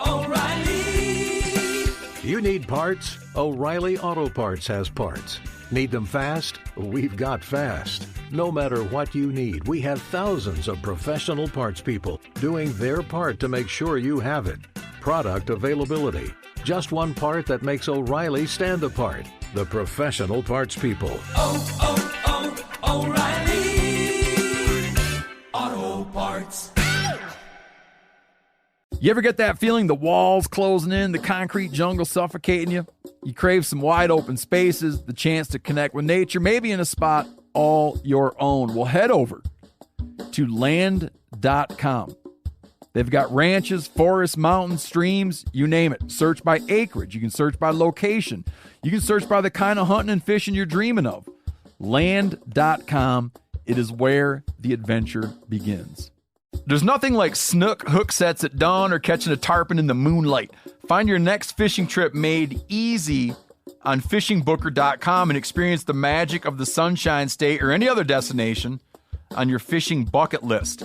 O'Reilly. You need parts? O'Reilly Auto Parts has parts. Need them fast? We've got fast. No matter what you need, we have thousands of professional parts people doing their part to make sure you have it. Product availability. Just one part that makes O'Reilly stand apart. The professional parts people. O'Reilly Auto Parts. You ever get that feeling the walls closing in, the concrete jungle suffocating you? You crave some wide open spaces, the chance to connect with nature, maybe in a spot all your own. Well, head over to land.com. They've got ranches, forests, mountains, streams, you name it. Search by acreage. You can search by location. You can search by the kind of hunting and fishing you're dreaming of. Land.com. It is where the adventure begins. There's nothing like snook hook sets at dawn or catching a tarpon in the moonlight. Find your next fishing trip made easy on fishingbooker.com and experience the magic of the Sunshine State or any other destination on your fishing bucket list.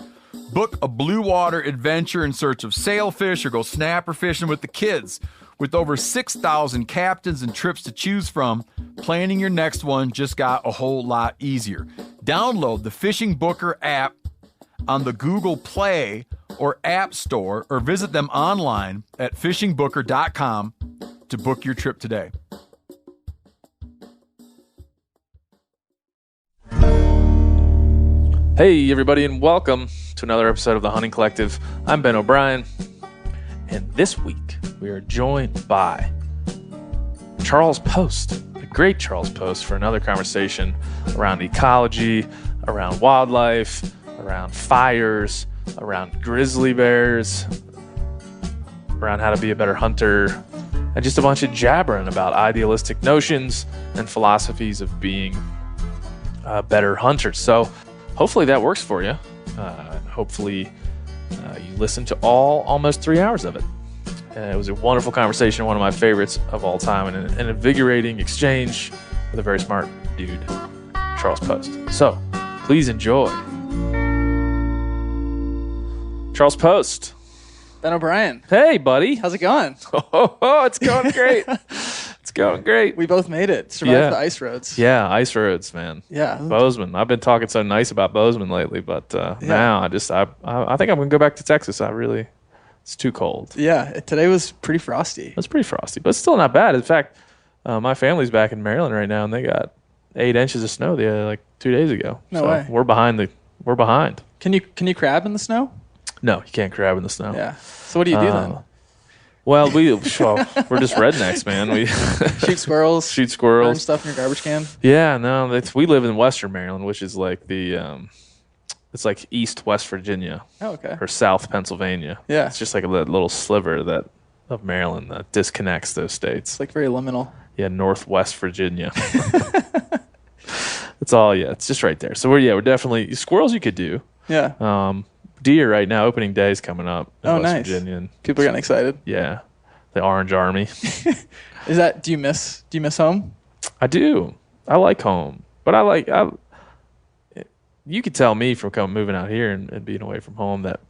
Book a blue water adventure in search of sailfish or go snapper fishing with the kids. With over 6,000 captains and trips to choose from, planning your next one just got a whole lot easier. Download the Fishing Booker app on the Google Play or App Store, or visit them online at fishingbooker.com to book your trip today. Hey everybody, and welcome to another episode of the Hunting Collective. I'm Ben O'Brien, and this week we are joined by Charles Post, the great Charles Post, for another conversation around ecology, around wildlife, around fires, around grizzly bears, around how to be a better hunter, and just a bunch of jabbering about idealistic notions and philosophies of being better hunters. So hopefully that works for you. Hopefully you listened to almost 3 hours of it. It was a wonderful conversation, one of my favorites of all time, and an invigorating exchange with a very smart dude, Charles Post. So please enjoy. Charles Post. Ben O'Brien. Hey, buddy. How's it going? Oh, it's going great. It's going great. We both made it. Survived the ice roads. Yeah, ice roads, man. Yeah. Bozeman. I've been talking so nice about Bozeman lately, but now I think I'm going to go back to Texas. It's too cold. Yeah, today was pretty frosty. It was pretty frosty, but it's still not bad. In fact, my family's back in Maryland right now, and they got 8 inches of snow like 2 days ago. No way. We're behind. Can you crab in the snow? No, you can't crab in the snow. Yeah. So what do you do then? Well, we're just rednecks, man. We shoot squirrels. Burn stuff in your garbage can. Yeah, no, we live in Western Maryland, which is like it's like East West Virginia. Oh, okay. Or South Pennsylvania. Yeah. It's just like a little sliver of Maryland that disconnects those states. It's like very liminal. Yeah, Northwest Virginia. It's all, it's just right there. So we're definitely squirrels. You could do. Yeah. Deer right now. Opening day is coming up in West nice. Virginia. And people are getting excited. Yeah, the Orange Army. Do you miss home? I do. I like home, but you could tell me from moving out here and being away from home that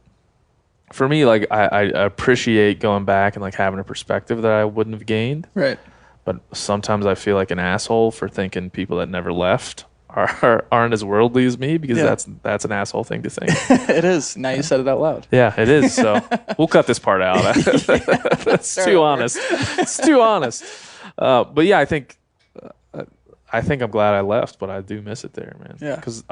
for me, like I appreciate going back and like having a perspective that I wouldn't have gained. Right. But sometimes I feel like an asshole for thinking people that never left aren't as worldly as me, because that's an asshole thing to think. It is. Now you said it out loud. Yeah, it is. So we'll cut this part out. That's too honest. It's too honest. But yeah, I think I'm glad I left, but I do miss it there, man. Yeah. Because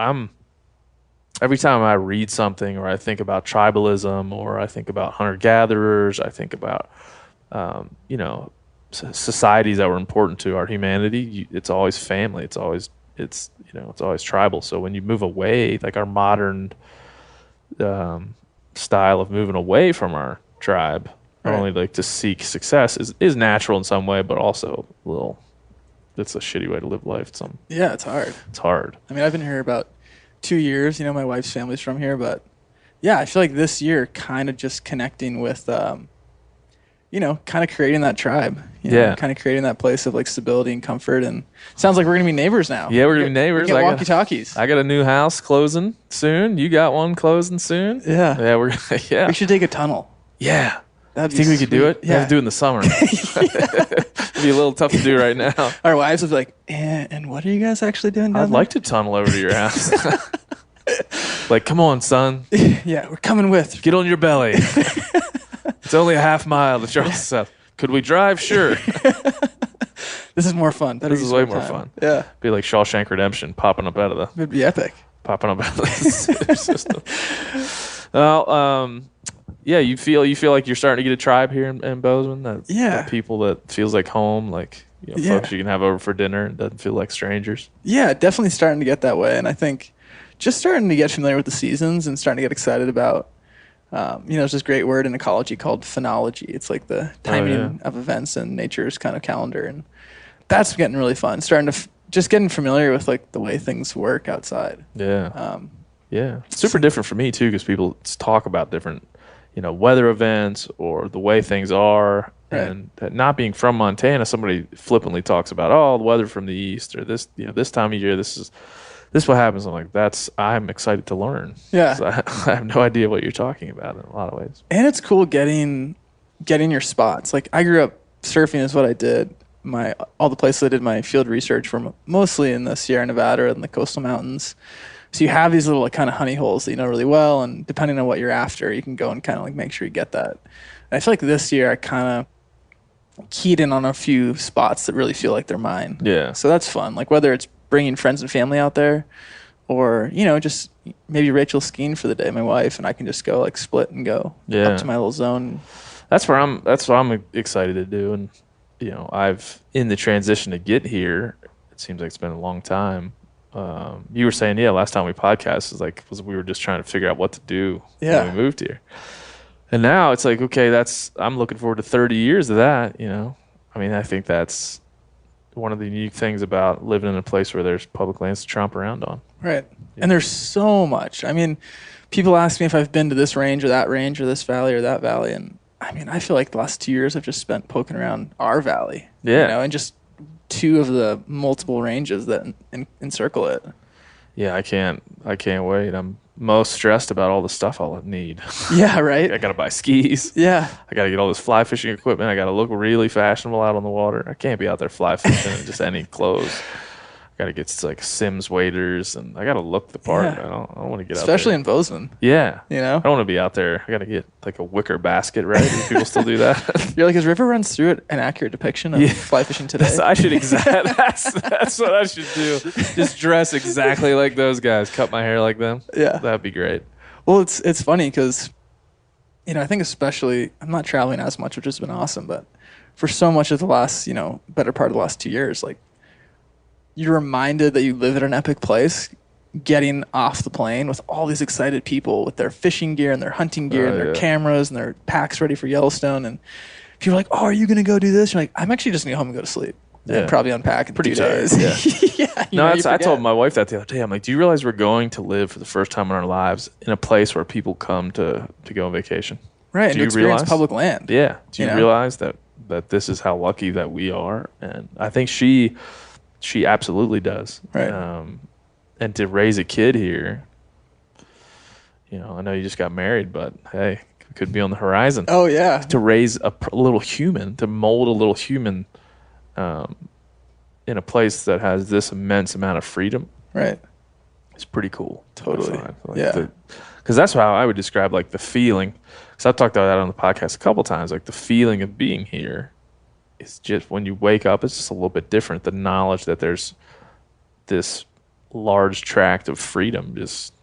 every time I read something, or I think about tribalism, or I think about hunter-gatherers, I think about societies that were important to our humanity. It's always family. It's always tribal. So when you move away, like our modern style of moving away from our tribe, not only like to seek success is natural in some way, but also it's a shitty way to live life. It's hard. It's hard. I mean, I've been here about 2 years. My wife's family's from here, but yeah, I feel like this year kind of just connecting with, kind of creating that tribe. Kind of creating that place of like stability and comfort. And sounds like we're gonna be neighbors now. Yeah, we're gonna be neighbors. Get walkie-talkies. I got a new house closing soon. You got one closing soon. Yeah. Yeah, We should take a tunnel. Yeah. That'd You think we could do it? Yeah. We have to do it in the summer. It'd be a little tough to do right now. Our wives would be like, and what are you guys actually doing down I'd there? like to tunnel over to your house. Like, come on, son. Yeah, we're coming with. Get on your belly. It's only a half mile to Charles South. Could we drive? Sure. This is more fun. This is way more fun. Yeah. Be like Shawshank Redemption popping up out of the It'd be epic. sewer system. Well, yeah, you feel like you're starting to get a tribe here in Bozeman. That people that feels like home, like folks you can have over for dinner. It doesn't feel like strangers. Yeah, definitely starting to get that way. And I think just starting to get familiar with the seasons and starting to get excited about, there's this great word in ecology called phenology. It's like the timing of events in nature's kind of calendar. And that's getting really fun. Starting to just getting familiar with like the way things work outside. Yeah. Super different for me too, because people talk about different, weather events or the way things are. Right. And not being from Montana, somebody flippantly talks about, the weather from the east or this, this time of year, this is what happens. I'm like, I'm excited to learn. Yeah. I have no idea what you're talking about in a lot of ways. And it's cool getting your spots. Like I grew up surfing is what I did. All the places I did my field research were mostly in the Sierra Nevada and the coastal mountains. So you have these little like, kind of honey holes that you know really well, and depending on what you're after, you can go and kind of like make sure you get that. And I feel like this year I kind of keyed in on a few spots that really feel like they're mine. Yeah. So that's fun. Like whether it's bringing friends and family out there, or just maybe Rachel's skiing for the day, my wife, and I can just go like split and go up to my little zone. That's what I'm excited to do. And I've in the transition to get here. It seems like it's been a long time. You were saying, last time we podcasted was we were just trying to figure out what to do when we moved here. And now it's like, okay, I'm looking forward to 30 years of that. I think that's one of the unique things about living in a place where there's public lands to tromp around on. Right. Yeah. And there's so much. I mean, people ask me if I've been to this range or this valley or that valley. And I feel like the last 2 years I've just spent poking around our valley. Yeah. And just 2 of the multiple ranges that encircle it. Yeah, I can't wait. I'm most stressed about all the stuff I'll need. Yeah, right? I got to buy skis. Yeah. I got to get all this fly fishing equipment. I got to look really fashionable out on the water. I can't be out there fly fishing in just any clothes. I got to get like Sims waders, and I got to look the part. Yeah. I don't want to get especially out there. in Bozeman. Yeah. I don't want to be out there. I got to get like a wicker basket, right? Do people still do that? You're like, is River Runs Through It an accurate depiction of fly fishing today? That's what I should do. Just dress exactly like those guys. Cut my hair like them. Yeah. That'd be great. Well, it's funny because, I think especially, I'm not traveling as much, which has been awesome, but for so much of the last, better part of the last 2 years, like, you're reminded that you live at an epic place, getting off the plane with all these excited people with their fishing gear and their hunting gear and their cameras and their packs ready for Yellowstone. And people are like, are you going to go do this? You're like, I'm actually just going to go home and go to sleep. Yeah. And probably unpack in pretty 2 tired. days. Yeah. I told my wife that the other day. I'm like, do you realize we're going to live for the first time in our lives in a place where people come to go on vacation? Right. And to experience public land. Yeah. Do you realize that this is how lucky that we are? And I think she absolutely does. Right. And to raise a kid here, I know you just got married, but hey, it could be on the horizon. Oh, yeah. To raise a little human, to mold a little human in a place that has this immense amount of freedom. Right. It's pretty cool. Totally. Yeah. Because that's how I would describe like the feeling. Because I've talked about that on the podcast a couple times. Like the feeling of being here. It's just when you wake up, it's just a little bit different. The knowledge that there's this large tract of freedom just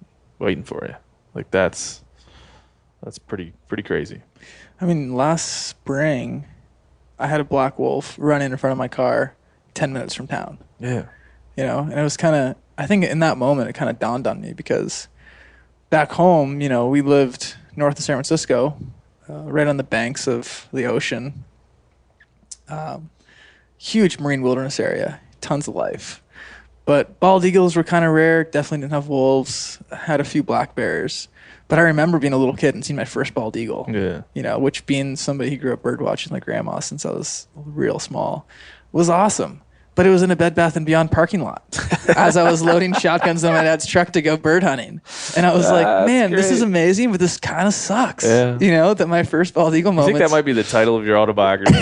waiting for you. Like that's pretty crazy. Last spring, I had a black wolf run in front of my car 10 minutes from town. Yeah. And it was kind of, I think in that moment, it kind of dawned on me because back home, we lived north of San Francisco, right on the banks of the ocean. Huge marine wilderness area, tons of life. But bald eagles were kind of rare, definitely didn't have wolves, had a few black bears. But I remember being a little kid and seeing my first bald eagle. Yeah. Which being somebody who grew up bird watching like grandma since I was real small was awesome. but it was in a Bed Bath & Beyond parking lot as I was loading shotguns on my dad's truck to go bird hunting. And I was like, man, this is amazing, but this kind of sucks. Yeah. That my first bald eagle moment. I think that might be the title of your autobiography.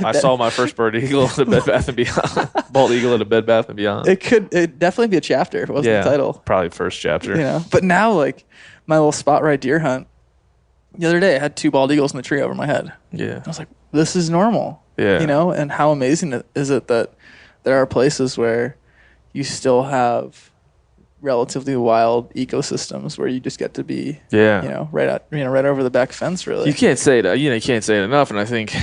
I saw my first bird eagle at a Bed Bath & Beyond. Bald eagle at a Bed Bath & Beyond. It'd definitely be a chapter if it wasn't the title. Probably first chapter. But now, like, my little spot ride deer hunt, the other day I had 2 bald eagles in the tree over my head. Yeah. I was like, this is normal. Yeah. And how amazing is it that there are places where you still have relatively wild ecosystems where you just get to be, right over the back fence. Really, you can't say it. You can't say it enough. And I think,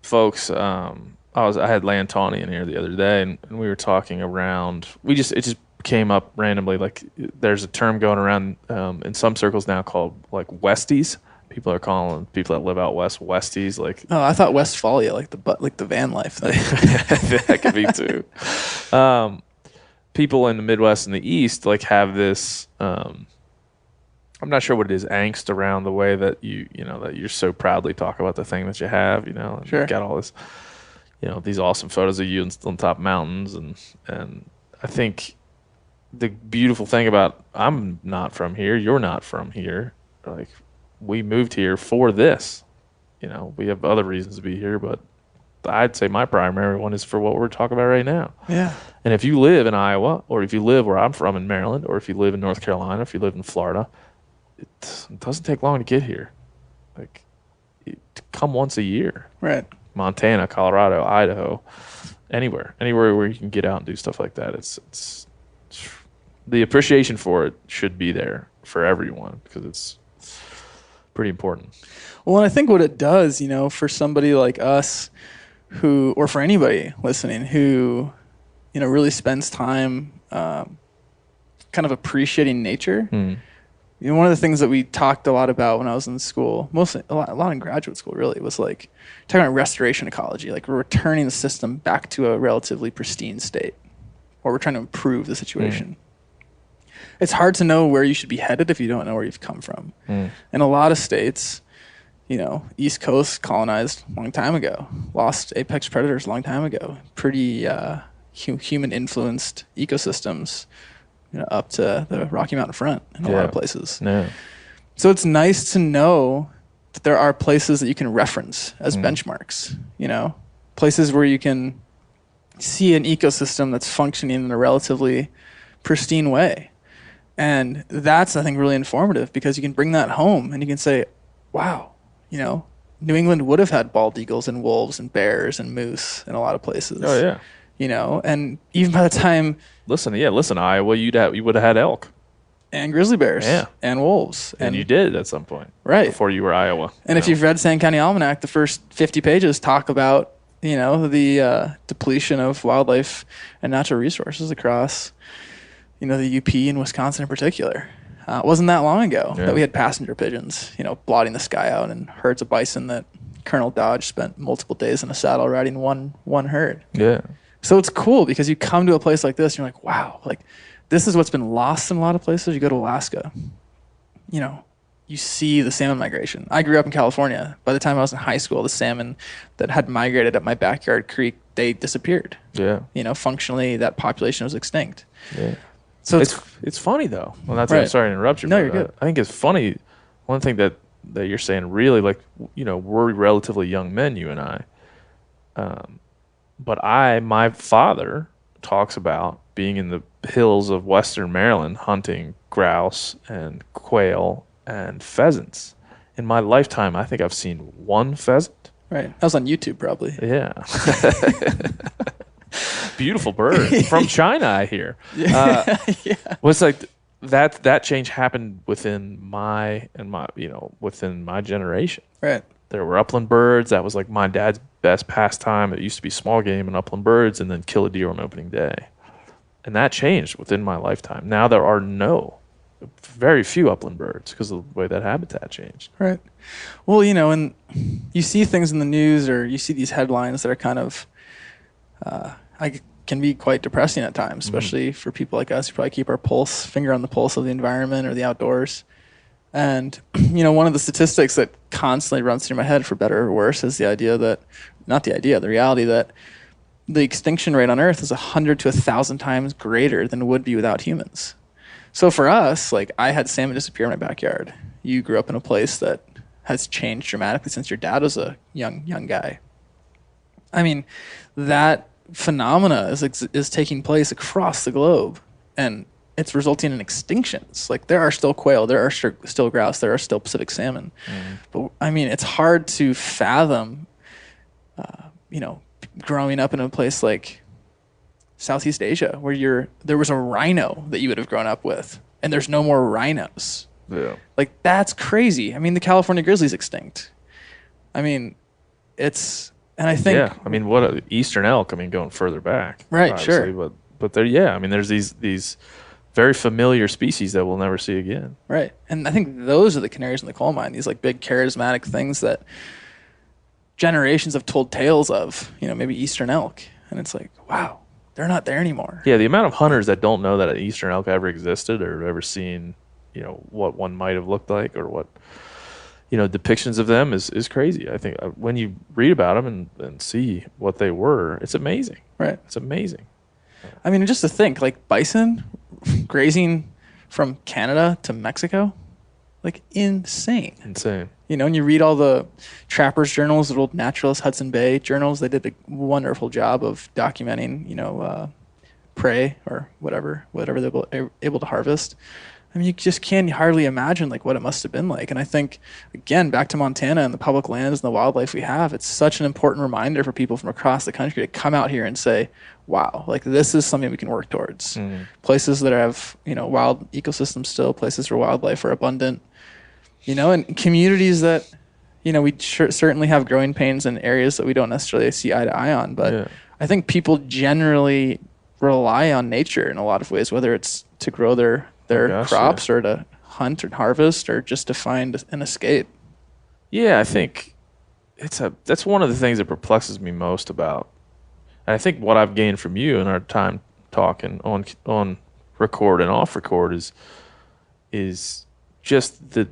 folks, I had Lantani in here the other day, and we were talking around. It just came up randomly. Like, there's a term going around in some circles now called like Westies. People are calling people that live out west Westies. Like, oh, I thought Westphalia, like the van life thing. That could be too. People in the Midwest and the East like have this. I'm not sure what it is, angst around the way that that you're so proudly talk about the thing that you have. And sure. You've got all this, these awesome photos of you on top of mountains, and I think the beautiful thing about I'm not from here, you're not from here, like. We moved here for this. We have other reasons to be here, but I'd say my primary one is for what we're talking about right now. Yeah. And if you live in Iowa, or if you live where I'm from in Maryland, or if you live in North Carolina, if you live in Florida, it doesn't take long to get here. Like, come once a year. Right. Montana, Colorado, Idaho, anywhere where you can get out and do stuff like that. It's the appreciation for it should be there for everyone, because it's pretty important. Well, and I think what it does, for somebody like us or for anybody listening who, really spends time kind of appreciating nature. One of the things that we talked a lot about when I was in school, mostly a lot in graduate school really, was like talking about restoration ecology. Like, we're returning the system back to a relatively pristine state, or we're trying to improve the situation. It's hard to know where you should be headed if you don't know where you've come from. In a lot of states, East Coast colonized a long time ago, lost apex predators a long time ago, pretty human-influenced ecosystems, up to the Rocky Mountain front in a lot of places. Yeah. So it's nice to know that there are places that you can reference as benchmarks, places where you can see an ecosystem that's functioning in a relatively pristine way. And that's, I think, really informative, because you can bring that home and you can say, wow, New England would have had bald eagles and wolves and bears and moose in a lot of places. Oh, yeah. And even by the time... Listen, Iowa, you would have had elk. And grizzly bears. Yeah. And wolves. And you did at some point. Right. Before you were Iowa. And if you've read Sand County Almanac, the first 50 pages talk about, the depletion of wildlife and natural resources across... the UP in Wisconsin in particular. It wasn't that long ago that we had passenger pigeons, blotting the sky out, and herds of bison that Colonel Dodge spent multiple days in a saddle riding one herd. Yeah. So it's cool because you come to a place like this and you're like, wow, like this is what's been lost in a lot of places. You go to Alaska, you see the salmon migration. I grew up in California. By the time I was in high school, the salmon that had migrated up my backyard creek, they disappeared. Yeah. Functionally, that population was extinct. Yeah. So it's funny though. Well, that's right. I'm sorry to interrupt you. No, you're good. I think it's funny. One thing that you're saying, really, like, we're relatively young men, you and I. But my father talks about being in the hills of Western Maryland hunting grouse and quail and pheasants. In my lifetime, I think I've seen one pheasant. Right. That was on YouTube, probably. Yeah. Beautiful bird from China, I hear. Yeah. Was like that change happened within my generation. Right. There were upland birds. That was like my dad's best pastime. It used to be small game and upland birds, and then kill a deer on opening day. And that changed within my lifetime. Now there are very few upland birds because of the way that habitat changed. Right. Well, and you see things in the news, or you see these headlines that are kind of can be quite depressing at times, especially for people like us who probably keep our finger on the pulse of the environment or the outdoors. And, one of the statistics that constantly runs through my head, for better or worse, is the reality that, the extinction rate on Earth is 100 to 1,000 times greater than it would be without humans. So for us, like, I had salmon disappear in my backyard. You grew up in a place that has changed dramatically since your dad was a young guy. I mean, that phenomena is taking place across the globe, and it's resulting in extinctions. Like, there are still quail, there are still grouse, there are still Pacific salmon. But I mean, it's hard to fathom, growing up in a place like Southeast Asia where there was a rhino that you would have grown up with, and there's no more rhinos. Yeah. Like, that's crazy. I mean, the California grizzly's extinct. I mean, and I think... Yeah, I mean, eastern elk, I mean, going further back. Right, sure. But I mean, there's these very familiar species that we'll never see again. Right. And I think those are the canaries in the coal mine, these like big charismatic things that generations have told tales of, maybe eastern elk. And it's like, wow, they're not there anymore. Yeah, the amount of hunters that don't know that an eastern elk ever existed or ever seen, what one might have looked like or what, depictions of them is crazy. I think when you read about them and see what they were, it's amazing. Right. It's amazing. I mean, just to think, like, bison grazing from Canada to Mexico, like, insane. Insane. And you read all the trappers' journals, the old naturalist Hudson Bay journals. They did a wonderful job of documenting, prey or whatever they were able to harvest. I mean, you just can hardly imagine like what it must have been like. And I think, again, back to Montana and the public lands and the wildlife we have, it's such an important reminder for people from across the country to come out here and say, wow, like this is something we can work towards. Places that have, wild ecosystems still, places where wildlife are abundant, and communities that, we certainly have growing pains in areas that we don't necessarily see eye to eye on. But I think people generally rely on nature in a lot of ways, whether it's to grow their crops or to hunt or harvest or just to find an escape. Yeah, I think that's one of the things that perplexes me most about, and I think what I've gained from you in our time talking on record and off record is just that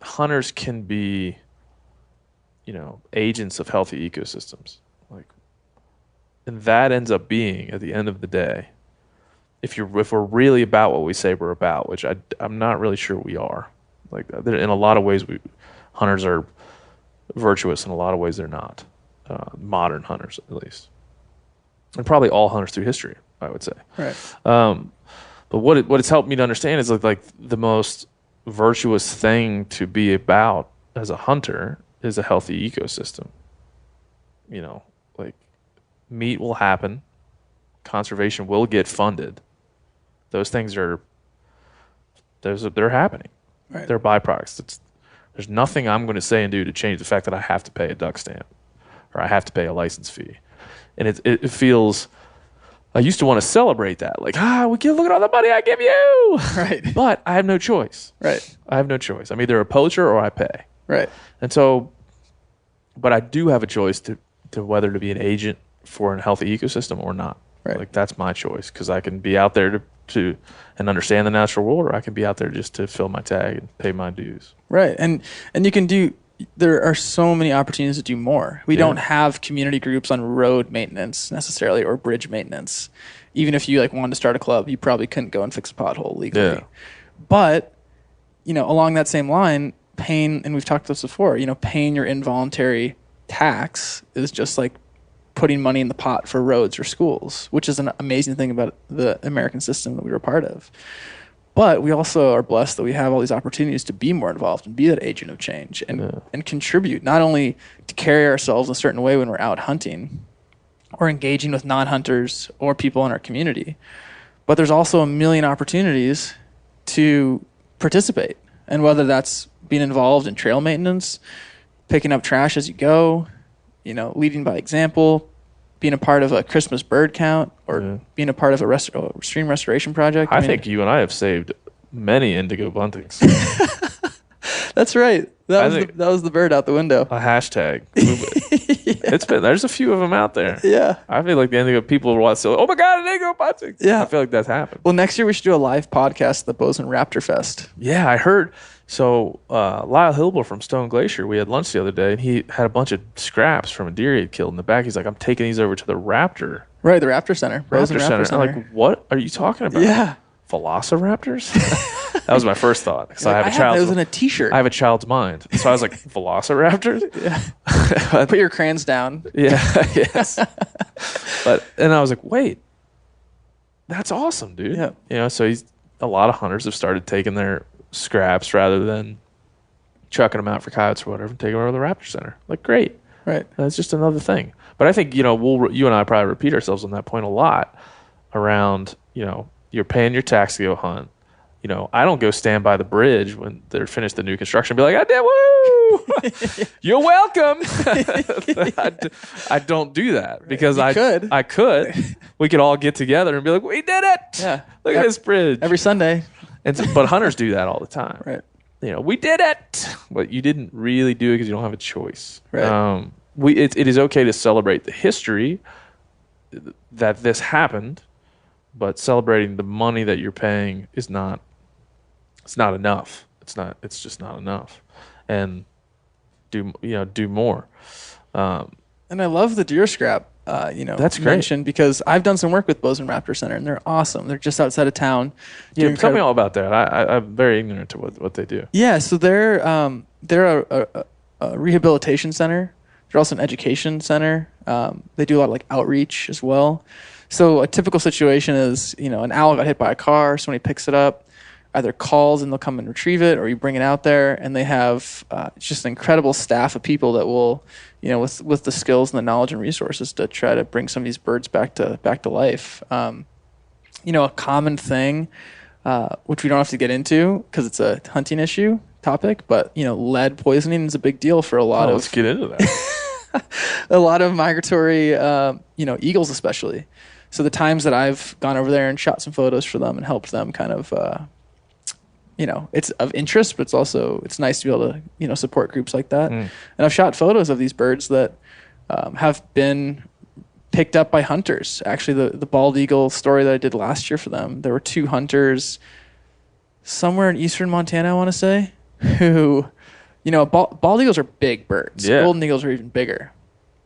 hunters can be, agents of healthy ecosystems. Like, and that ends up being, at the end of the day, if we're really about what we say we're about, which I'm not really sure we are. Like, in a lot of ways, hunters are virtuous. In a lot of ways, they're not. Modern hunters, at least, and probably all hunters through history, I would say. Right. But what it's helped me to understand is like the most virtuous thing to be about as a hunter is a healthy ecosystem. Like, meat will happen, conservation will get funded. Those things they're happening. Right. They're byproducts. There's nothing I'm going to say and do to change the fact that I have to pay a duck stamp or I have to pay a license fee. And it feels, I used to want to celebrate that. Like, we can look at all the money I give you. Right. But I have no choice. Right. I have no choice. I'm either a poacher or I pay. Right. And so, but I do have a choice to whether to be an agent for a healthy ecosystem or not. Right. Like, that's my choice, because I can be out there to and understand the natural world, or I can be out there just to fill my tag and pay my dues. Right. And you can there are so many opportunities to do more. We don't have community groups on road maintenance necessarily or bridge maintenance. Even if you wanted to start a club, you probably couldn't go and fix a pothole legally. Yeah. But, along that same line, paying, and we've talked about this before, paying your involuntary tax is just like putting money in the pot for roads or schools, which is an amazing thing about the American system that we were a part of. But we also are blessed that we have all these opportunities to be more involved and be that agent of change and contribute, not only to carry ourselves in a certain way when we're out hunting or engaging with non-hunters or people in our community, but there's also a million opportunities to participate. And whether that's being involved in trail maintenance, picking up trash as you go, leading by example, being a part of a Christmas bird count, or being a part of a stream restoration project. I think you and I have saved many indigo buntings. That's right. That was the bird out the window. A hashtag. There's a few of them out there. Yeah. I feel like the indigo people will say, oh my God, an indigo bunting. Yeah. I feel like that's happened. Well, next year we should do a live podcast at the Bozeman Raptor Fest. Yeah, I heard. So Lyle Hilbel from Stone Glacier, we had lunch the other day, and he had a bunch of scraps from a deer he had killed in the back. He's like, I'm taking these over to the Raptor. Right, the Raptor Center. Raptor Center. I'm like, what are you talking about? Yeah. Velociraptors? That was my first thought. Because I have a child. It was in a T-shirt. I have a child's mind. So I was like, Velociraptors? Yeah. Put your crayons down. Yeah. Yes. And I was like, wait, that's awesome, dude. Yeah. You know, so a lot of hunters have started taking their scraps rather than chucking them out for coyotes or whatever and taking them over to the Raptor Center. Like, great. Right. That's just another thing. But I think, you know, you and I probably repeat ourselves on that point a lot around, you know, you're paying your tax to go hunt. You know, I don't go stand by the bridge when they're finished the new construction and be like, I did, woo! You're welcome. I don't do that because I could. We could all get together and be like, we did it. Yeah. Look at this bridge. Every Sunday. But hunters do that all the time. Right. You know, we did it. But you didn't really do it because you don't have a choice. Right. It is okay to celebrate the history that this happened, but celebrating the money that you're paying is not. It's not enough. It's just not enough. And do more. And I love the deer scrap. That's great. Mentioned because I've done some work with Bozeman Raptor Center, and they're awesome. They're just outside of town. Yeah, tell me all about that. I'm very ignorant to what they do. Yeah, so they're a rehabilitation center. They're also an education center. They do a lot of like outreach as well. So a typical situation is, an owl got hit by a car. Somebody picks it up, either calls and they'll come and retrieve it, or you bring it out there, and they have just an incredible staff of people that will, with the skills and the knowledge and resources to try to bring some of these birds back to life. A common thing, which we don't have to get into because it's a hunting issue topic, but lead poisoning is a big deal for a lot of. Let's get into that. A lot of migratory, eagles especially. So the times that I've gone over there and shot some photos for them and helped them kind of, it's of interest, but it's nice to be able to, support groups like that. And I've shot photos of these birds that have been picked up by hunters. Actually, the bald eagle story that I did last year for them, there were 2 hunters somewhere in eastern Montana, I want to say, who, bald eagles are big birds. Yeah. Golden eagles are even bigger.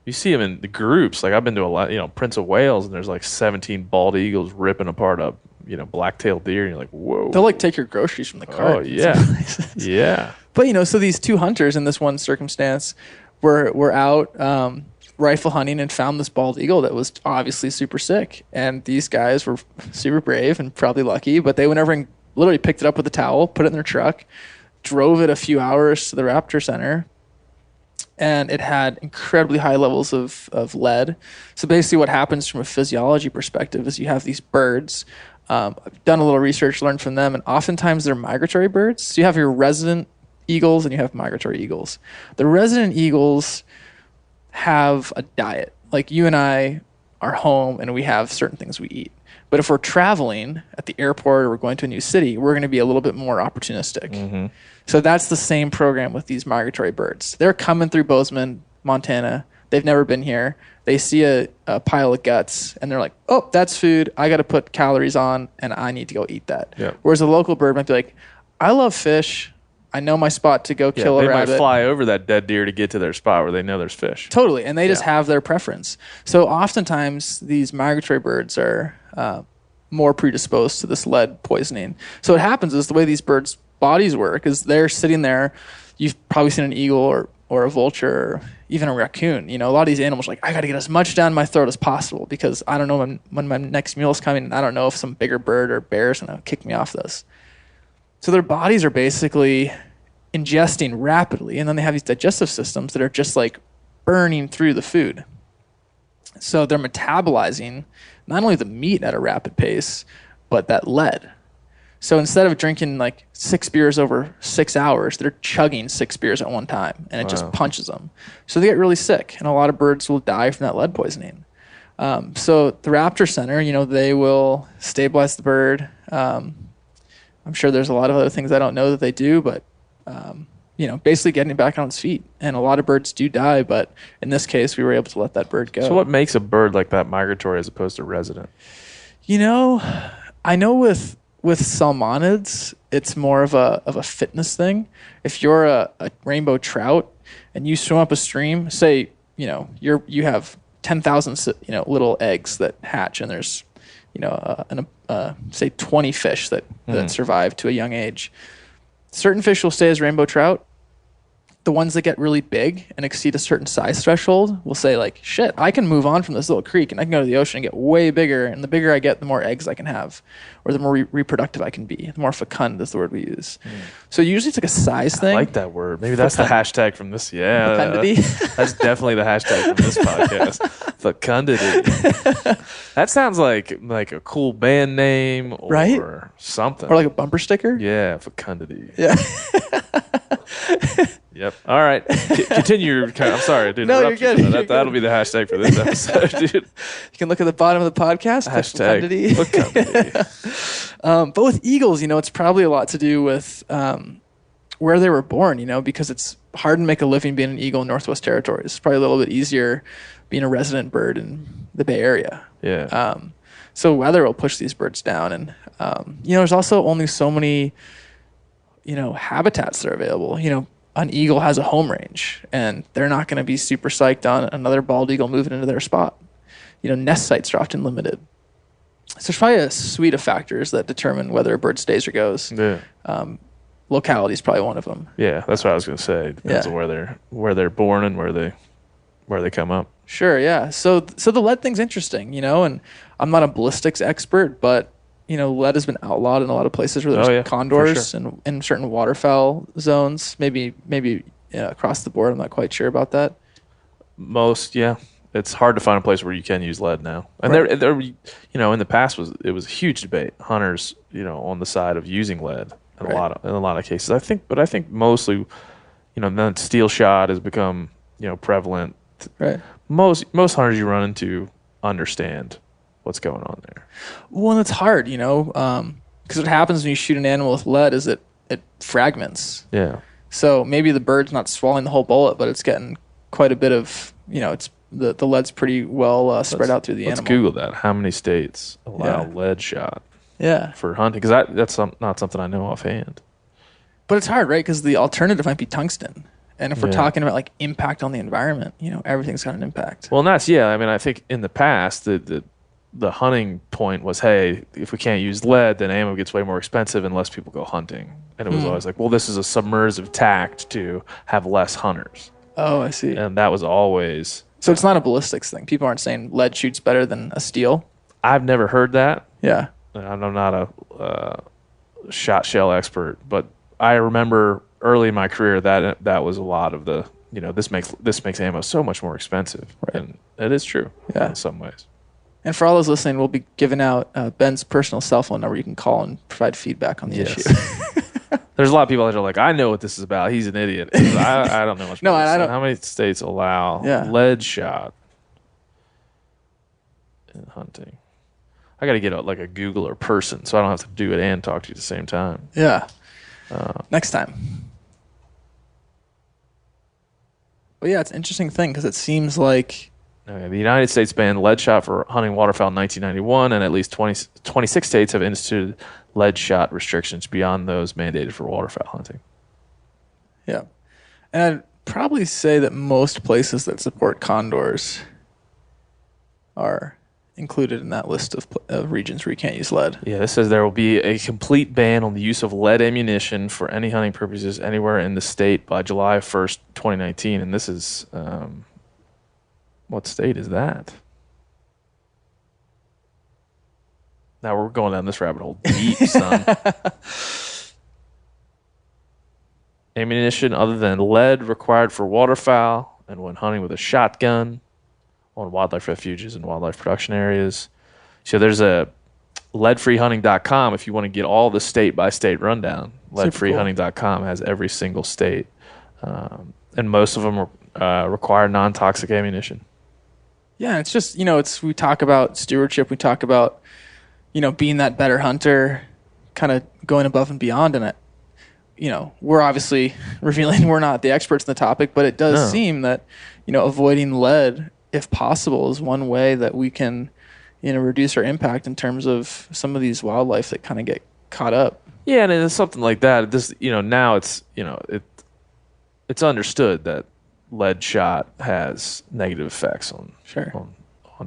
You see them in the groups. Like I've been to a lot, Prince of Wales, and there's like 17 bald eagles ripping apart a, black-tailed deer, and you're like, whoa. They'll take your groceries from the cart. Oh, yeah. Yeah. But, so these 2 hunters in this one circumstance were out rifle hunting and found this bald eagle that was obviously super sick. And these guys were super brave and probably lucky, but they went over and literally picked it up with a towel, put it in their truck, drove it a few hours to the Raptor Center, and it had incredibly high levels of lead. So basically what happens from a physiology perspective is you have these birds. I've done a little research, learned from them, and oftentimes they're migratory birds. So you have your resident eagles and you have migratory eagles. The resident eagles have a diet. Like you and I are home and we have certain things we eat. But if we're traveling at the airport or we're going to a new city, we're going to be a little bit more opportunistic. Mm-hmm. So that's the same program with these migratory birds. They're coming through Bozeman, Montana. They've never been here. They see a pile of guts, and they're like, oh, that's food. I got to put calories on, and I need to go eat that. Yep. Whereas a local bird might be like, I love fish. I know my spot to go kill a rabbit. They might fly over that dead deer to get to their spot where they know there's fish. Totally, and they just have their preference. So oftentimes, these migratory birds are more predisposed to this lead poisoning. So what happens is the way these birds' bodies work is they're sitting there. You've probably seen an eagle or a vulture or even a raccoon. A lot of these animals are like, I got to get as much down my throat as possible because I don't know when my next meal is coming, and I don't know if some bigger bird or bear is going to kick me off this. So their bodies are basically ingesting rapidly, and then they have these digestive systems that are just like burning through the food. So they're metabolizing not only the meat at a rapid pace, but that lead. So instead of drinking like 6 beers over 6 hours, they're chugging 6 beers at one time, and it just punches them. So they get really sick, and a lot of birds will die from that lead poisoning. So the Raptor Center, they will stabilize the bird. I'm sure there's a lot of other things I don't know that they do, but basically getting it back on its feet. And a lot of birds do die, but in this case, we were able to let that bird go. So what makes a bird like that migratory as opposed to resident? I know with salmonids, it's more of a fitness thing. If you're a rainbow trout and you swim up a stream, say, you have 10,000, little eggs that hatch, and there's, say 20 fish that survive to a young age. Certain fish will stay as rainbow trout. The ones that get really big and exceed a certain size threshold will say, like, shit, I can move on from this little creek and I can go to the ocean and get way bigger. And the bigger I get, the more eggs I can have, or the more reproductive I can be. The more fecund is the word we use. So usually it's like a size thing. I like that word. Maybe that's the hashtag from this. Yeah. Fecundity. That's definitely the hashtag from this podcast. Fecundity. That sounds like a cool band name or right? something. Or like a bumper sticker. Yeah, fecundity. Yeah. Yep. All right. Continue. I'm sorry. I didn't No, interrupt you're good. you. You're That'll be the hashtag for this episode, dude. You can look at the bottom of the podcast. Hashtag fecundity. But with eagles, it's probably a lot to do with where they were born, because it's hard to make a living being an eagle in Northwest Territories. It's probably a little bit easier being a resident bird in the Bay Area. Yeah. So weather will push these birds down. And, there's also only so many, habitats that are available. An eagle has a home range, and they're not going to be super psyched on another bald eagle moving into their spot. Nest sites are often limited. So there's probably a suite of factors that determine whether a bird stays or goes. Yeah. Locality is probably one of them. Yeah, that's what I was going to say. Depends on where they're born and where they come up. Sure, yeah. So the lead thing's interesting, and I'm not a ballistics expert, but lead has been outlawed in a lot of places where there's condors and in certain waterfowl zones. Maybe across the board. I'm not quite sure about that. It's hard to find a place where you can use lead now. And right. there, in the past it was a huge debate. Hunters, on the side of using lead in right. a lot of cases. I think mostly, then steel shot has become prevalent. Right. Most hunters you run into understand what's going on there. Well, and it's hard, because what happens when you shoot an animal with lead is it fragments. Yeah. So maybe the bird's not swallowing the whole bullet, but it's getting quite a bit of, it's the lead's pretty well spread out through the animal. Let's Google that. How many states allow lead shot? Yeah. For hunting, because that's not something I know offhand. But it's hard, right? Because the alternative might be tungsten. And if we're talking about like impact on the environment, everything's got an impact. Well, and that's I think in the past the hunting point was, hey, if we can't use lead, then ammo gets way more expensive and less people go hunting. And it was always like, well, this is a submersive tact to have less hunters. Oh, I see. And that was always... So it's not a ballistics thing. People aren't saying lead shoots better than a steel? I've never heard that. Yeah. I'm not a shot shell expert, but I remember early in my career that was a lot of the, this makes ammo so much more expensive. Right. And it is true in some ways. And for all those listening, we'll be giving out Ben's personal cell phone number. You can call and provide feedback on the issue. There's a lot of people that are like, I know what this is about. He's an idiot. I don't know much. No, I don't. How many states allow lead shot in hunting? I got to get a Googler person, so I don't have to do it and talk to you at the same time. Yeah. Next time. But yeah, it's an interesting thing because it seems like... Okay, the United States banned lead shot for hunting waterfowl in 1991, and at least 26 states have instituted lead shot restrictions beyond those mandated for waterfowl hunting. Yeah. And I'd probably say that most places that support condors are included in that list of regions where you can't use lead. Yeah, this says there will be a complete ban on the use of lead ammunition for any hunting purposes anywhere in the state by July 1st, 2019. And this is... what state is that? Now we're going down this rabbit hole deep, son. Ammunition other than lead required for waterfowl and when hunting with a shotgun on wildlife refuges and wildlife production areas. So there's a leadfreehunting.com if you want to get all the state-by-state rundown. Leadfreehunting.com has every single state. And most of them require non-toxic ammunition. Yeah, it's just, we talk about stewardship. We talk about, being that better hunter, kind of going above and beyond in it. We're obviously revealing we're not the experts in the topic, but it does seem that, avoiding lead, if possible, is one way that we can, reduce our impact in terms of some of these wildlife that kind of get caught up. Yeah, and it's something like that. This, now it's it's understood that lead shot has negative effects on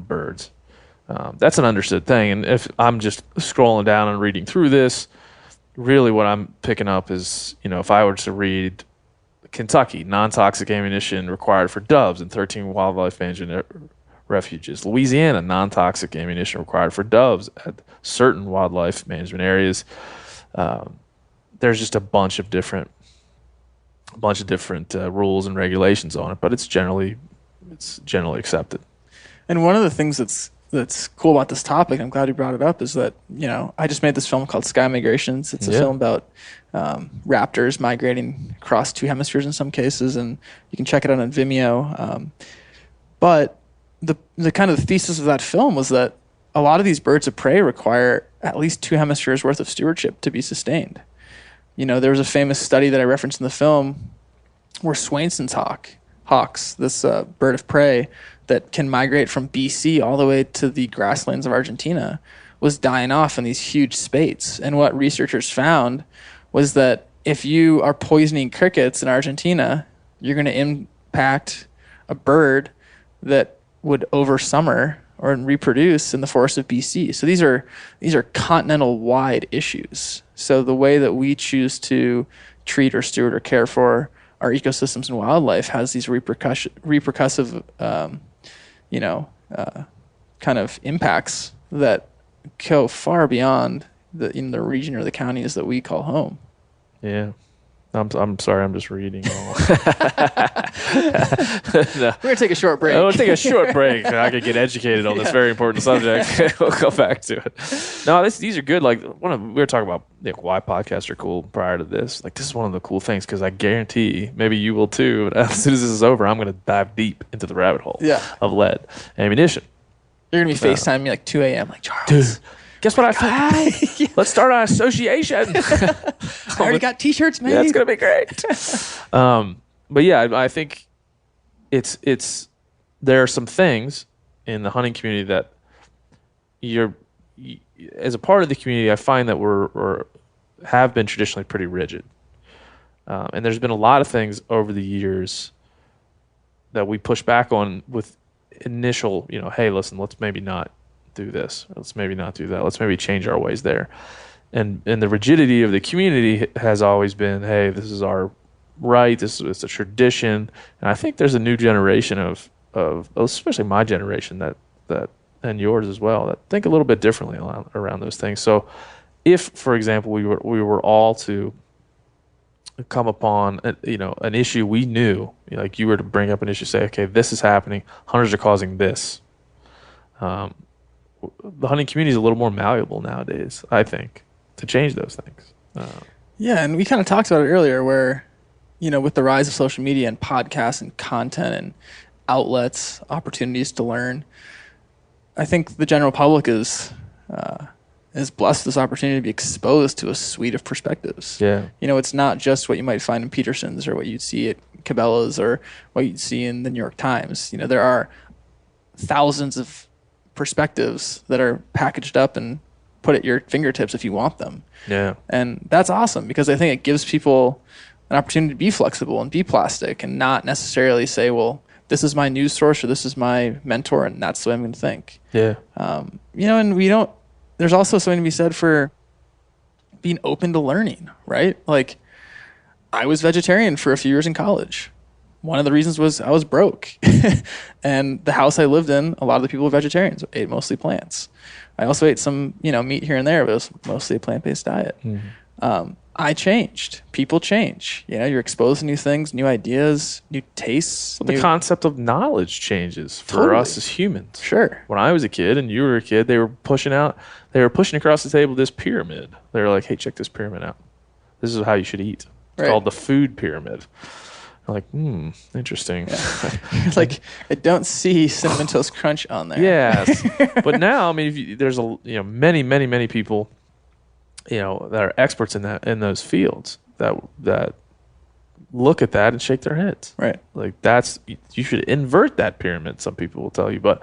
birds. That's an understood thing. And if I'm just scrolling down and reading through this, really what I'm picking up is, if I were to read Kentucky, non-toxic ammunition required for doves in 13 wildlife management refuges. Louisiana, non-toxic ammunition required for doves at certain wildlife management areas. There's just a bunch of different rules and regulations on it, but it's generally accepted. And one of the things that's cool about this topic, I'm glad you brought it up, is that, I just made this film called Sky Migrations. It's a film about raptors migrating across 2 hemispheres in some cases, and you can check it out on Vimeo. But the kind of the thesis of that film was that a lot of these birds of prey require at least 2 hemispheres worth of stewardship to be sustained. There was a famous study that I referenced in the film where Swainson's hawks, this bird of prey that can migrate from BC all the way to the grasslands of Argentina, was dying off in these huge spates. And what researchers found was that if you are poisoning crickets in Argentina, you're going to impact a bird that would over summer or reproduce in the forests of BC. So these are continental wide issues. So the way that we choose to treat or steward or care for our ecosystems and wildlife has these repercussive kind of impacts that go far beyond the region or the counties that we call home. Yeah. I'm sorry, I'm just reading all. No. We're going to take a short break. We'll take a short break. I could get educated on this very important subject. We'll go back to it. No, these are good. Like, we were talking about why podcasts are cool prior to this. Like, this is one of the cool things because I guarantee, maybe you will too, as soon as this is over, I'm going to dive deep into the rabbit hole of lead ammunition. You're going to be FaceTiming me like 2 a.m. like, Charles. Dude. Guess what I found? Let's start an association. I already got T-shirts made. Yeah, it's gonna be great. But yeah, I think it's there are some things in the hunting community that as a part of the community, I find that we're have been traditionally pretty rigid, and there's been a lot of things over the years that we push back on with initial, hey, listen, let's maybe not do this. Let's maybe not do that. Let's maybe change our ways there. And the rigidity of the community has always been, hey, this is our right. This is a tradition. And I think there's a new generation of especially my generation that and yours as well, that think a little bit differently around those things. So if, for example, we were all to come upon an issue we knew, like you were to bring up an issue, say, okay, this is happening. Hunters are causing this. The hunting community is a little more malleable nowadays, I think, to change those things. Yeah, and we kind of talked about it earlier where, with the rise of social media and podcasts and content and outlets, opportunities to learn, I think the general public is blessed with this opportunity to be exposed to a suite of perspectives. Yeah. It's not just what you might find in Peterson's or what you'd see at Cabela's or what you'd see in the New York Times. There are thousands of perspectives that are packaged up and put at your fingertips if you want them. Yeah. And that's awesome because I think it gives people an opportunity to be flexible and be plastic and not necessarily say, well, this is my news source or this is my mentor and that's the way I'm going to think. Yeah. And there's also something to be said for being open to learning, right? Like, I was vegetarian for a few years in college. One of the reasons was I was broke. And the house I lived in, a lot of the people were vegetarians, ate mostly plants. I also ate some, meat here and there, but it was mostly a plant-based diet. Mm-hmm. I changed. People change. You're exposed to new things, new ideas, new tastes. Well, the concept of knowledge changes for us as humans. Sure. When I was a kid and you were a kid, they were pushing across the table this pyramid. They were like, hey, check this pyramid out. This is how you should eat. It's called the food pyramid. I'm like, interesting. Yeah. Like, I don't see Cinnamon Toast Crunch on there. Yes. But now, I mean, there's many, many, many people, that are experts in those fields that look at that and shake their heads. Right. Like, you should invert that pyramid, some people will tell you. But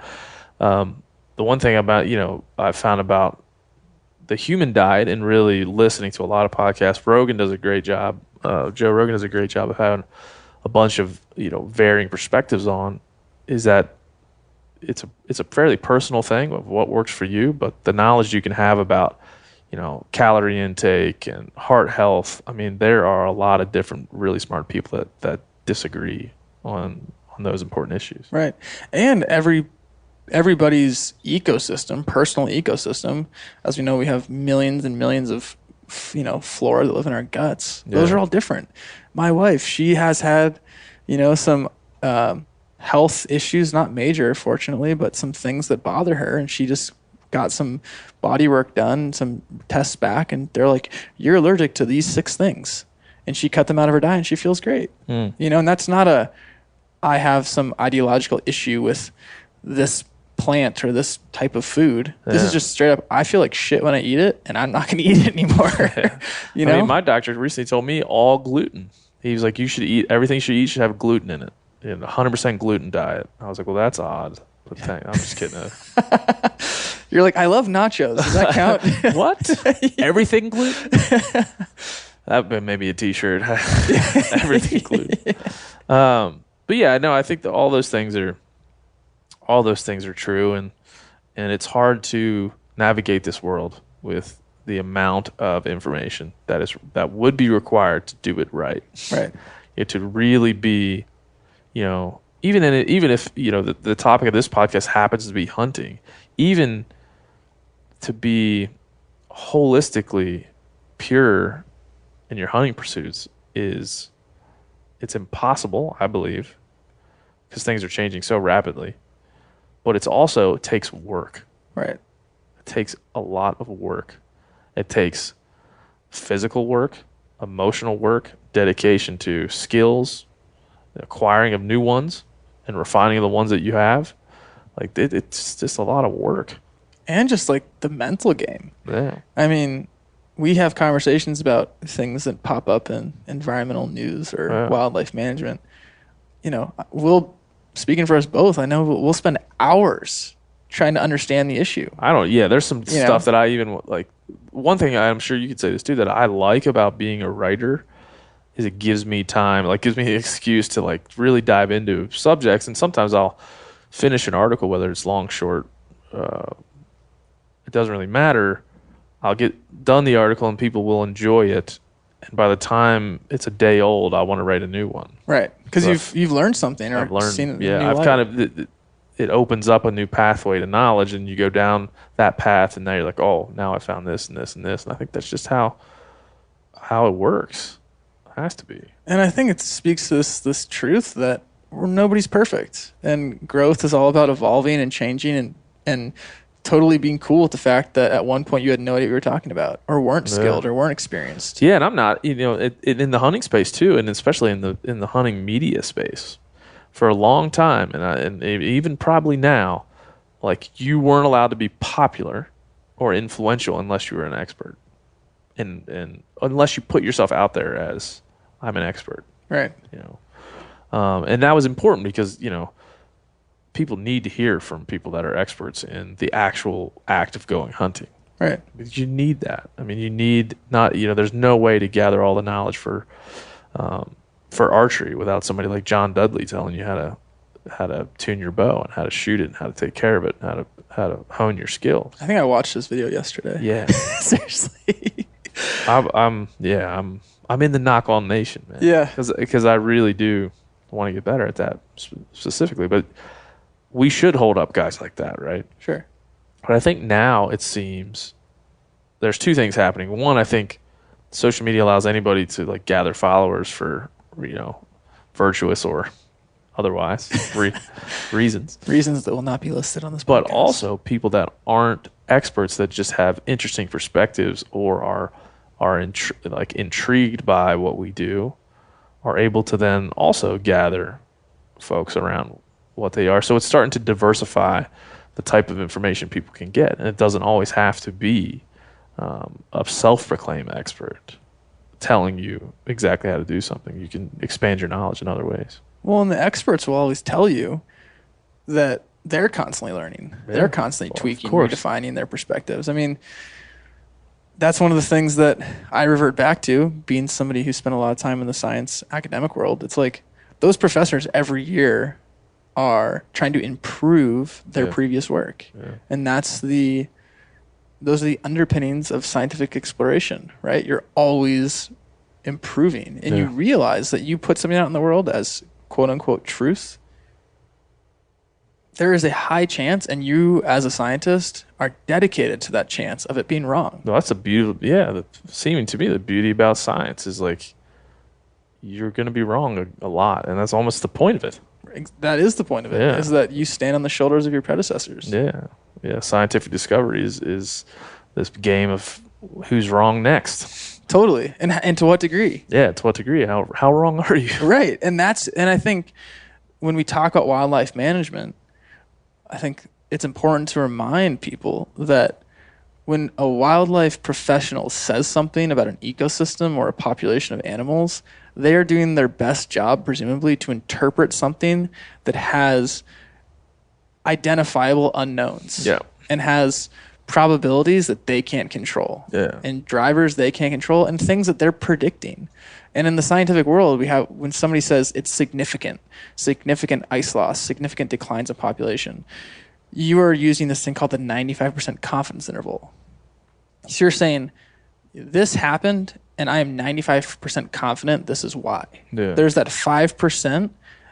the one thing about, I found about the human diet and really listening to a lot of podcasts. Rogan does a great job. Joe Rogan does a great job of having a bunch of varying perspectives on. Is that it's a fairly personal thing of what works for you, but the knowledge you can have about calorie intake and heart health. I mean, there are a lot of different really smart people that disagree on those important issues. Right, and everybody's ecosystem, personal ecosystem, as we know, we have millions and millions of flora that live in our guts. Yeah. Those are all different. My wife, she has had some health issues, not major fortunately, but some things that bother her, and she just got some body work done, some tests back, and they're like, you're allergic to these 6 things, and she cut them out of her diet and she feels great. And that's not I have some ideological issue with this plant or this type of food. Yeah. This is just straight up, I feel like shit when I eat it, and I'm not going to eat it anymore. Yeah. I mean, my doctor recently told me all gluten. He was like, everything you should eat should have gluten in it. 100% gluten diet. I was like, well, that's odd. But I'm just kidding. You're like, I love nachos. Does that count? What? Everything gluten? That would maybe a T-shirt. Everything gluten. But yeah, no, I think that all those things are true, and it's hard to navigate this world with the amount of information that would be required to do it right. Right. To really be, even if the topic of this podcast happens to be hunting, even to be holistically pure in your hunting pursuits it's impossible, I believe, because things are changing so rapidly. But it takes work. Right. It takes a lot of work. It takes physical work, emotional work, dedication to skills, acquiring of new ones, and refining the ones that you have. Like it's just a lot of work. And just like the mental game. Yeah. I mean, we have conversations about things that pop up in environmental news or wildlife management. Speaking for us both, I know we'll spend hours trying to understand the issue. There's some stuff that I even like. One thing I'm sure you could say this too, that I like about being a writer is it gives me time, like gives me the excuse to like really dive into subjects. And sometimes I'll finish an article, whether it's long, short, it doesn't really matter. I'll get done the article and people will enjoy it. And by the time it's a day old, I want to write a new one. Right. Because you've learned something or seen it. Yeah, it opens up a new pathway to knowledge, and you go down that path, and now you're like, oh, now I found this and this and this. And I think that's just how it works. It has to be. And I think it speaks to this truth that nobody's perfect, and growth is all about evolving and changing and totally being cool with the fact that at one point you had no idea what you were talking about, or weren't skilled, or weren't experienced. Yeah, and I'm not. In the hunting space too, and especially in the hunting media space, for a long time, and even probably now, like you weren't allowed to be popular or influential unless you were an expert, and unless you put yourself out there as I'm an expert, right? And that was important because people need to hear from people that are experts in the actual act of going hunting. Right. Because you need that. I mean, you need not, there's no way to gather all the knowledge for archery without somebody like John Dudley telling you how to tune your bow and how to shoot it and how to take care of it and how to hone your skills. I think I watched this video yesterday. Yeah. Seriously. I'm in the knock on nation, man. Yeah. Because I really do want to get better at that specifically, but we should hold up guys like that, right? Sure. But I think now it seems there's two things happening. One, I think social media allows anybody to like gather followers for, virtuous or otherwise reasons. Reasons that will not be listed on this podcast. But also people that aren't experts that just have interesting perspectives or are intrigued by what we do are able to then also gather folks around what they are. So it's starting to diversify the type of information people can get. And it doesn't always have to be a self-proclaimed expert telling you exactly how to do something. You can expand your knowledge in other ways. Well, and the experts will always tell you that they're constantly learning. Yeah, they're constantly tweaking, redefining their perspectives. I mean, that's one of the things that I revert back to, being somebody who spent a lot of time in the science academic world. It's like those professors every year are trying to improve their previous work. Yeah. And those are the underpinnings of scientific exploration, right? You're always improving, and you realize that you put something out in the world as quote unquote truth. There is a high chance, and you as a scientist are dedicated to that chance of it being wrong. No, that's a beautiful, seeming to me the beauty about science is like you're going to be wrong a lot, and that's almost the point of it. That is the point of it, is that you stand on the shoulders of your predecessors. Yeah. Scientific discovery is this game of who's wrong next. Totally. And to what degree? Yeah, to what degree? How wrong are you? Right. And I think when we talk about wildlife management, I think it's important to remind people that when a wildlife professional says something about an ecosystem or a population of animals, they are doing their best job, presumably, to interpret something that has identifiable unknowns and has probabilities that they can't control and drivers they can't control and things that they're predicting. And in the scientific world, we have, when somebody says it's significant ice loss, significant declines in population, you are using this thing called the 95% confidence interval. So you're saying this happened and I am 95% confident this is why. Yeah. There's that 5%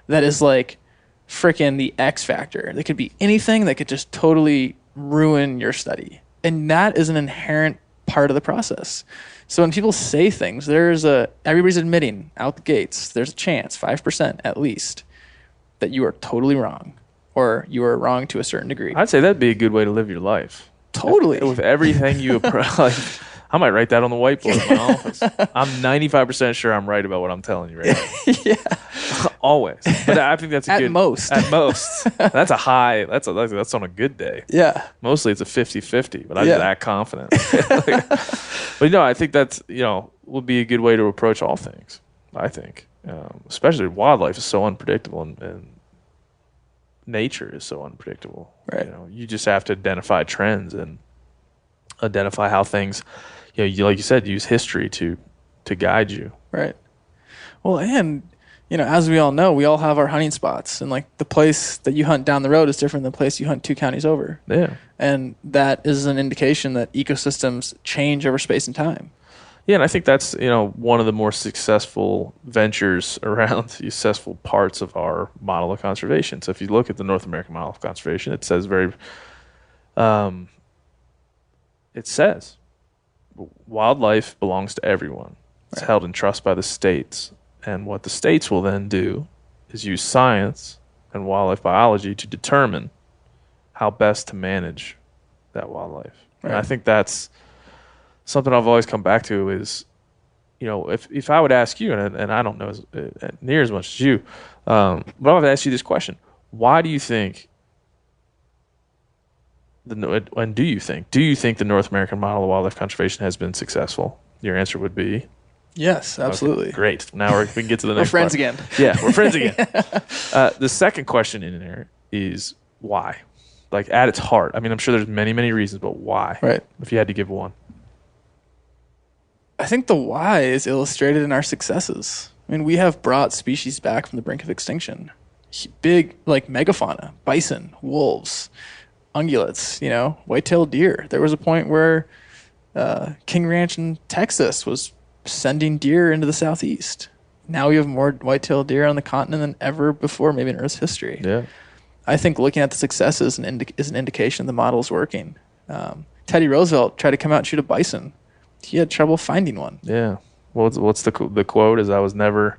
that is like freaking the X factor. There could be anything that could just totally ruin your study. And that is an inherent part of the process. So when people say things, everybody's admitting out the gates, there's a chance, 5% at least, that you are totally wrong, or you are wrong to a certain degree. I'd say that'd be a good way to live your life. Totally. With everything you approach. I might write that on the whiteboard in my office. I'm 95% sure I'm right about what I'm telling you right now. Yeah. Always. But I think that's a good... At most. That's a high... That's on a good day. Yeah. Mostly it's a 50-50, but I'm that confident. But I think that's, would be a good way to approach all things, I think. Especially wildlife is so unpredictable and nature is so unpredictable. Right. You just have to identify trends and identify how things... like you said, use history to guide you. Right. Well, and, as we all know, we all have our hunting spots. And, like, the place that you hunt down the road is different than the place you hunt 2 counties over. Yeah. And that is an indication that ecosystems change over space and time. Yeah, and I think that's, one of the more successful ventures around successful parts of our model of conservation. So if you look at the North American model of conservation, it says wildlife belongs to everyone. It's held in trust by the states. And what the states will then do is use science and wildlife biology to determine how best to manage that wildlife. Right. And I think that's something I've always come back to is, if I would ask you, and I don't know near as much as you, but I would ask you this question. Why do you think do you think the North American model of wildlife conservation has been successful? Your answer would be yes, absolutely. Okay, great. Now we can get to the next We're friends part. again. Yeah, we're friends again. The second question in there is why? Like at its heart. I mean, I'm sure there's many, many reasons, but why? Right. If you had to give one. I think the why is illustrated in our successes. I mean, we have brought species back from the brink of extinction. Big, like megafauna, bison, wolves, ungulates, white-tailed deer. There was a point where King Ranch in Texas was sending deer into the southeast. Now we have more white-tailed deer on the continent than ever before, maybe in Earth's history. Yeah. I think looking at the successes is an indication the model is working. Teddy Roosevelt tried to come out and shoot a bison. He had trouble finding one. Yeah. What's the quote is I was never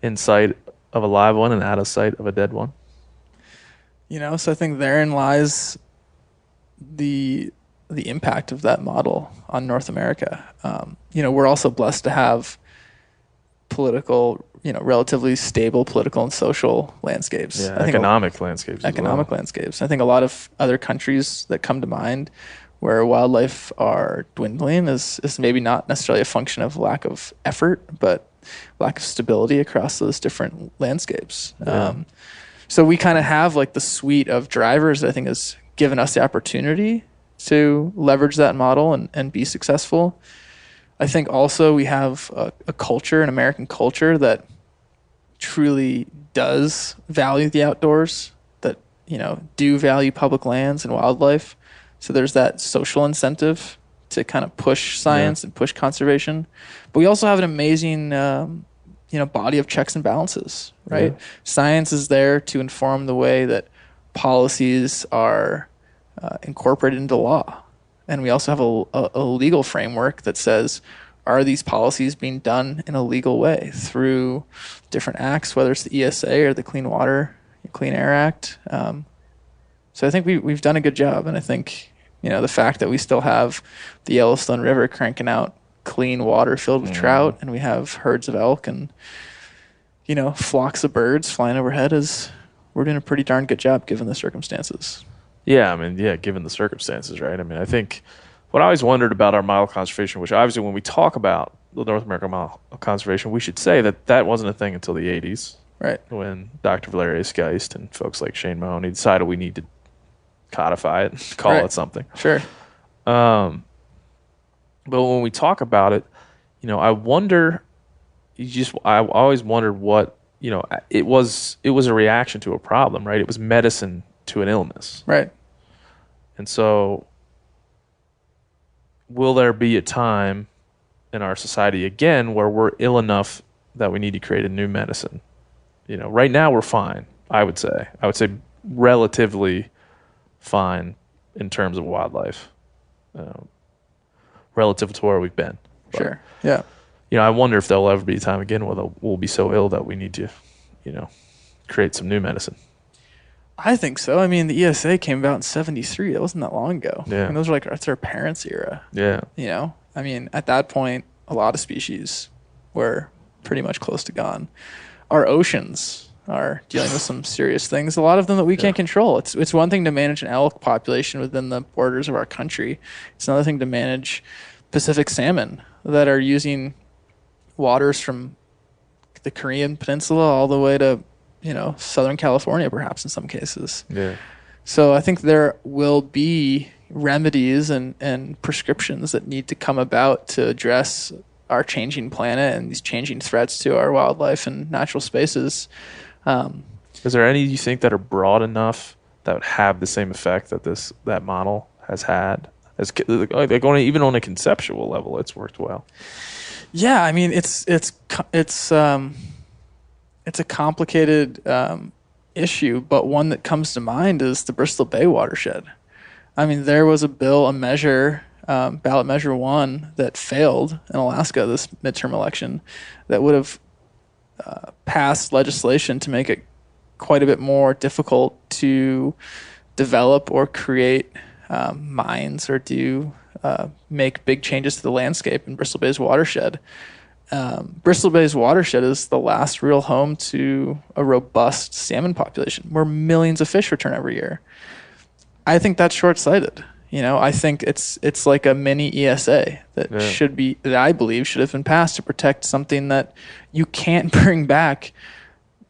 in sight of a live one and out of sight of a dead one. So I think therein lies the impact of that model on North America. We're also blessed to have political, relatively stable political and social landscapes. Yeah, economic landscapes. Economic landscapes. I think a lot of other countries that come to mind where wildlife are dwindling is maybe not necessarily a function of lack of effort, but lack of stability across those different landscapes. Yeah. So we kind of have like the suite of drivers that I think has given us the opportunity to leverage that model and be successful. I think also we have a culture, an American culture that truly does value the outdoors, that, do value public lands and wildlife. So there's that social incentive to kind of push science and push conservation. But we also have an amazing, body of checks and balances, right? Yeah. Science is there to inform the way that policies are incorporated into law. And we also have a legal framework that says, are these policies being done in a legal way through different acts, whether it's the ESA or the Clean Water, Clean Air Act. So I think we've done a good job. And I think, the fact that we still have the Yellowstone River cranking out clean water filled with trout, and we have herds of elk and, flocks of birds flying overhead, we're doing a pretty darn good job given the circumstances. Yeah, given the circumstances, right? I think what I always wondered about our model conservation, which obviously when we talk about the North American model of conservation, we should say that wasn't a thing until the 80s. Right. When Dr. Valerius Geist and folks like Shane Mahoney decided we need to codify it and call it something. Sure. But when we talk about it, I wonder, I always wondered what, it was a reaction to a problem, right? It was medicine to an illness. Right. And so will there be a time in our society again where we're ill enough that we need to create a new medicine? Right now we're fine, I would say. I would say relatively fine in terms of wildlife, relative to where we've been. But, sure, yeah. I wonder if there'll ever be a time again where we'll be so ill that we need to, create some new medicine. I think so. The ESA came about in 1973. That wasn't that long ago. Yeah. Those are that's our parents' era. Yeah. At that point, a lot of species were pretty much close to gone. Our oceans are dealing with some serious things, a lot of them that we can't control. It's one thing to manage an elk population within the borders of our country. It's another thing to manage Pacific salmon that are using waters from the Korean Peninsula all the way to, Southern California, perhaps in some cases. Yeah. So I think there will be remedies and prescriptions that need to come about to address our changing planet and these changing threats to our wildlife and natural spaces. Is there any you think that are broad enough that would have the same effect that model has had? Even on a conceptual level, it's worked well. Yeah, it's a complicated issue, but one that comes to mind is the Bristol Bay watershed. There was a bill, a measure, ballot measure 1 that failed in Alaska this midterm election that would have passed legislation to make it quite a bit more difficult to develop or create mines or make big changes to the landscape in Bristol Bay's watershed. Bristol Bay's watershed is the last real home to a robust salmon population where millions of fish return every year. I think that's short-sighted. I think it's like a mini ESA that I believe should have been passed to protect something that you can't bring back.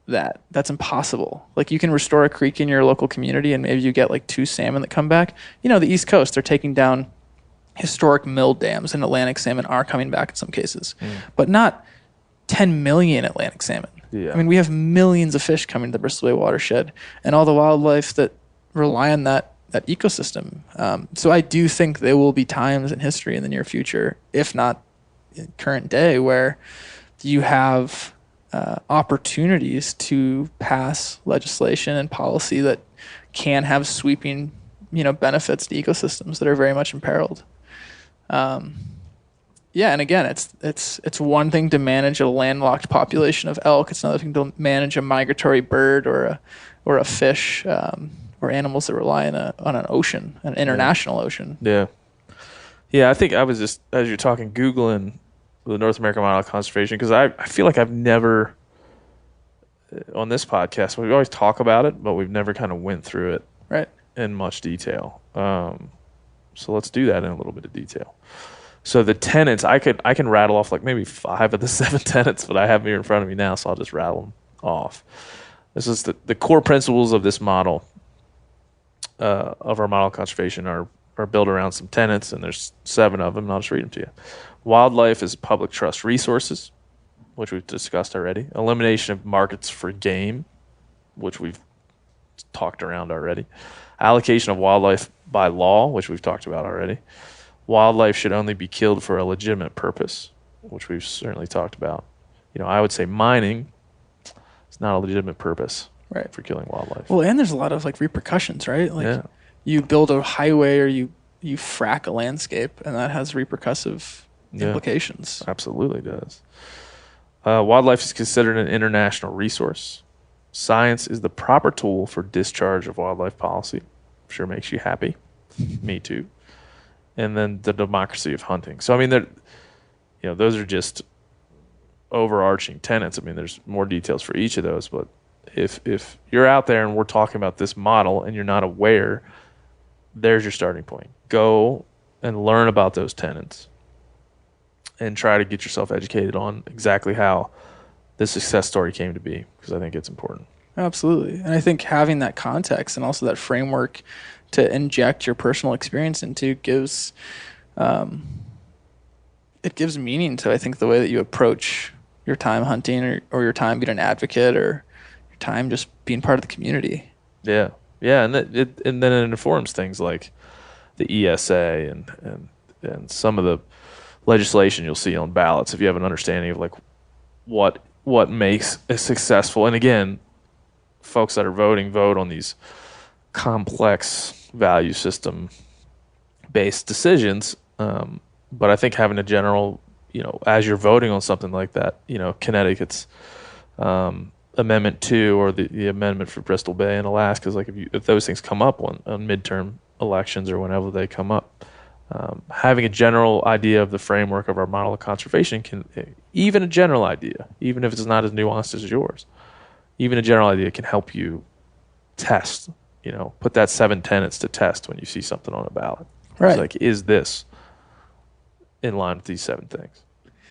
That's impossible. Like, you can restore a creek in your local community and maybe you get like 2 salmon that come back. The East Coast, they're taking down historic mill dams and Atlantic salmon are coming back in some cases, but not 10 million Atlantic salmon. Yeah. We have millions of fish coming to the Bristol Bay watershed and all the wildlife that rely on that ecosystem. So I do think there will be times in history in the near future, if not in current day, where you have opportunities to pass legislation and policy that can have sweeping, benefits to ecosystems that are very much imperiled. And again, it's one thing to manage a landlocked population of elk. It's another thing to manage a migratory bird or a fish, or animals that rely on an ocean, an international ocean. Yeah. Yeah, I think I was just, as you're talking, Googling the North American model of conservation, because I feel like I've never, on this podcast, we always talk about it, but we've never kind of went through it in much detail. So let's do that in a little bit of detail. So the tenets, I can rattle off like maybe 5 of the 7 tenets, but I have them here in front of me now, so I'll just rattle them off. This is the core principles of this model, of our model of conservation are are built around some tenets, and there's 7 of them, and I'll just read them to you. Wildlife is public trust resources, which we've discussed already. Elimination of markets for game, which we've talked around already. Allocation of wildlife by law, which we've talked about already. Wildlife should only be killed for a legitimate purpose, which we've certainly talked about. I would say mining is not a legitimate purpose for killing wildlife. Well, and there's a lot of repercussions, right? You build a highway or you frack a landscape, and that has repercussive implications. Absolutely does. Wildlife is considered an international resource. Science is the proper tool for discharge of wildlife policy. Sure makes you happy. Me too. And then the democracy of hunting. So, those are just overarching tenets. There's more details for each of those, but if you're out there and we're talking about this model and you're not aware, there's your starting point. Go and learn about those tenets and try to get yourself educated on exactly how this success story came to be, because I think it's important. Absolutely. And I think having that context and also that framework to inject your personal experience into gives meaning to, I think, the way that you approach your time hunting or your time being an advocate or your time just being part of the community. Yeah. Yeah. And then it informs things like the ESA and some of the legislation you'll see on ballots, if you have an understanding of what makes a successful. And again, folks that are vote on these complex value system based decisions. But I think having a general, as you're voting on something like that, Connecticut's Amendment 2 or the amendment for Bristol Bay in Alaska is if those things come up on midterm elections or whenever they come up, having a general idea of the framework of our model of conservation even a general idea, even if it's not as nuanced as yours, even a general idea can help you test, put that 7 tenets to test when you see something on a ballot. Right. It's is this in line with these 7 things?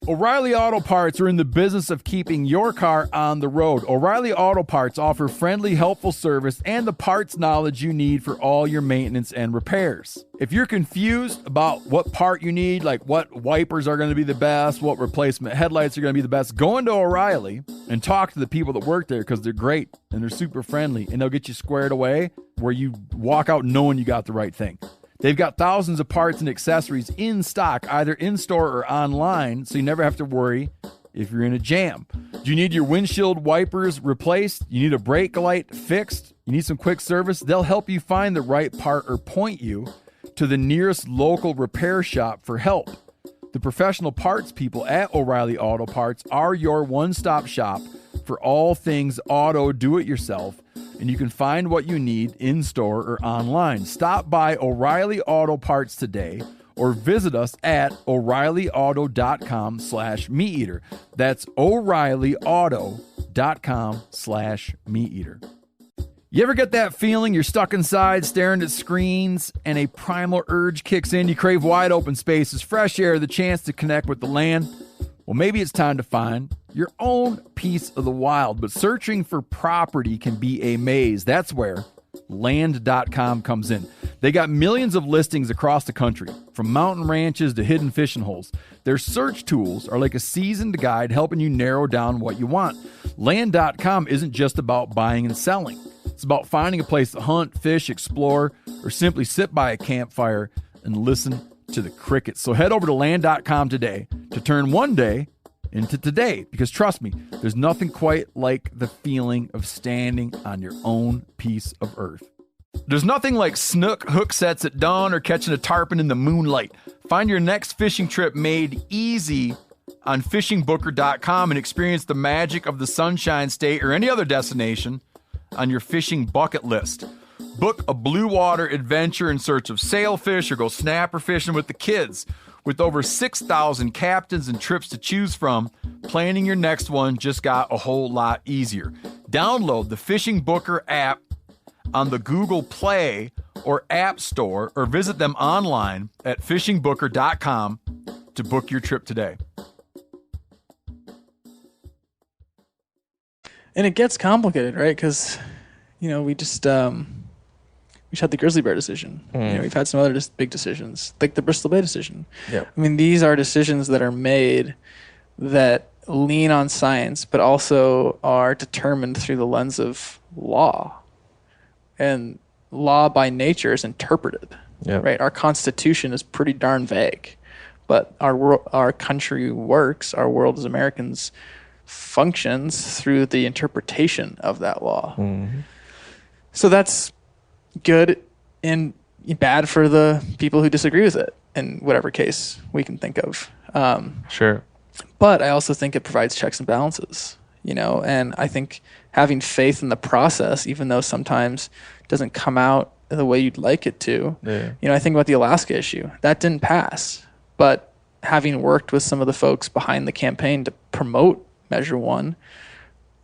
O'Reilly Auto Parts are in the business of keeping your car on the road. O'Reilly Auto Parts offer friendly, helpful service and the parts knowledge you need for all your maintenance and repairs. If you're confused about what part you need, like what wipers are going to be the best, what replacement headlights are going to be the best, go into O'Reilly and talk to the people that work there, because they're great and they're super friendly, and they'll get you squared away where you walk out knowing you got the right thing. They've got thousands of parts and accessories in stock, either in-store or online, so you never have to worry if you're in a jam. Do you need your windshield wipers replaced? You need a brake light fixed? You need some quick service? They'll help you find the right part or point you to the nearest local repair shop for help. The professional parts people at O'Reilly Auto Parts are your one-stop shop for all things auto do-it-yourself, and you can find what you need in-store or online. Stop by O'Reilly Auto Parts today or visit us at O'ReillyAuto.com/MeatEater. That's O'ReillyAuto.com/MeatEater. You ever get that feeling you're stuck inside staring at screens and a primal urge kicks in? You crave wide open spaces, fresh air, the chance to connect with the land. Well, maybe it's time to find your own piece of the wild, but searching for property can be a maze. That's where Land.com comes in. They got millions of listings across the country, from mountain ranches to hidden fishing holes. Their search tools are like a seasoned guide helping you narrow down what you want. Land.com isn't just about buying and selling. It's about finding a place to hunt, fish, explore, or simply sit by a campfire and listen to the crickets. So head over to Land.com today to turn one day into today, because trust me, there's nothing quite like the feeling of standing on your own piece of earth. There's nothing like snook hook sets at dawn or catching a tarpon in the moonlight. Find your next fishing trip made easy on fishingbooker.com and experience the magic of the Sunshine State or any other destination on your fishing bucket list. Book a blue water adventure in search of sailfish or go snapper fishing with the kids. With over 6,000 captains and trips to choose from, planning your next one just got a whole lot easier. Download the Fishing Booker app on the Google Play or App Store, or visit them online at fishingbooker.com to book your trip today. And it gets complicated, right? Because, we just just had the grizzly bear decision. We've had some other big decisions, like the Bristol Bay decision. Yeah. I mean, these are decisions that are made that lean on science, but also are determined through the lens of law. And law by nature is interpreted, right? Our Constitution is pretty darn vague, but our country works, our world as Americans functions through the interpretation of that law. So that's good and bad for the people who disagree with it in whatever case we can think of. Sure. But I also think it provides checks and balances, and I think having faith in the process, even though sometimes it doesn't come out the way you'd like it to. I think about the Alaska issue. That didn't pass. But having worked with some of the folks behind the campaign to promote Measure 1,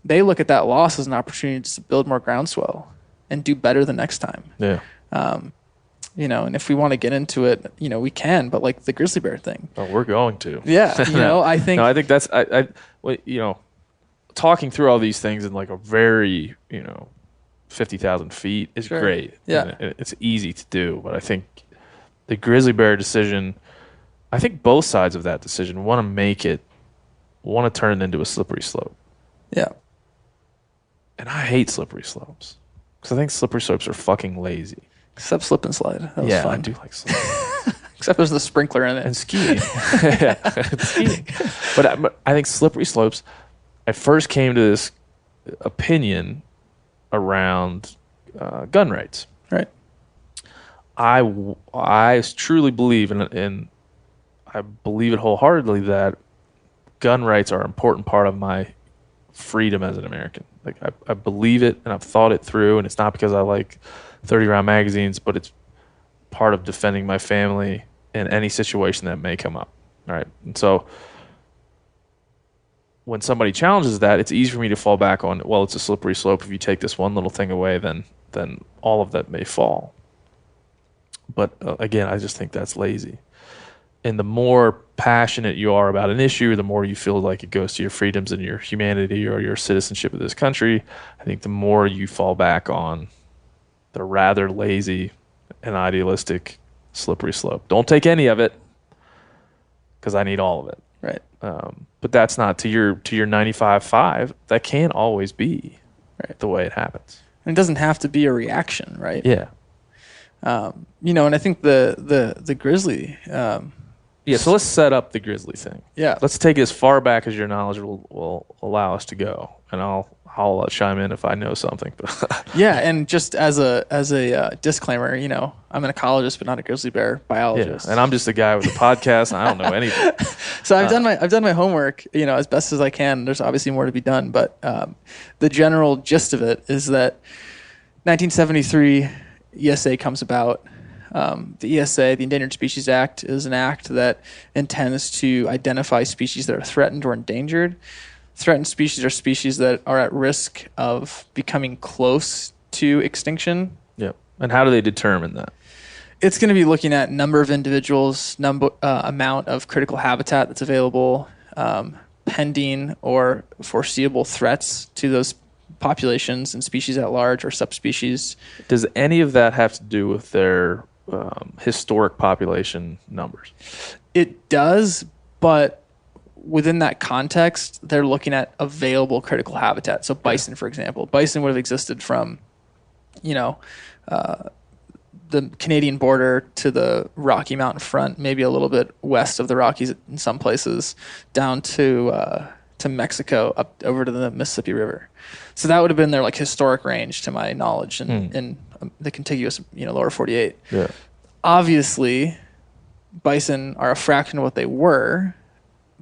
they look at that loss as an opportunity to build more groundswell and do better the next time. And if we want to get into it, we can, but like the grizzly bear thing. Oh, we're going to. Yeah. I think. No, I think that's, talking through all these things in like a very, 50,000 feet is great. Yeah. And it's easy to do, but I think the grizzly bear decision, I think both sides of that decision want to turn it into a slippery slope. Yeah. And I hate slippery slopes because I think slippery slopes are fucking lazy. Except slip and slide. That was fun. I do like slip. Except there's the sprinkler in it. And skiing. Skiing. But I think slippery slopes, I first came to this opinion around gun rights. Right. I truly believe, and I believe it wholeheartedly, that gun rights are an important part of my freedom as an American. Like I believe it, and I've thought it through, and it's not because I like 30-round magazines, but it's part of defending my family in any situation that may come up. All right. And so when somebody challenges that, it's easy for me to fall back on, well, it's a slippery slope. If you take this one little thing away, then all of that may fall. But again, I just think that's lazy. And the more passionate you are about an issue, the more you feel like it goes to your freedoms and your humanity or your citizenship of this country, I think the more you fall back on the rather lazy and idealistic slippery slope. Don't take any of it because I need all of it. Right. But that's not to your 95.5. That can't always be the way it happens. And it doesn't have to be a reaction, right? Yeah. And I think the grizzly. So let's set up the grizzly thing. Yeah. Let's take it as far back as your knowledge will allow us to go, and I'll chime in if I know something. Yeah, and just as a disclaimer, I'm an ecologist but not a grizzly bear biologist. Yeah, and I'm just a guy with a podcast, and I don't know anything. So I've done my homework, as best as I can. There's obviously more to be done, but the general gist of it is that 1973 ESA comes about. The ESA, the Endangered Species Act, is an act that intends to identify species that are threatened or endangered. Threatened species are species that are at risk of becoming close to extinction. Yep. And how do they determine that? It's going to be looking at number of individuals, amount of critical habitat that's available, pending or foreseeable threats to those populations and species at large or subspecies. Does any of that have to do with their historic population numbers? It does, but within that context, they're looking at available critical habitat. So bison, for example. Bison would have existed from, the Canadian border to the Rocky Mountain front, maybe a little bit west of the Rockies in some places, down to Mexico, up over to the Mississippi River. So that would have been their historic range, to my knowledge, in the contiguous lower 48. Yeah. Obviously, bison are a fraction of what they were,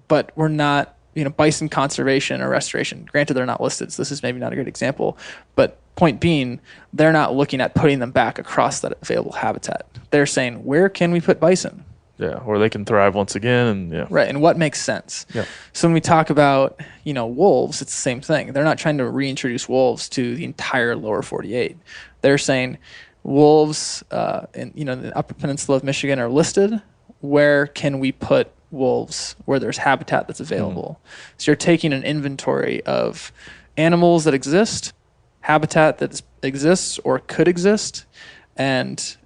but we're not, bison conservation or restoration. Granted, they're not listed, so this is maybe not a good example. But point being, they're not looking at putting them back across that available habitat. They're saying, where can we put bison? Yeah, where they can thrive once again. And Right, and what makes sense. Yeah. So when we talk about, wolves, it's the same thing. They're not trying to reintroduce wolves to the entire lower 48. They're saying wolves in the Upper Peninsula of Michigan are listed. Where can we put wolves where there's habitat that's available? So you're taking an inventory of animals that exist, habitat that exists or could exist, and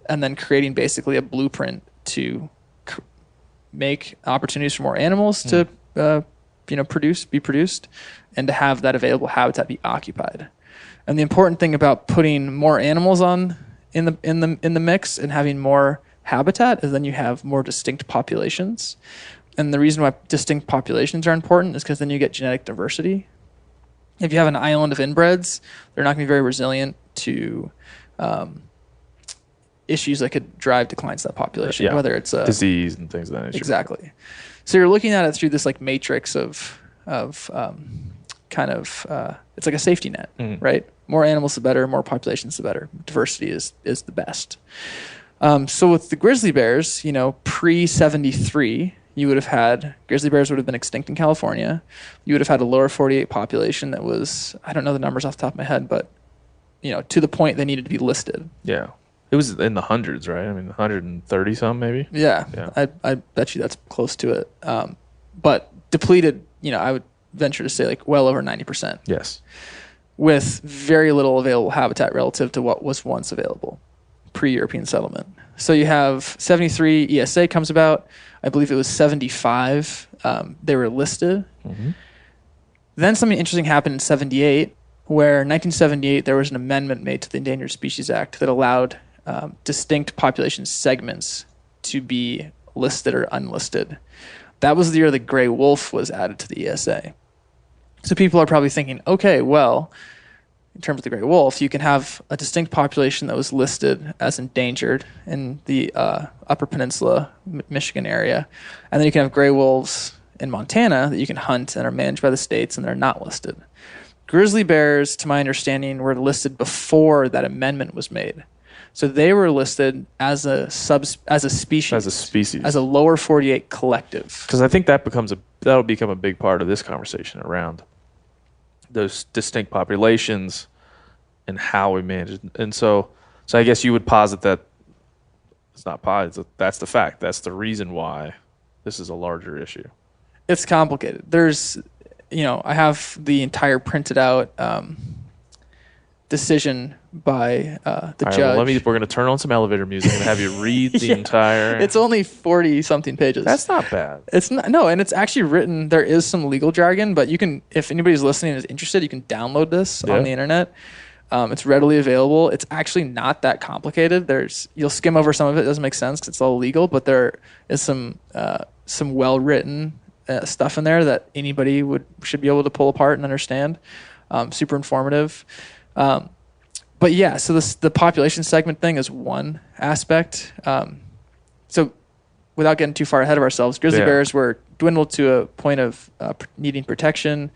then creating basically a blueprint to make opportunities for more animals to be produced, and to have that available habitat be occupied. And the important thing about putting more animals in the mix and having more habitat is then you have more distinct populations. And the reason why distinct populations are important is because then you get genetic diversity. If you have an island of inbreds, they're not going to be very resilient to issues that could drive declines to that population, whether it's a disease and things of that nature. Exactly. So you're looking at it through this like matrix of kind of it's like a safety net, right? More animals, the better. More populations, the better. Diversity is the best. So with the grizzly bears, pre-73, you would have had grizzly bears would have been extinct in California. You would have had a lower 48 population that was, I don't know the numbers off the top of my head, but to the point they needed to be listed. Yeah. It was in the hundreds, right? I mean, 130 some maybe. Yeah. I bet you that's close to it. But depleted, I would venture to say like well over 90%. Yes. With very little available habitat relative to what was once available pre-European settlement. So you have 73 ESA comes about. I believe it was 75. They were listed. Mm-hmm. Then something interesting happened in 78, where in 1978 there was an amendment made to the Endangered Species Act that allowed distinct population segments to be listed or unlisted. That was the year the gray wolf was added to the ESA. So people are probably thinking, okay, well, in terms of the gray wolf, you can have a distinct population that was listed as endangered in the Upper Peninsula, Michigan area, and then you can have gray wolves in Montana that you can hunt and are managed by the states, and they're not listed. Grizzly bears, to my understanding, were listed before that amendment was made. So they were listed as a species. As a lower 48 collective. Because I think that'll become a big part of this conversation around those distinct populations and how we manage it. And so I guess you would posit that it's not posit, that's the fact. That's the reason why this is a larger issue. It's complicated. There's, I have the entire printed out decision by the judge. Well, we're going to turn on some elevator music and have you read the entire. It's only 40 something pages. That's not bad. It's not, no, and it's actually written. There is some legal jargon, but you can, if anybody's listening and is interested, you can download this on the internet. It's readily available. It's actually not that complicated. You'll skim over some of it. It doesn't make sense because it's all legal, but there is some well written stuff in there that anybody should be able to pull apart and understand. Super informative. But yeah, so the population segment thing is one aspect. So without getting too far ahead of ourselves, grizzly bears were dwindled to a point of needing protection.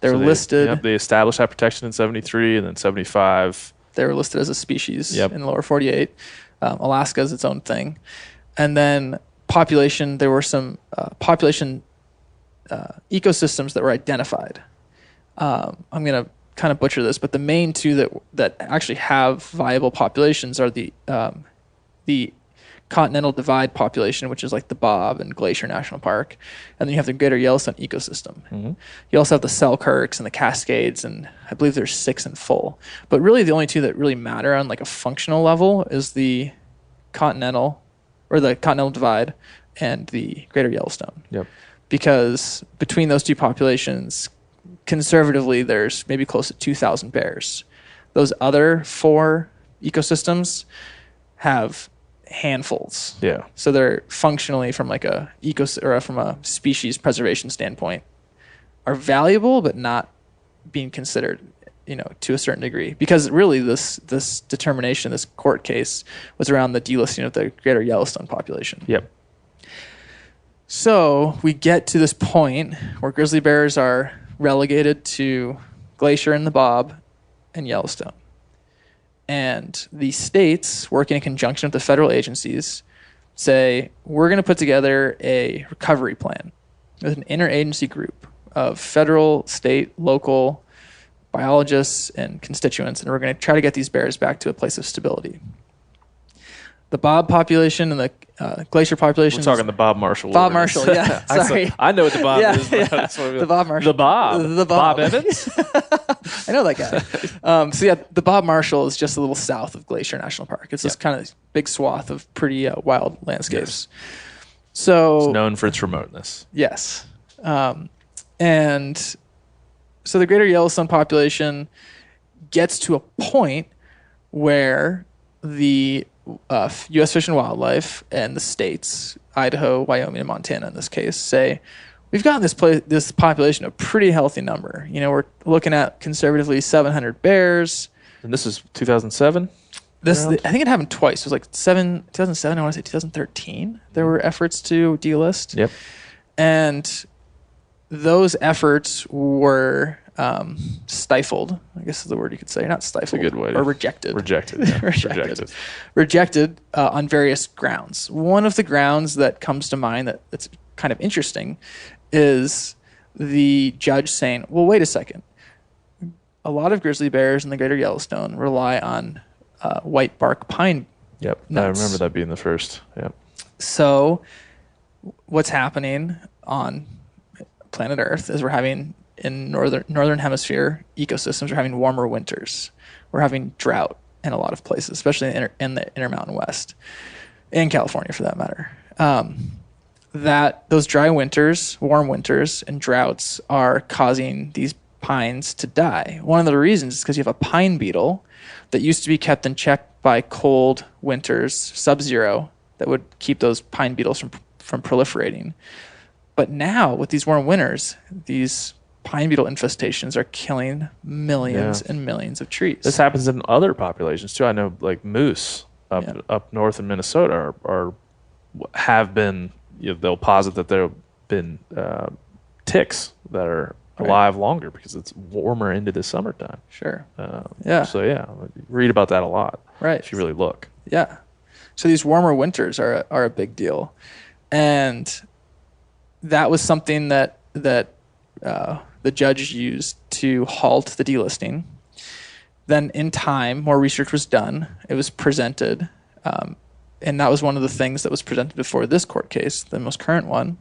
They were listed. Yep, they established that protection in 73 and then 75. They were listed as a species in the lower 48. Alaska is its own thing. And then population, there were some population ecosystems that were identified. I'm going to kind of butcher this, but the main two that actually have viable populations are the Continental Divide population, which is like the Bob and Glacier National Park, and then you have the Greater Yellowstone Ecosystem. Mm-hmm. You also have the Selkirks and the Cascades, and I believe there's 6 in full. But really, the only two that really matter on like a functional level is the Continental Divide and the Greater Yellowstone. Yep. Because between those two populations, conservatively, there's maybe close to 2,000 bears. Those other 4 ecosystems have handfuls. Yeah. So they're functionally from like from a species preservation standpoint are valuable, but not being considered, to a certain degree. Because really, this determination, this court case, was around the delisting of the Greater Yellowstone population. Yep. So we get to this point where grizzly bears are relegated to Glacier and the Bob and Yellowstone. And the states, working in conjunction with the federal agencies, say, we're going to put together a recovery plan with an interagency group of federal, state, local biologists and constituents, and we're going to try to get these bears back to a place of stability. the Bob population and the glacier population. We're talking the Bob Marshall. Bob Marshall, yeah. Sorry. I know what the Bob is. Yeah. The Bob Marshall. The Bob Evans? I know that guy. So yeah, the Bob Marshall is just a little south of Glacier National Park. It's this kind of big swath of pretty wild landscapes. Yes. So it's known for its remoteness. Yes. And so the Greater Yellowstone population gets to a point where the U.S. Fish and Wildlife and the states, Idaho, Wyoming, and Montana in this case, say, we've gotten this population a pretty healthy number. We're looking at conservatively 700 bears. And this is 2007? I think it happened twice. It was like 2007, I want to say 2013. There were efforts to delist. Yep. And those efforts were stifled, I guess is the word you could say. Not stifled. That's a good way. Or rejected. Rejected. Yeah. Rejected on various grounds. One of the grounds that comes to mind that's kind of interesting is the judge saying, well, wait a second. A lot of grizzly bears in the Greater Yellowstone rely on white bark pine Yep. nuts. I remember that being the first. Yep. So what's happening on planet Earth is we're having, in northern hemisphere ecosystems, we're having warmer winters. We're having drought in a lot of places, especially in the Intermountain West, in California for that matter. That those dry winters, warm winters, and droughts are causing these pines to die. One of the reasons is because you have a pine beetle that used to be kept in check by cold winters, sub-zero, that would keep those pine beetles from proliferating. But now, with these warm winters, these pine beetle infestations are killing millions and millions of trees. This happens in other populations too. I know, like moose up north in Minnesota have been. They'll posit that there have been ticks that are alive longer because it's warmer into the summertime. Sure. So read about that a lot. Right. If you really look. Yeah. So these warmer winters are a big deal, and that was something that the judge used to halt the delisting. Then in time, more research was done. It was presented, and that was one of the things that was presented before this court case, the most current one.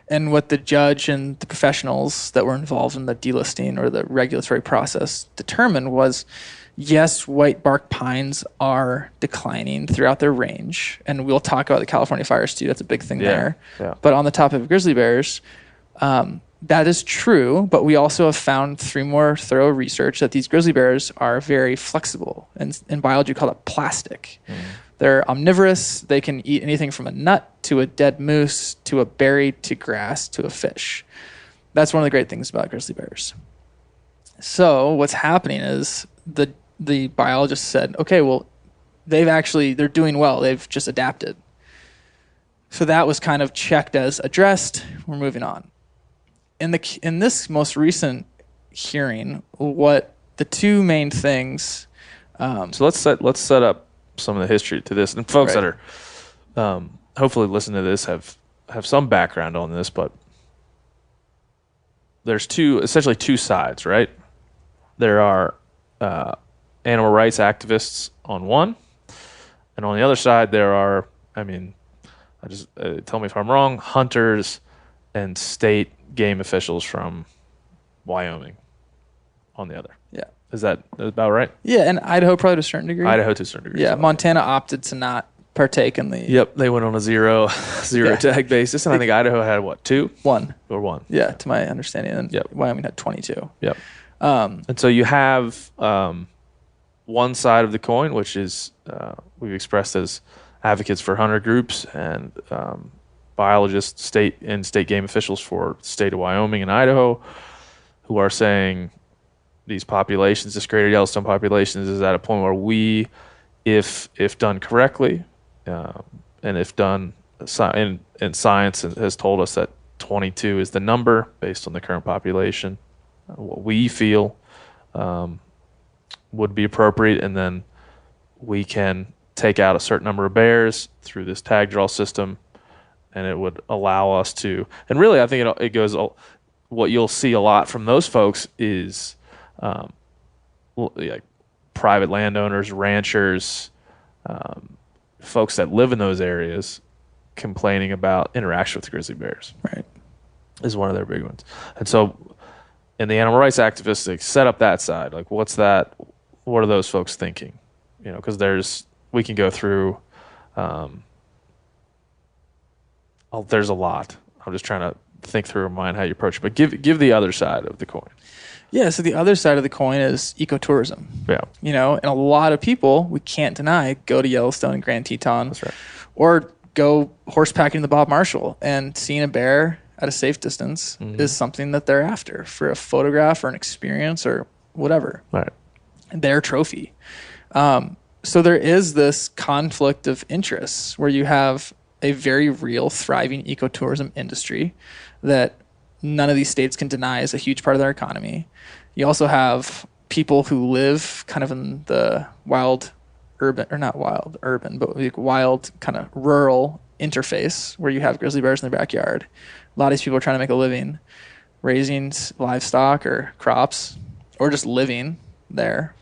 And what the judge and the professionals that were involved in the delisting or the regulatory process determined was, yes, white bark pines are declining throughout their range. And we'll talk about the California fires too. That's a big thing there. Yeah. But on the topic of grizzly bears, that is true. But we also have found through more thorough research that these grizzly bears are very flexible. And in biology, we call it plastic. They're omnivorous. They can eat anything from a nut to a dead moose to a berry to grass to a fish. That's one of the great things about grizzly bears. So what's happening is the biologist said, okay, well, they're doing well. They've just adapted. So that was kind of checked as addressed. We're moving on. In this most recent hearing, what the two main things. So let's set up some of the history to this, and folks that are hopefully listening to this have some background on this, but there's essentially two sides, right? There are animal rights activists on one, and on the other side there are, tell me if I'm wrong, hunters and state game officials from Wyoming on the other. Yeah. Is that about right? Yeah, and Idaho probably to a certain degree. Idaho to a certain degree. Yeah, Montana opted to not partake in the... Yep, they went on a zero tag basis, and I think Idaho had, what, 2? 1. Or 1. Yeah, to my understanding, and Wyoming had 22. Yep. And so you have one side of the coin, which is we've expressed as advocates for hunter groups and biologists, state game officials for the state of Wyoming and Idaho, who are saying these populations, this Greater Yellowstone populations, is at a point where we, if done correctly, and if done, and science has told us that 22 is the number based on the current population, what we feel would be appropriate, and then we can take out a certain number of bears through this tag draw system, and it would allow us to. And really, I think it goes. What you'll see a lot from those folks is like private landowners, ranchers, folks that live in those areas complaining about interaction with grizzly bears. Right. Is one of their big ones. And so, and the animal rights activists, they set up that side. Like, what's that? What are those folks thinking? You know, because we can go through, there's a lot. I'm just trying to think through in mind how you approach it. But give the other side of the coin. Yeah, so the other side of the coin is ecotourism. Yeah. You know, and a lot of people, we can't deny, go to Yellowstone and Grand Teton. That's right. Or go horsepacking in the Bob Marshall, and seeing a bear at a safe distance is something that they're after for a photograph or an experience or whatever. Right. Their trophy. So there is this conflict of interests where you have a very real, thriving ecotourism industry that none of these states can deny is a huge part of their economy. You also have people who live kind of in the wild urban, or not wild urban, but like wild kind of rural interface where you have grizzly bears in their backyard. A lot of these people are trying to make a living raising livestock or crops or just living there.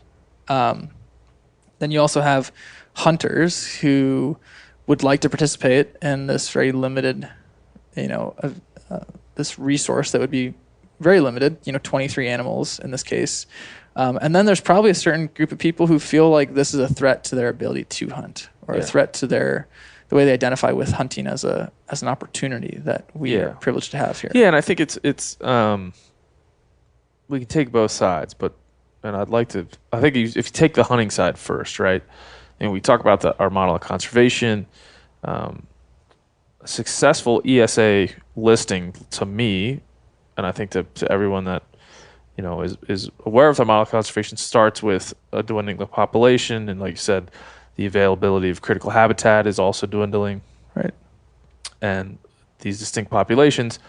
Then you also have hunters who would like to participate in this very limited, this resource that would be very limited, 23 animals in this case. And then there's probably a certain group of people who feel like this is a threat to their ability to hunt, or a threat to the way they identify with hunting as an opportunity that we are privileged to have here. Yeah, and I think it's we can take both sides, and I'd like to. I think if you take the hunting side first, right, and we talk about our model of conservation, a successful ESA listing to me, and I think to everyone that is aware of the model of conservation, starts with a dwindling population, and like you said, the availability of critical habitat is also dwindling. Right. And these distinct populations,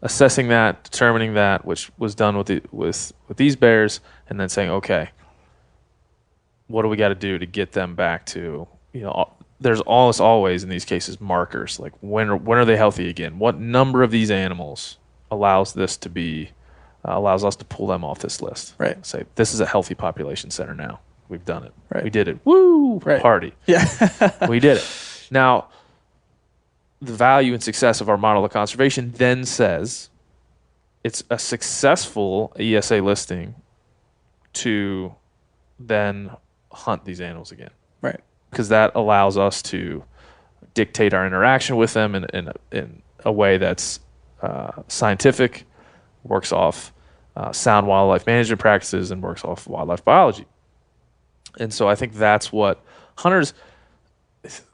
assessing that, determining that, which was done with these bears, and then saying, okay, what do we got to do to get them back to, there's always in these cases markers, like when are they healthy again? What number of these animals allows us to pull them off this list? Right. Say, this is a healthy population center now. We've done it. Right. We did it. Woo! Right. Party. Yeah. We did it. Now, the value and success of our model of conservation then says it's a successful ESA listing to then hunt these animals again. Right. Because that allows us to dictate our interaction with them in a way that's scientific, works off sound wildlife management practices, and works off wildlife biology. And so I think that's what hunters,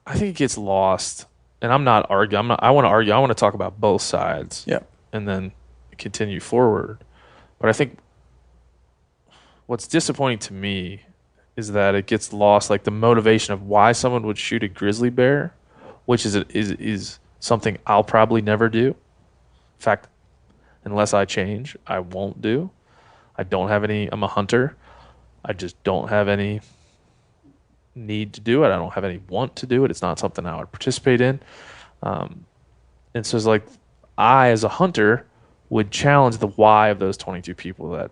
I think it gets lost. And I'm not arguing. I want to argue. I want to talk about both sides. Yeah. And then continue forward. But I think what's disappointing to me is that it gets lost, like the motivation of why someone would shoot a grizzly bear, which is something I'll probably never do. In fact, unless I change, I won't do. I'm a hunter. I just don't have any need to do it. I don't have any want to do it. It's not something I would participate in. And so it's like I, as a hunter, would challenge the why of those 22 people that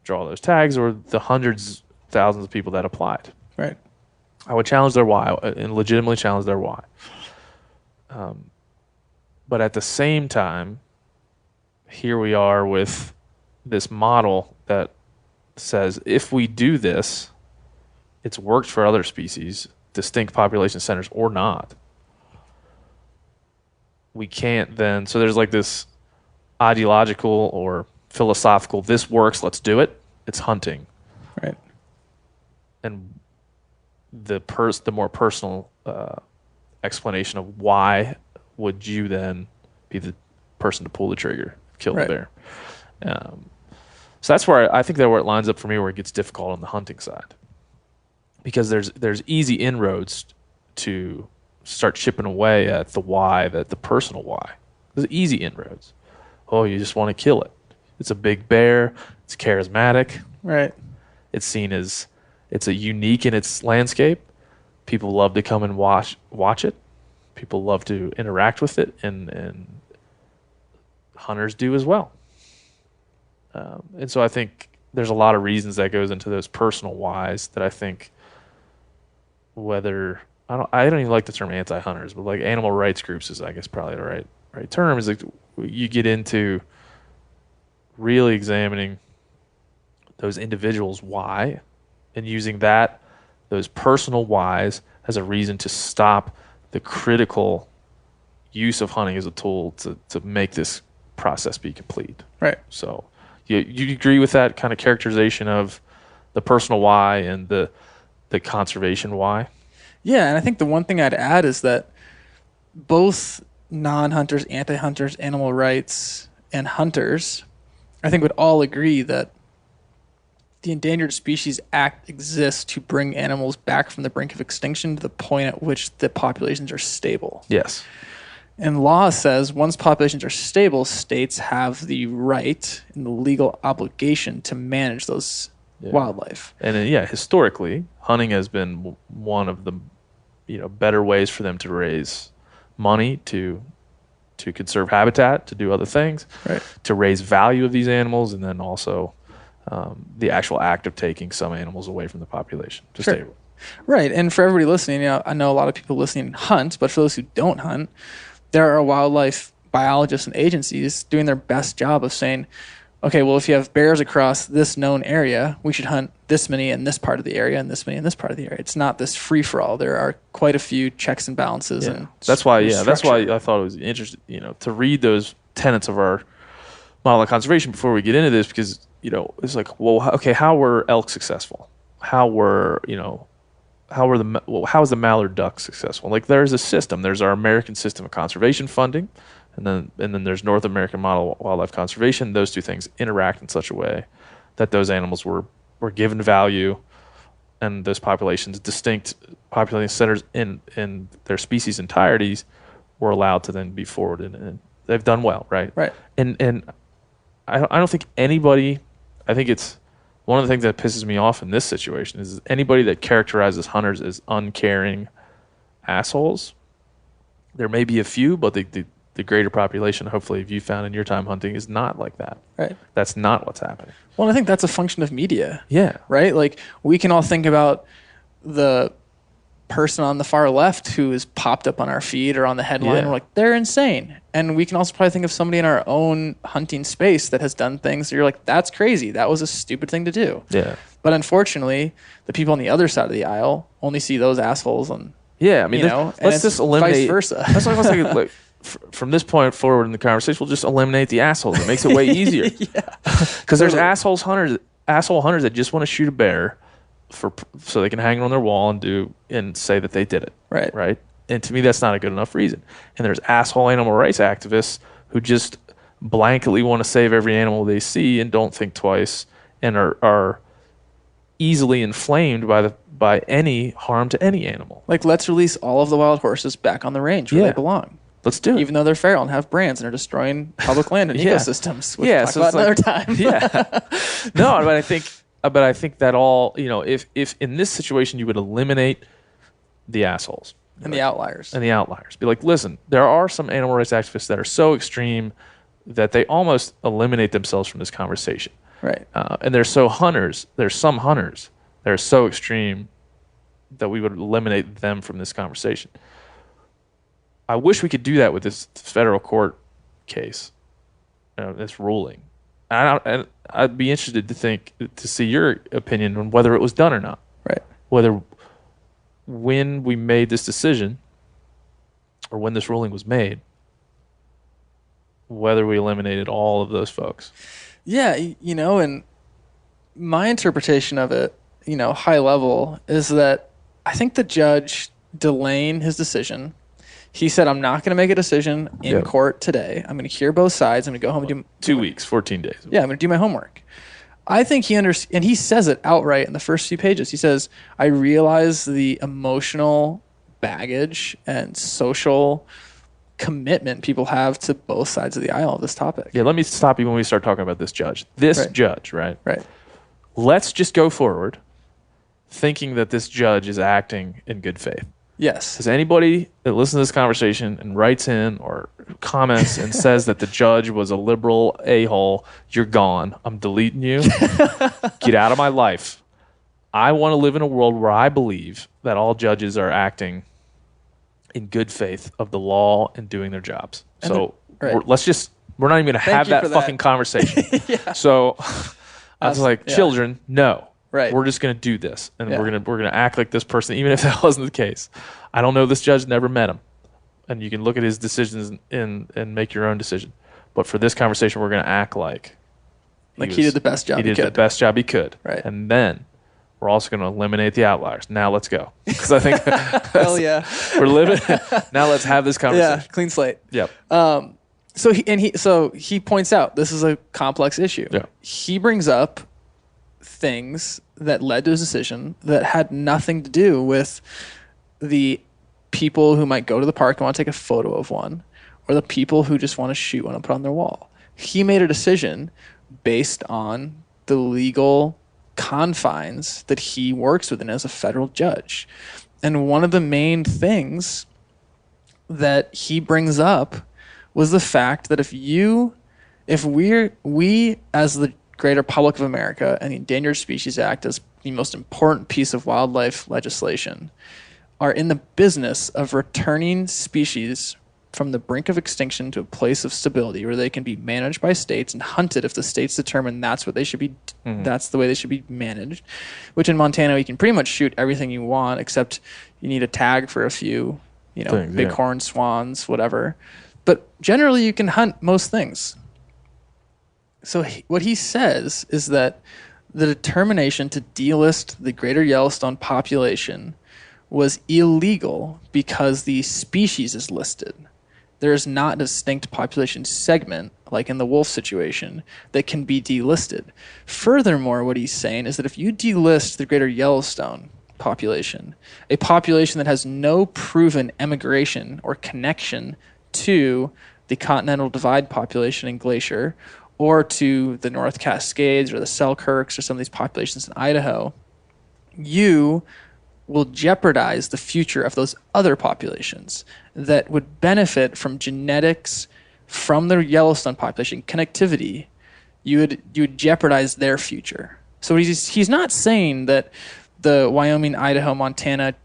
draw those tags, or the hundreds, thousands of people that applied. Right. I would challenge their why and legitimately challenge their why. But at the same time, here we are with this model that says if we do this, it's worked for other species, distinct population centers or not. We can't then, so there's like this ideological or philosophical, this works, let's do it. It's hunting. Right. And the more personal explanation of why would you then be the person to pull the trigger, kill the bear. So that's where I think where it lines up for me, where it gets difficult on the hunting side, because there's easy inroads to start chipping away at the why, the personal why. There's easy inroads. Oh, you just want to kill it. It's a big bear. It's charismatic. Right. It's seen as it's a unique in its landscape. People love to come and watch it. People love to interact with it, and hunters do as well. And so I think there's a lot of reasons that goes into those personal whys that I think, whether I don't even like the term anti-hunters, but like animal rights groups is, I guess, probably the right term. Is like you get into really examining those individuals' why, and using those personal whys as a reason to stop the critical use of hunting as a tool to make this process be complete. Right. So you agree with that kind of characterization of the personal why and the conservation why? Yeah, and I think the one thing I'd add is that both non-hunters, anti-hunters, animal rights, and hunters, I think would all agree that the Endangered Species Act exists to bring animals back from the brink of extinction to the point at which the populations are stable. Yes. And law says once populations are stable, states have the right and the legal obligation to manage those wildlife. And historically, hunting has been one of the better ways for them to raise money, to conserve habitat, to do other things, right, to raise value of these animals, and then also the actual act of taking some animals away from the population to sure. stay. Right. And for everybody listening, I know a lot of people listening hunt, but for those who don't hunt, there are wildlife biologists and agencies doing their best job of saying, okay, well, if you have bears across this known area, we should hunt this many in this part of the area and this many in this part of the area. It's not this free-for-all. There are quite a few checks and balances. Yeah. And that's why I thought it was interesting, to read those tenets of our model of conservation before we get into this, because, it's like, well, okay, how were elk successful? How is the mallard duck successful? Like, there's a system. There's our American system of conservation funding, and then there's North American model of wildlife conservation. Those two things interact in such a way that those animals were given value, and those populations, distinct population centers in their species entireties, were allowed to then be forwarded, and they've done well, right? Right. And I don't think anybody. I think it's one of the things that pisses me off in this situation is anybody that characterizes hunters as uncaring assholes. There may be a few, but the greater population, hopefully, if you found in your time hunting, is not like that. Right. That's not what's happening. Well, I think that's a function of media. Yeah. Right? Like, we can all think about the person on the far left who is popped up on our feed or on the headline. Yeah. And we're like, they're insane. And we can also probably think of somebody in our own hunting space that has done things that you're like, that's crazy. That was a stupid thing to do. Yeah. But unfortunately, the people on the other side of the aisle only see those assholes. And yeah, I mean, let's just eliminate. Vice versa. That's what I was thinking. Like, from this point forward in the conversation, we'll just eliminate the assholes. It makes it way easier. Yeah. Because there's asshole hunters that just want to shoot a bear so they can hang it on their wall and say that they did it. Right. Right. And to me, that's not a good enough reason. And there's asshole animal rights activists who just blanketly want to save every animal they see and don't think twice, and are easily inflamed by any harm to any animal. Like, let's release all of the wild horses back on the range where they belong. Let's do it. Even though they're feral and have brands and are destroying public land and ecosystems. Which Yeah, we'll so talk about another time. Yeah. No, but I think that all, if in this situation you would eliminate the assholes And the outliers. Be like, listen, there are some animal rights activists that are so extreme that they almost eliminate themselves from this conversation. Right. And there's some hunters that are so extreme that we would eliminate them from this conversation. I wish we could do that with this federal court case, this ruling. And I'd be interested to see your opinion on whether it was done or not. Right. Whether when we made this decision or when this ruling was made, whether we eliminated all of those folks. Yeah, and my interpretation of it, high level, is that I think the judge delaying his decision, he said, I'm not going to make a decision in court today. I'm going to hear both sides. I'm going to go home and do 2 weeks, 14 days. Yeah, I'm going to do my homework. I think he understands, and he says it outright in the first few pages. He says, I realize the emotional baggage and social commitment people have to both sides of the aisle of this topic. Yeah, let me stop you when we start talking about this judge. Judge, right? Right. Let's just go forward thinking that this judge is acting in good faith. Yes. Does anybody that listens to this conversation and writes in or comments and says that the judge was a liberal a-hole, you're gone. I'm deleting you. Get out of my life. I want to live in a world where I believe that all judges are acting in good faith of the law and doing their jobs. And so right. we're not even going to have that fucking conversation. Yeah. So I was like, children, no. Right. We're just going to do this, and we're going to act like this person, even if that wasn't the case. I don't know this judge, never met him, and you can look at his decisions and make your own decision. But for this conversation, we're going to act like he did the best job. He did the best job he could. Right. And then we're also going to eliminate the outliers. Now let's go, because I think hell yeah, we're living. Now let's have this conversation. Yeah, clean slate. Yep. So he points out this is a complex issue. Yeah. He brings up things that led to his decision that had nothing to do with the people who might go to the park and want to take a photo of one, or the people who just want to shoot one and put on their wall. He made a decision based on the legal confines that he works within as a federal judge. And one of the main things that he brings up was the fact that if we as the greater public of America and the Endangered Species Act as the most important piece of wildlife legislation are in the business of returning species from the brink of extinction to a place of stability where they can be managed by states and hunted if the states determine that's what they should be, that's the way they should be managed. Which in Montana, you can pretty much shoot everything you want, except you need a tag for a few, bighorn, swans, whatever. But generally, you can hunt most things. So what he says is that the determination to delist the Greater Yellowstone population was illegal because the species is listed. There is not a distinct population segment, like in the wolf situation, that can be delisted. Furthermore, what he's saying is that if you delist the Greater Yellowstone population, a population that has no proven emigration or connection to the Continental Divide population in Glacier, or to the North Cascades or the Selkirks or some of these populations in Idaho, you will jeopardize the future of those other populations that would benefit from genetics from the Yellowstone population, connectivity. You would jeopardize their future. So he's not saying that the Wyoming, Idaho, Montana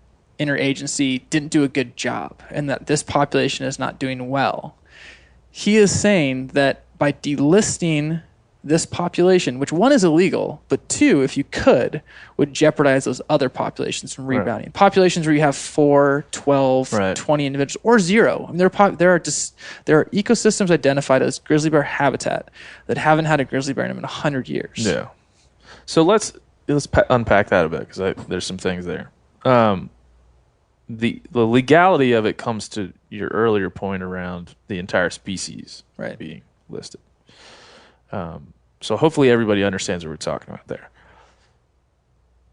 interagency didn't do a good job and that this population is not doing well. He is saying that by delisting this population, which one is illegal, but two, if you could, would jeopardize those other populations from rebounding. Right. Populations where you have 4, 12, 20 individuals, or 0. I mean, there are ecosystems identified as grizzly bear habitat that haven't had a grizzly bear in them in 100 years. Yeah. So let's unpack that a bit, because there's some things there. The legality of it comes to your earlier point around the entire species being listed. So hopefully everybody understands what we're talking about there.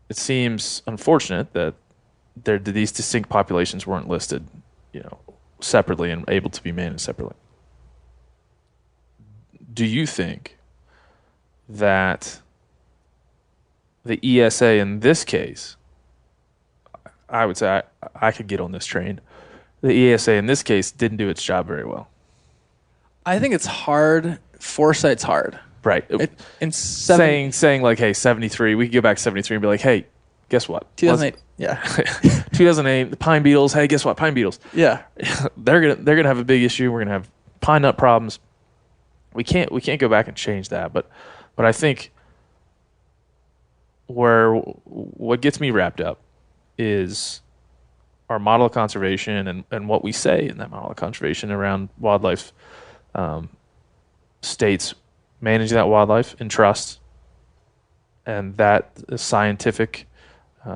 It seems unfortunate that these distinct populations weren't listed, separately and able to be managed separately. Do you think that the ESA in this case, I would say I could get on this train, the ESA in this case didn't do its job very well? I think it's hard. Foresight's hard. Right. Saying like, hey, 73, we could go back 73 and be like, hey, guess what? 2008. 2008, the pine beetles. Hey, guess what? Pine beetles. Yeah. They're gonna have a big issue. We're gonna have pine nut problems. We can't go back and change that. But I think what gets me wrapped up is our model of conservation and what we say in that model of conservation around wildlife, states managing that wildlife in trust, and that scientific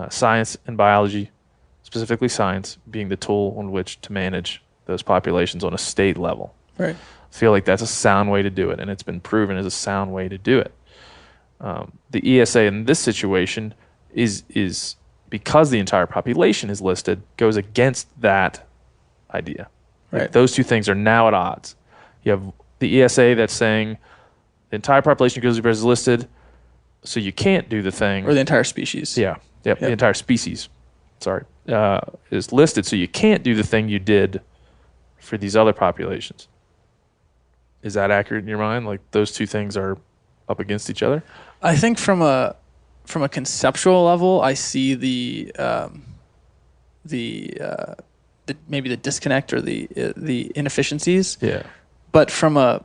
science and biology, specifically science, being the tool on which to manage those populations on a state level. Right. I feel like that's a sound way to do it, and it's been proven as a sound way to do it. The ESA in this situation is because the entire population is listed, goes against that idea. Right. Like those two things are now at odds. You have the ESA that's saying the entire population of grizzly bears is listed, so you can't do the thing. Or the entire species. Yeah. Yep. The entire species, is listed, so you can't do the thing you did for these other populations. Is that accurate in your mind? Like those two things are up against each other? I think from a conceptual level, I see the maybe the disconnect or the inefficiencies. Yeah. But from a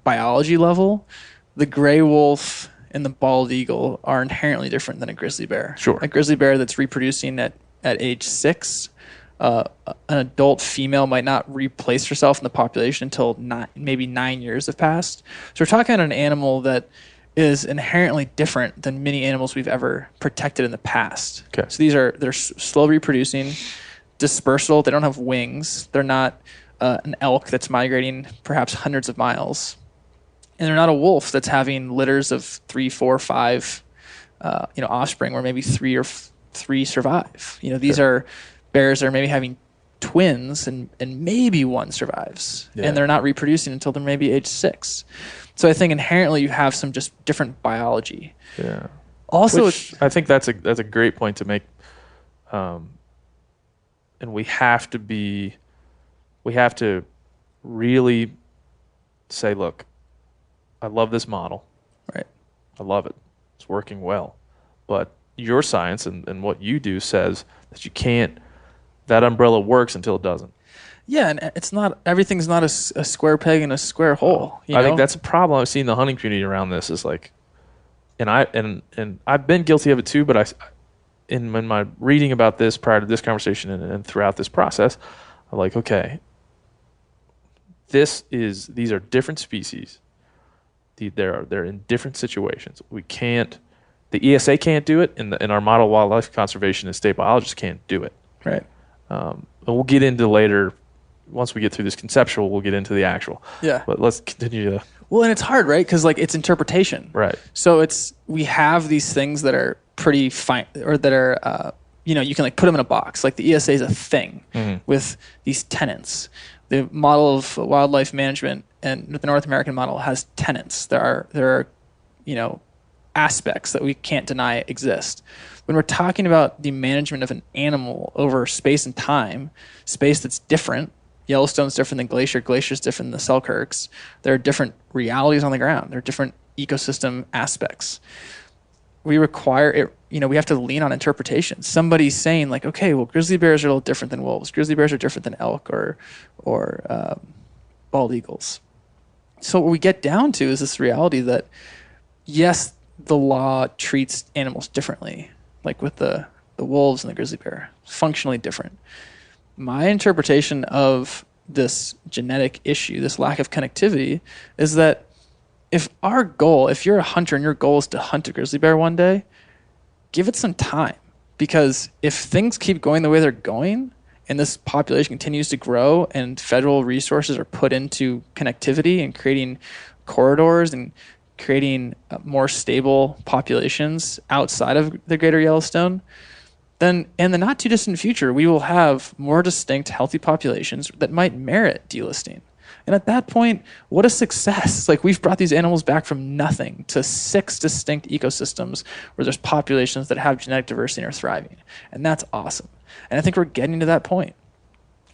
biology level, the gray wolf and the bald eagle are inherently different than a grizzly bear. Sure. A grizzly bear that's reproducing at age 6, an adult female might not replace herself in the population until maybe 9 years have passed. So we're talking about an animal that is inherently different than many animals we've ever protected in the past. Okay. So they're slow reproducing, dispersal. They don't have wings. They're not an elk that's migrating perhaps hundreds of miles, and they're not a wolf that's having litters of 3, 4, 5, offspring where maybe 3 survive. These are bears that are maybe having twins and maybe one survives, and they're not reproducing until they're maybe age 6. So I think inherently you have some just different biology. Yeah. Also, I think that's a great point to make. And we have to really say, look, I love this model. Right. I love it. It's working well. But your science and what you do says that that umbrella works until it doesn't. Yeah, and everything's not a square peg in a square hole. I think that's a problem I've seen in the hunting community around this is like, and I've been guilty of it too, but in my reading about this prior to this conversation and throughout this process, I'm like, okay, these are different species. They're in different situations. The ESA can't do it, and our model wildlife conservation and state biologists can't do it. Right. And we'll get into later. Once we get through this conceptual, we'll get into the actual. Yeah. But let's continue to. Well, and it's hard, right? Because it's interpretation. Right. So we have these things that are pretty fine, or that are you can put them in a box. Like the ESA is a thing with these tenets. The model of wildlife management and the North American model has tenets. There are aspects that we can't deny exist. When we're talking about the management of an animal over space and time, space that's different. Yellowstone's different than Glacier. Glacier's different than the Selkirks. There are different realities on the ground. There are different ecosystem aspects. We require it. We have to lean on interpretation. Somebody's saying like, okay, well, grizzly bears are a little different than wolves. Grizzly bears are different than elk or bald eagles. So what we get down to is this reality that, yes, the law treats animals differently, like with the wolves and the grizzly bear, functionally different. My interpretation of this genetic issue, this lack of connectivity, is that if you're a hunter and your goal is to hunt a grizzly bear one day, give it some time. Because if things keep going the way they're going, and this population continues to grow, and federal resources are put into connectivity and creating corridors and creating more stable populations outside of the Greater Yellowstone, then in the not too distant future, we will have more distinct, healthy populations that might merit delisting. And at that point, what a success. Like, we've brought these animals back from nothing to 6 distinct ecosystems where there's populations that have genetic diversity and are thriving. And that's awesome. And I think we're getting to that point.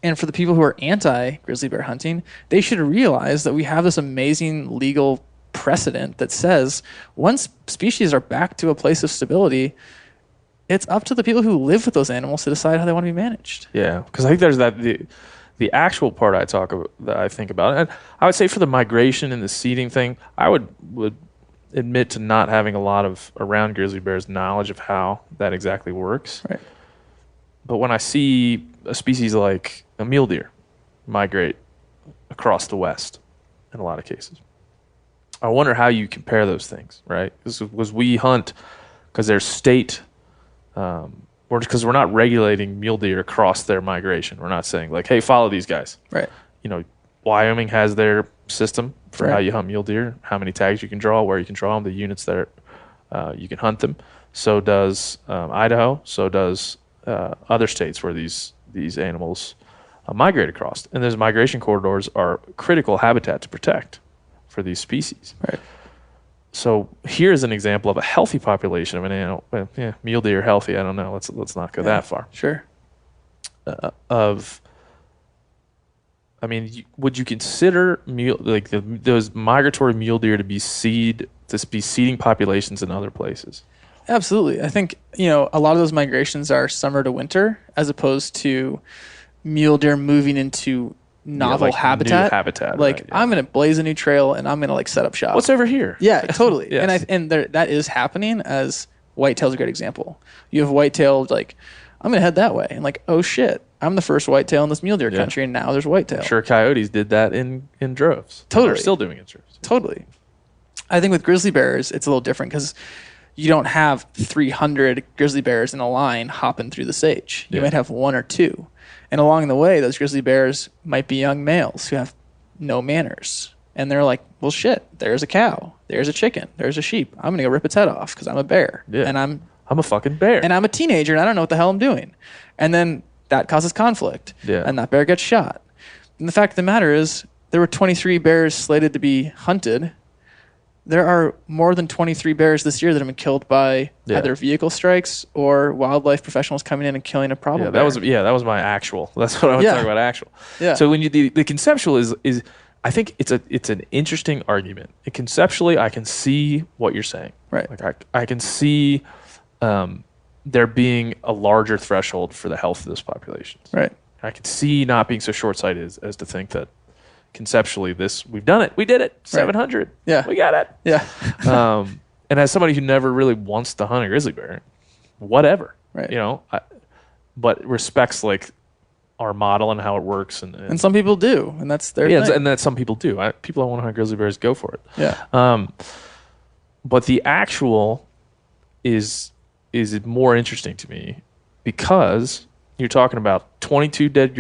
And for the people who are anti-grizzly bear hunting, they should realize that we have this amazing legal precedent that says once species are back to a place of stability, it's up to the people who live with those animals to decide how they want to be managed. Yeah, because I think there's the actual part that I think about. And I would say for the migration and the seeding thing, I would admit to not having a lot of around grizzly bears knowledge of how that exactly works. Right. But when I see a species like a mule deer migrate across the West in a lot of cases, I wonder how you compare those things, right? Because we hunt because there's state, or because we're not regulating mule deer across their migration. We're not saying like, hey, follow these guys. Right. Wyoming has their system for Right. how you hunt mule deer, how many tags you can draw, where you can draw them, the units that you can hunt them. So does Idaho. So does other states where these animals migrate across. And those migration corridors are critical habitat to protect for these species. Right. So here's an example of a healthy population of an animal. Well, mule deer healthy. I don't know. Let's not go that far. Sure. Would you consider those migratory mule deer to be seeding populations in other places? Absolutely. I think, a lot of those migrations are summer to winter as opposed to mule deer moving into novel habitat. New habitat. Like, right, yeah. I'm going to blaze a new trail and I'm going to like set up shop. What's over here? Yeah, totally. Yes. And that is happening, as whitetail's a great example. You have whitetail, like, I'm going to head that way. And like, oh shit, I'm the first whitetail in this mule deer country, and now there's whitetail. I'm sure coyotes did that in droves. Totally. They're still doing it in droves. Totally. I think with grizzly bears, it's a little different because you don't have 300 grizzly bears in a line hopping through the sage. You might have one or two. And along the way, those grizzly bears might be young males who have no manners. And they're like, well, shit, there's a cow. There's a chicken. There's a sheep. I'm going to go rip its head off because I'm a bear. Yeah. And I'm a fucking bear. And I'm a teenager and I don't know what the hell I'm doing. And then that causes conflict. Yeah. And that bear gets shot. And the fact of the matter is, there were 23 bears slated to be hunted. There are more than 23 bears this year that have been killed by either vehicle strikes or wildlife professionals coming in and killing a problem bear. That was my actual. That's what I was talking about, actual. Yeah. So when the conceptual is I think it's an interesting argument. Conceptually, I can see what you're saying. Right. Like I can see there being a larger threshold for the health of those populations. Right. I can see not being so short-sighted as to think that conceptually we've done it. We did it. 700. Yeah. We got it. Yeah. And as somebody who never really wants to hunt a grizzly bear, whatever. Right. But respects like our model and how it works, and some people do, and that's their thing. And that some people do. People that want to hunt grizzly bears, go for it. Yeah. But the actual is more interesting to me because you're talking about 23 dead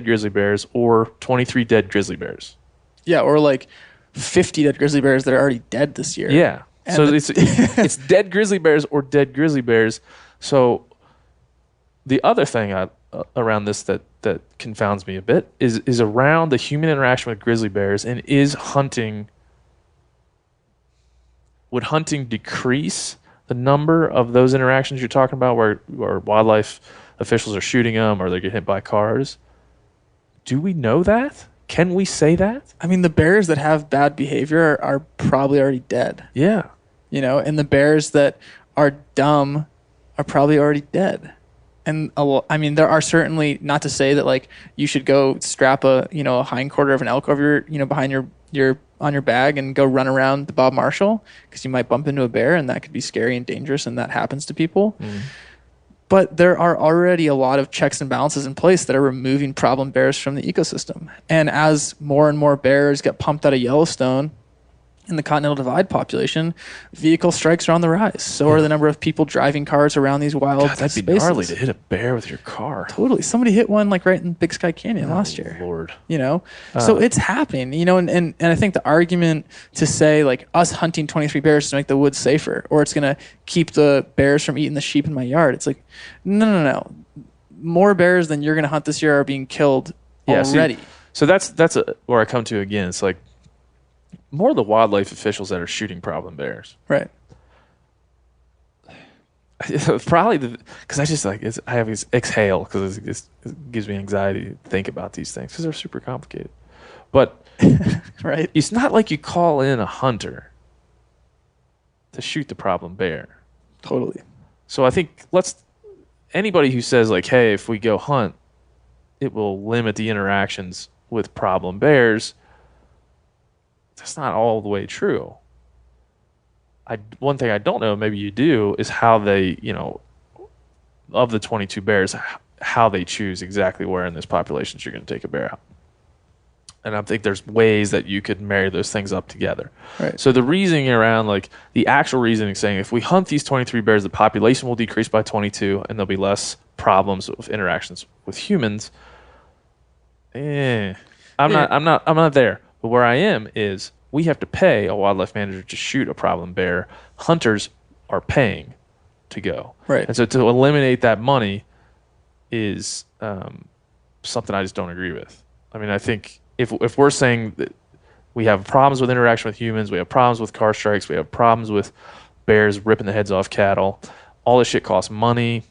grizzly bears or 23 dead grizzly bears. Yeah, or like 50 dead grizzly bears that are already dead this year. Yeah. And so it's dead grizzly bears or dead grizzly bears. So the other thing around this that confounds me a bit is around the human interaction with grizzly bears, and would hunting decrease the number of those interactions you're talking about where wildlife officials are shooting them or they get hit by cars? Do we know that? Can we say that? I mean, the bears that have bad behavior are probably already dead. Yeah. And the bears that are dumb are probably already dead. And I mean, there are certainly, not to say that like you should go strap a hind quarter of an elk over your behind your on your bag and go run around the Bob Marshall, because you might bump into a bear and that could be scary and dangerous, and that happens to people. But there are already a lot of checks and balances in place that are removing problem bears from the ecosystem. And as more and more bears get pumped out of Yellowstone in the Continental Divide population, vehicle strikes are on the rise. So are the number of people driving cars around these wild that'd spaces. be gnarly to hit a bear with your car. Totally. Somebody hit one like right in Big Sky Canyon last year. Lord. So it's happening, and I think the argument to say like us hunting 23 bears to make the woods safer, or it's going to keep the bears from eating the sheep in my yard. It's like, no. More bears than you're going to hunt this year are being killed already. So that's where I come to again. It's like, more the wildlife officials that are shooting problem bears. Right. Probably because I just I have this exhale because it gives me anxiety to think about these things because they're super complicated. But right, it's not like you call in a hunter to shoot the problem bear. Totally. So I think anybody who says like, hey, if we go hunt, it will limit the interactions with problem bears. That's not all the way true. One thing I don't know, maybe you do, is how they, of the 22 bears, how they choose exactly where in those populations you're going to take a bear out. And I think there's ways that you could marry those things up together. Right. So the reasoning around, like the actual reasoning saying, if we hunt these 23 bears, the population will decrease by 22 and there'll be less problems with interactions with humans. I'm not there. But where I am is we have to pay a wildlife manager to shoot a problem bear. Hunters are paying to go. Right. And so to eliminate that money is something I just don't agree with. I mean, I think if we're saying that we have problems with interaction with humans, we have problems with car strikes, we have problems with bears ripping the heads off cattle, all this shit costs money.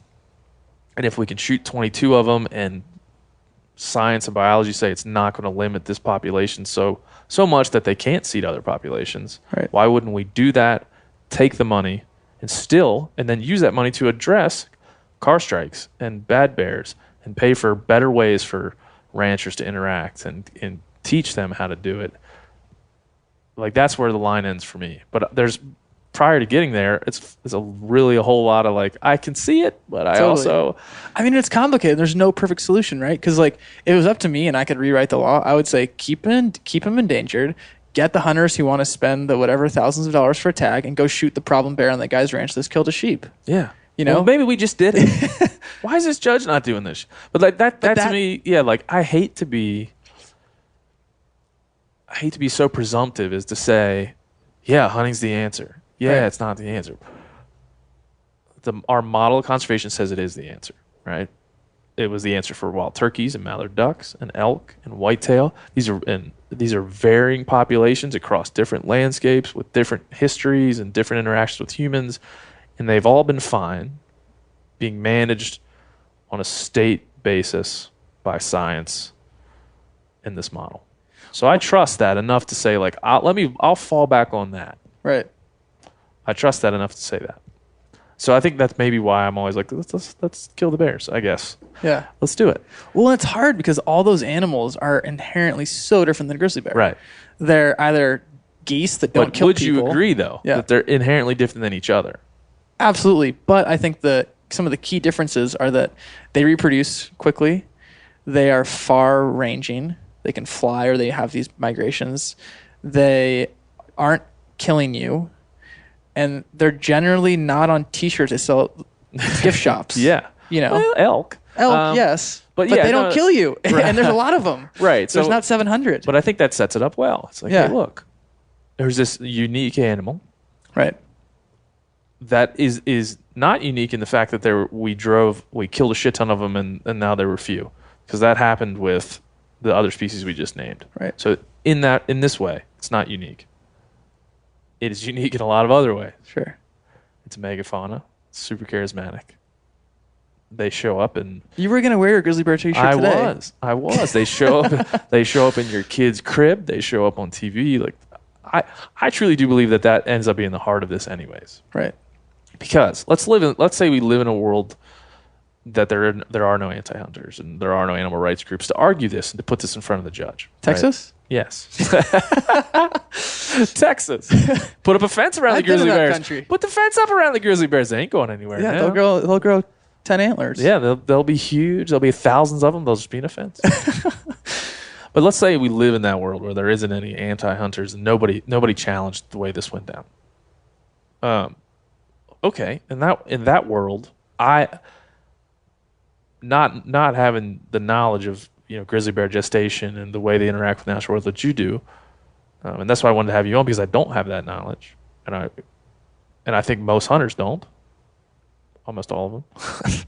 And if we can shoot 22 of them and science and biology say it's not going to limit this population so much that they can't seed other populations. Right. Why wouldn't we do that, take the money, and then use that money to address car strikes and bad bears and pay for better ways for ranchers to interact and teach them how to do it. Like, that's where the line ends for me. But prior to getting there, it's a whole lot of like, I can see it, but I mean, it's complicated. There's no perfect solution, right? Because like, if it was up to me and I could rewrite the law, I would say keep them endangered, get the hunters who want to spend the whatever thousands of dollars for a tag, and go shoot the problem bear on that guy's ranch that's killed a sheep. Yeah. You know, well, maybe we just did it. Why is this judge not doing this? But like that to me, yeah, like I hate to be so presumptive as to say, yeah, hunting's the answer. Yeah, right. It's not the answer. Our model of conservation says it is the answer, right? It was the answer for wild turkeys and mallard ducks and elk and whitetail. These are varying populations across different landscapes with different histories and different interactions with humans, and they've all been fine being managed on a state basis by science in this model. So I trust that enough to say, like, I'll fall back on that. Right. I trust that enough to say that. So I think that's maybe why I'm always like, let's kill the bears, I guess. Yeah. Let's do it. Well, it's hard because all those animals are inherently so different than a grizzly bear. Right. They're either geese that don't kill people. Would you agree, though, that they're inherently different than each other? Absolutely. But I think some of the key differences are that they reproduce quickly. They are far-ranging. They can fly, or they have these migrations. They aren't killing you. And they're generally not on T-shirts that sell gift shops. Yeah. You know? Well, elk. Yes. But they don't kill you. Right. And there's a lot of them. Right. There's not 700. But I think that sets it up well. It's like, hey, look, there's this unique animal. Right. That is not unique in the fact that we killed a shit ton of them and now there were few. Because that happened with the other species we just named. Right. So in this way, it's not unique. It is unique in a lot of other ways. Sure. It's a megafauna. It's super charismatic. They show up and you were gonna wear your grizzly bear t-shirt today. I was. They show up. They show up in your kid's crib. They show up on TV. Like, I truly do believe that ends up being the heart of this, anyways. Right. Because let's say we live in a world that there are no anti-hunters and there are no animal rights groups to argue this and to put this in front of the judge. Texas? Right? Yes. Texas. Put up a fence around the grizzly bears. Country. Put the fence up around the grizzly bears. They ain't going anywhere. Yeah, now. they'll grow 10 antlers. Yeah, they'll be huge. There'll be thousands of them. They'll just be in a fence. But let's say we live in that world where there isn't any anti-hunters and nobody challenged the way this went down. Okay, in that world, not having the knowledge of grizzly bear gestation and the way they interact with the natural world that you do, and that's why I wanted to have you on, because I don't have that knowledge, and I think most hunters don't, almost all of them.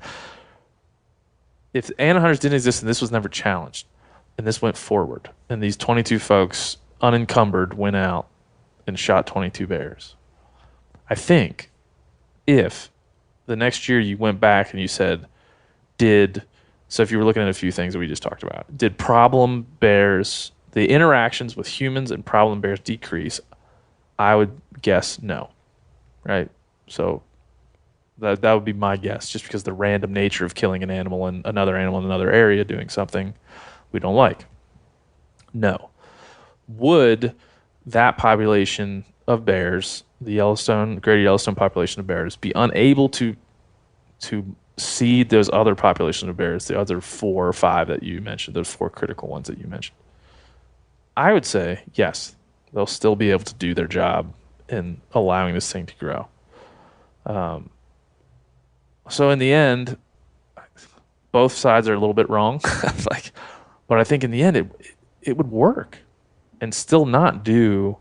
If anti-hunters didn't exist and this was never challenged, and this went forward, and these 22 folks unencumbered went out and shot 22 bears, I think if the next year you went back and you said, so if you were looking at a few things that we just talked about, did problem bears, the interactions with humans and problem bears decrease? I would guess no, right? So that would be my guess, just because the random nature of killing an animal and another animal in another area doing something we don't like. No. Would that population of bears, the Greater Yellowstone population of bears, be unable to seed those other populations of bears, the other 4 or 5 that you mentioned, those 4 critical ones that you mentioned? I would say yes, they'll still be able to do their job in allowing this thing to grow. So in the end, both sides are a little bit wrong, but I think in the end it would work and still not do,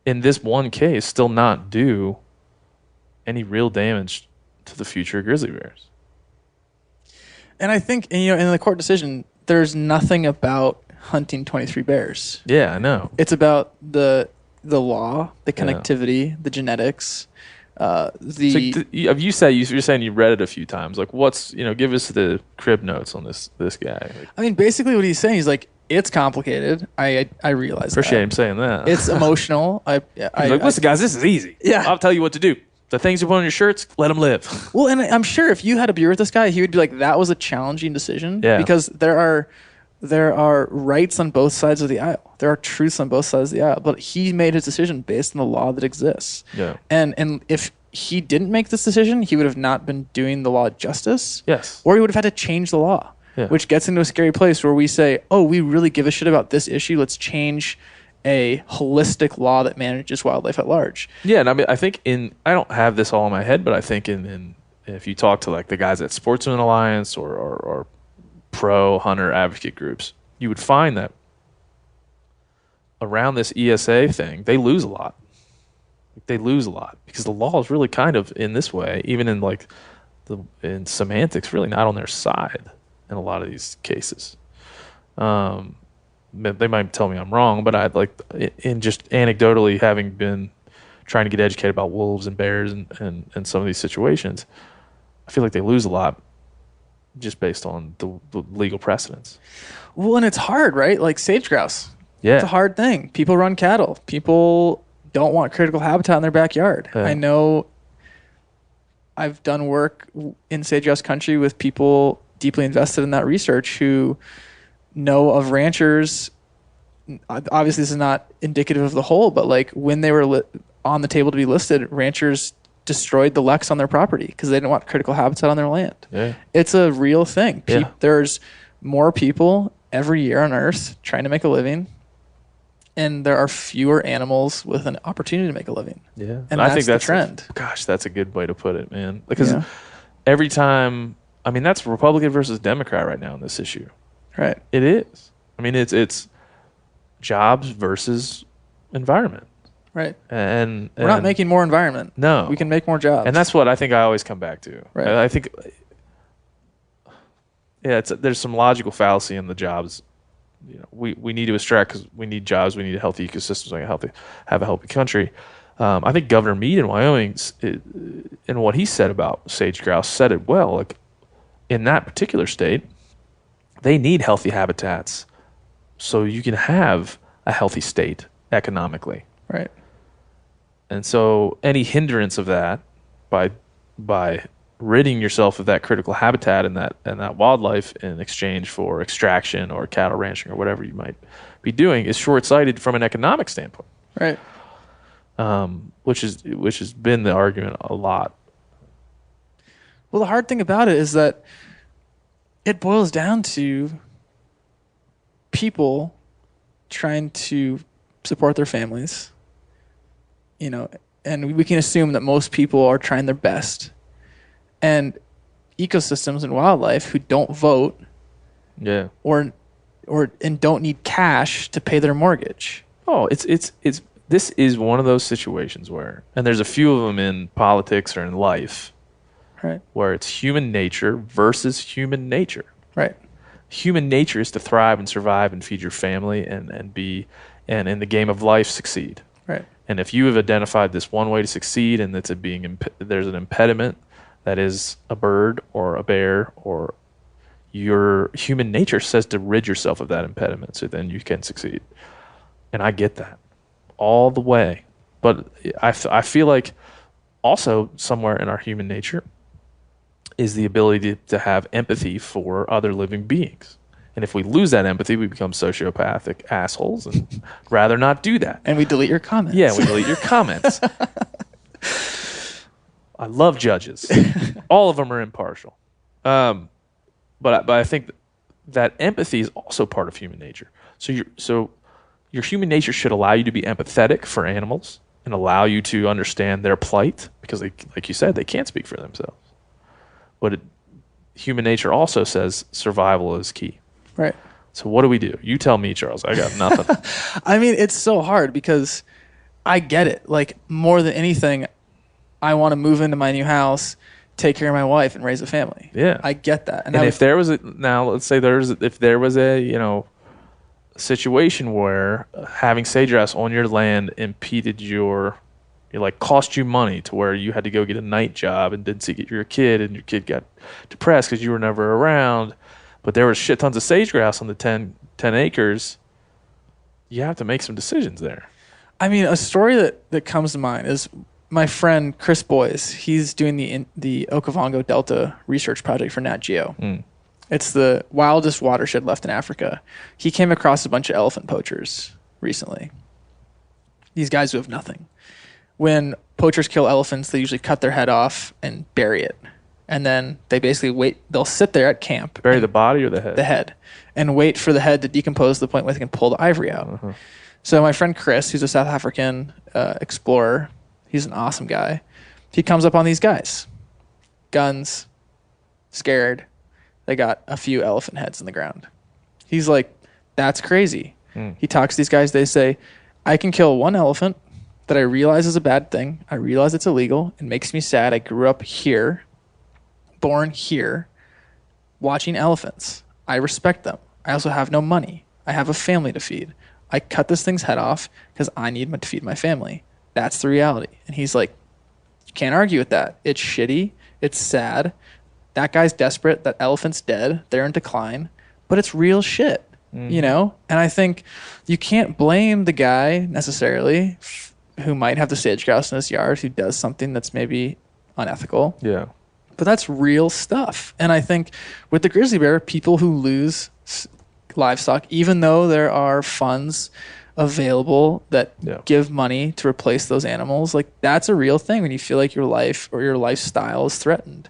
in this one case, still not do any real damage to the future grizzly bears. And I think, in the court decision, there's nothing about hunting 23 bears. Yeah, I know. It's about the law, the connectivity, the genetics. You're saying you read it a few times. Like, what's give us the crib notes on this guy. I mean, basically what he's saying is like, it's complicated. I realize. Appreciate him saying that. It's emotional. He's like, listen, guys, this is easy. Yeah, I'll tell you what to do. The things you put on your shirts, let them live. Well, and I'm sure if you had a beer with this guy, he would be like, that was a challenging decision. Yeah. Because there are rights on both sides of the aisle. There are truths on both sides of the aisle. But he made his decision based on the law that exists. Yeah. And if he didn't make this decision, he would have not been doing the law justice. Yes. Or he would have had to change the law. Yeah. Which gets into a scary place where we say, oh, we really give a shit about this issue. Let's change a holistic law that manages wildlife at large. Yeah, and I mean, I think I don't have this all in my head, but I think in if you talk to like the guys at Sportsman Alliance or pro hunter advocate groups, you would find that around this ESA thing, they lose a lot. They lose a lot because the law is really kind of in this way, even in like in semantics, really not on their side in a lot of these cases. They might tell me I'm wrong, but I'd like in just anecdotally having been trying to get educated about wolves and bears and some of these situations, I feel like they lose a lot just based on the legal precedents. Well, and it's hard, right? Like sage grouse. Yeah. It's a hard thing. People run cattle. People don't want critical habitat in their backyard. Yeah. I know I've done work in sage grouse country with people deeply invested in that research who know of ranchers. Obviously, this is not indicative of the whole, but like when they were on the table to be listed, ranchers destroyed the leks on their property because they didn't want critical habitat on their land. Yeah. It's a real thing. Yeah. There's more people every year on Earth trying to make a living, and there are fewer animals with an opportunity to make a living. Yeah. And I think that's the trend. Gosh, that's a good way to put it, man. Because Yeah. every time, I mean, that's Republican versus Democrat right now in this issue. Right. It is. I mean, it's jobs versus environment. Right. And We're not making more environment. No. We can make more jobs. And that's what I think I always come back to. Right. I think, yeah, there's some logical fallacy in the jobs. You know, we need to extract because we need jobs. We need a healthy ecosystem. We have a healthy country. I think Governor Meade in Wyoming, and what he said about sage grouse, said it well. Like in that particular state, they need healthy habitats so you can have a healthy state economically. Right. And so any hindrance of that by ridding yourself of that critical habitat and that wildlife in exchange for extraction or cattle ranching or whatever you might be doing is short-sighted from an economic standpoint. Right. Which has been the argument a lot. Well, the hard thing about it is that it boils down to people trying to support their families, you know, and we can assume that most people are trying their best. And ecosystems and wildlife who don't vote, Yeah. or and don't need cash to pay their mortgage. Oh, this is one of those situations where, and there's a few of them in politics or in life, Right. where it's human nature versus human nature. Right. Human nature is to thrive and survive and feed your family and in the game of life succeed. Right. And if you have identified this one way to succeed and it's there's an impediment that is a bird or a bear, or your human nature says to rid yourself of that impediment so then you can succeed. And I get that all the way. But I feel like also somewhere in our human nature is the ability to have empathy for other living beings. And if we lose that empathy, we become sociopathic assholes and rather not do that. And we delete your comments. Yeah, we delete your comments. I love judges. All of them are impartial. But I think that empathy is also part of human nature. So your human nature should allow you to be empathetic for animals and allow you to understand their plight because, like you said, they can't speak for themselves. But human nature also says survival is key. Right. So what do we do? You tell me, Charles. I got nothing. I mean, it's so hard because I get it. Like, more than anything, I want to move into my new house, take care of my wife, and raise a family. Yeah. I get that. And if there was a situation where having sage grouse on your land impeded cost you money to where you had to go get a night job and didn't see your kid, and your kid got depressed because you were never around, but there was shit tons of sage grouse on the 10 acres, you have to make some decisions there. I mean, a story that comes to mind is my friend Chris Boyes, he's doing the Okavango Delta research project for Nat Geo. It's the wildest watershed left in Africa. He came across a bunch of elephant poachers recently. These guys who have nothing. When poachers kill elephants, they usually cut their head off and bury it. And then they basically wait. They'll sit there at camp. Bury the body or the head? The head. And wait for the head to decompose to the point where they can pull the ivory out. So my friend Chris, who's a South African explorer, he's an awesome guy. He comes up on these guys. Guns. Scared. They got a few elephant heads in the ground. He's like, that's crazy. He talks to these guys. They say, I can kill one elephant that I realize is a bad thing. I realize it's illegal. It makes me sad. I grew up here, born here, watching elephants. I respect them. I also have no money. I have a family to feed. I cut this thing's head off because I need to feed my family. That's the reality. And he's like, you can't argue with that. It's shitty. It's sad. That guy's desperate. That elephant's dead. They're in decline. But it's real shit, you know? And I think you can't blame the guy necessarily who might have the sage grouse in his yard who does something that's maybe unethical. Yeah. But that's real stuff. And I think with the grizzly bear, people who lose livestock, even though there are funds available that give money to replace those animals, like that's a real thing when you feel like your life or your lifestyle is threatened.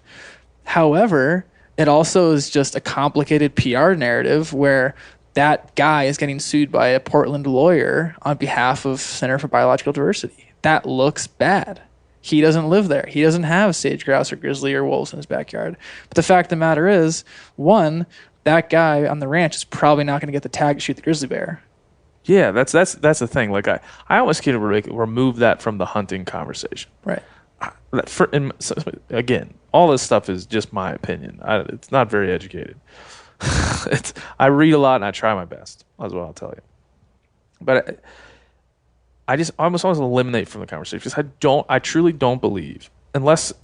However, it also is just a complicated PR narrative where that guy is getting sued by a Portland lawyer on behalf of Center for Biological Diversity. That looks bad. He doesn't live there. He doesn't have sage grouse or grizzly or wolves in his backyard. But the fact of the matter is, one, that guy on the ranch is probably not going to get the tag to shoot the grizzly bear. Yeah, that's the thing. Like I almost can remove that from the hunting conversation. Right. Again, all this stuff is just my opinion. It's not very educated. I read a lot and I try my best. That's what I'll tell you. But I almost want to eliminate from the conversation because I truly don't believe unless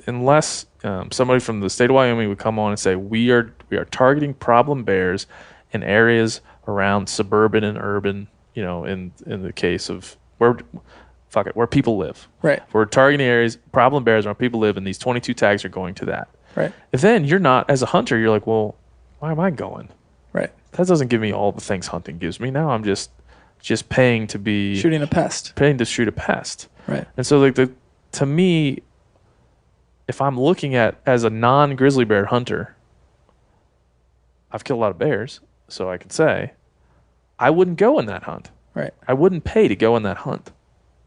somebody from the state of Wyoming would come on and say we are targeting problem bears in areas around suburban and urban. You know, in the case of where people live. Right. We're targeting areas, problem bears where people live, and these 22 tags are going to that. Right. If then you're not, as a hunter, you're like, well, why am I going? Right. That doesn't give me all the things hunting gives me. Now I'm just paying to be shooting a pest. Paying to shoot a pest. Right. And so to me, if I'm looking at as a non-grizzly bear hunter, I've killed a lot of bears, so I can say I wouldn't go in that hunt. Right. I wouldn't pay to go in that hunt.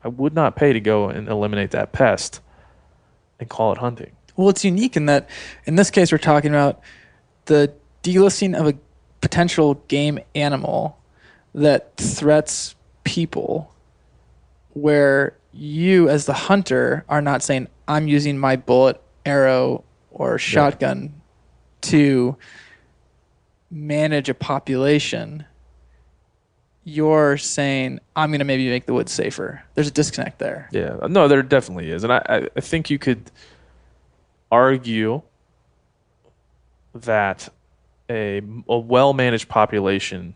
I would not pay to go and eliminate that pest and call it hunting. Well, it's unique in that, in this case, we're talking about the delisting of a potential game animal that threats people, where you, as the hunter, are not saying, I'm using my bullet, arrow, or shotgun to manage a population. You're saying, I'm going to maybe make the woods safer. There's a disconnect there. Yeah. No, there definitely is. And I think you could argue that a well-managed population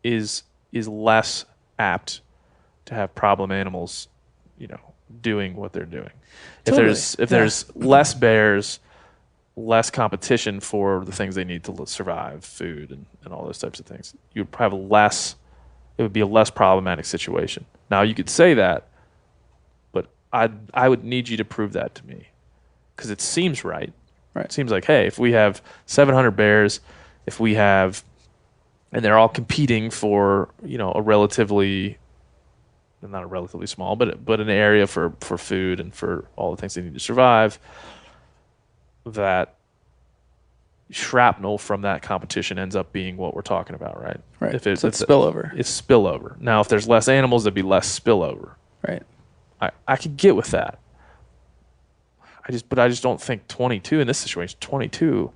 is less apt to have problem animals, doing what they're doing. Totally. If there's less bears, less competition for the things they need to survive, food and all those types of things, you'd have it would be a less problematic situation. Now you could say that, but I would need you to prove that to me, because it seems right. Right. It seems like, hey, if we have 700 bears, and they're all competing for, a relatively, not a relatively small, but an area for food and for all the things they need to survive, that shrapnel from that competition ends up being what we're talking about, right? Right. It's spillover. It's spillover. Now, if there's less animals, there'd be less spillover. Right. I could get with that. I just don't think 22 in this situation, 22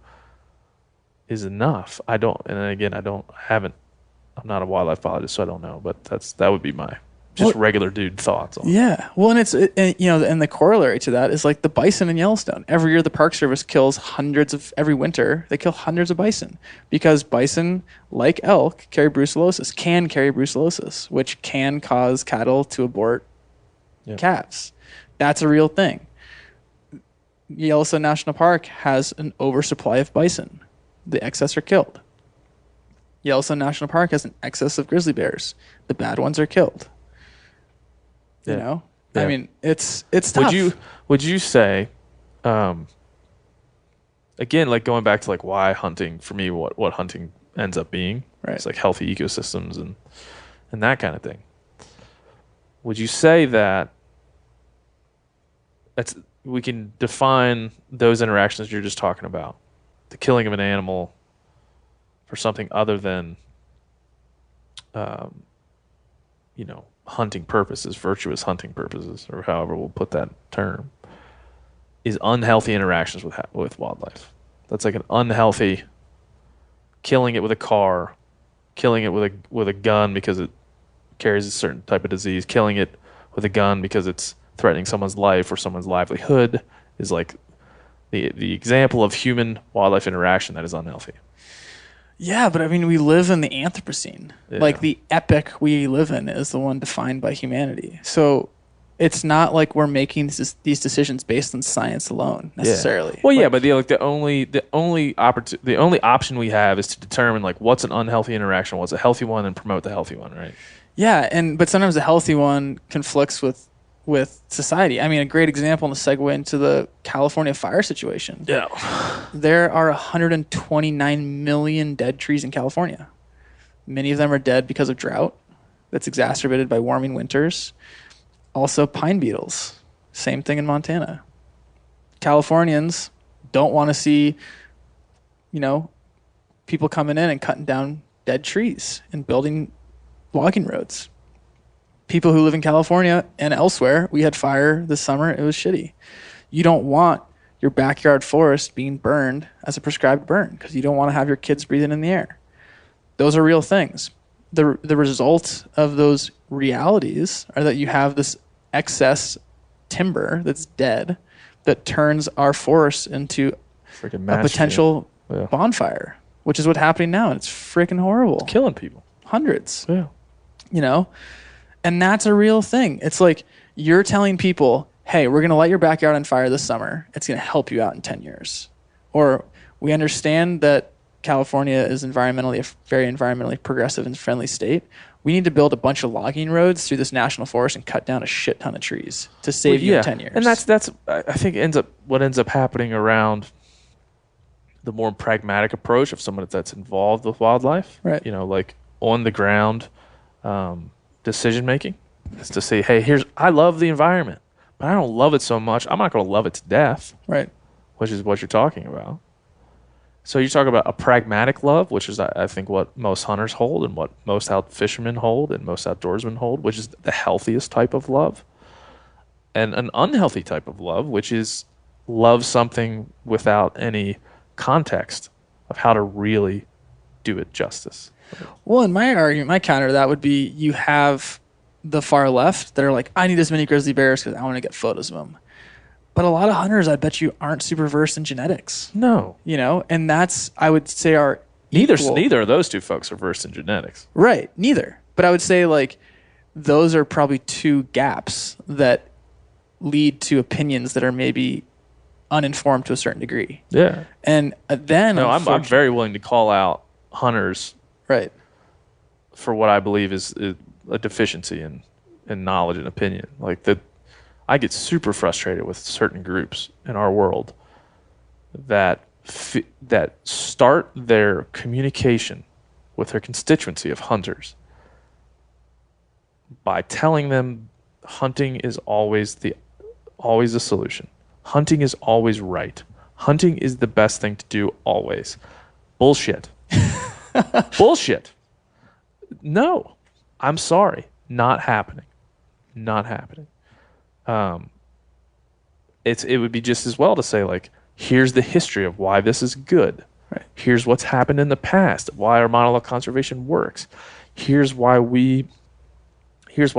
is enough. I'm not a wildlife biologist, so I don't know, but that would be my regular dude thoughts on it. Yeah. Well, and and the corollary to that is like the bison in Yellowstone. Every year the Park Service kills every winter they kill hundreds of bison, because bison, like elk, can carry brucellosis, which can cause cattle to abort calves. That's a real thing. Yellowstone National Park has an oversupply of bison. The excess are killed. Yellowstone National Park has an excess of grizzly bears. The bad ones are killed. You know? Yeah. I mean, it's tough. Would you say, again, like going back to like why hunting, for me, what hunting ends up being, right? It's like healthy ecosystems and that kind of thing. Would you say that we can define those interactions you're just talking about, the killing of an animal for something other than, hunting purposes, virtuous hunting purposes, or however we'll put that term, is unhealthy interactions with wildlife. That's like an unhealthy killing it with a car, killing it with a gun because it carries a certain type of disease, killing it with a gun because it's threatening someone's life or someone's livelihood is like the example of human wildlife interaction that is unhealthy. Yeah, but I mean, we live in the Anthropocene. Yeah. Like the epoch we live in is the one defined by humanity. So it's not like we're making these decisions based on science alone necessarily. Yeah. Well, yeah, but the only option we have is to determine like what's an unhealthy interaction, what's a healthy one, and promote the healthy one, right? Yeah, but sometimes the healthy one conflicts with society. I mean, a great example in the segue into the California fire situation. Yeah. There are 129 million dead trees in California. Many of them are dead because of drought that's exacerbated by warming winters. Also pine beetles. Same thing in Montana. Californians don't want to see, people coming in and cutting down dead trees and building logging roads. People who live in California and elsewhere, we had fire this summer. It was shitty. You don't want your backyard forest being burned as a prescribed burn because you don't want to have your kids breathing in the air. Those are real things. The result of those realities are that you have this excess timber that's dead that turns our forests into a potential bonfire, which is what's happening now. And it's freaking horrible. It's killing people. Hundreds. Yeah. And that's a real thing. It's like you're telling people, hey, we're going to light your backyard on fire this summer. It's going to help you out in 10 years. Or we understand that California is a very environmentally progressive and friendly state. We need to build a bunch of logging roads through this national forest and cut down a shit ton of trees to save you in 10 years. And that's I think what ends up happening around the more pragmatic approach of someone that's involved with wildlife. Right. Like on the ground decision making is to say, hey, I love the environment, but I don't love it so much. I'm not going to love it to death. Right. Which is what you're talking about. So you talk about a pragmatic love, which is, I think, what most hunters hold and what most fishermen hold and most outdoorsmen hold, which is the healthiest type of love. And an unhealthy type of love, which is love something without any context of how to really do it justice. Well, in my argument, my counter to that would be you have the far left that are like, I need as many grizzly bears because I want to get photos of them. But a lot of hunters, I bet you, aren't super versed in genetics. No. And that's, I would say, are Neither of those two folks are versed in genetics. Right. Neither. But I would say, like, those are probably two gaps that lead to opinions that are maybe uninformed to a certain degree. Yeah. And then... No, I'm very willing to call out hunters... Right. For what I believe is a deficiency in knowledge and opinion. Like I get super frustrated with certain groups in our world that start their communication with their constituency of hunters by telling them hunting is always the solution. Hunting is always right. Hunting is the best thing to do always. Bullshit. Bullshit. No, I'm sorry. Not happening. Not happening. It would be just as well to say, like, here's the history of why this is good. Right. Here's what's happened in the past, why our model of conservation works. Here's why we, as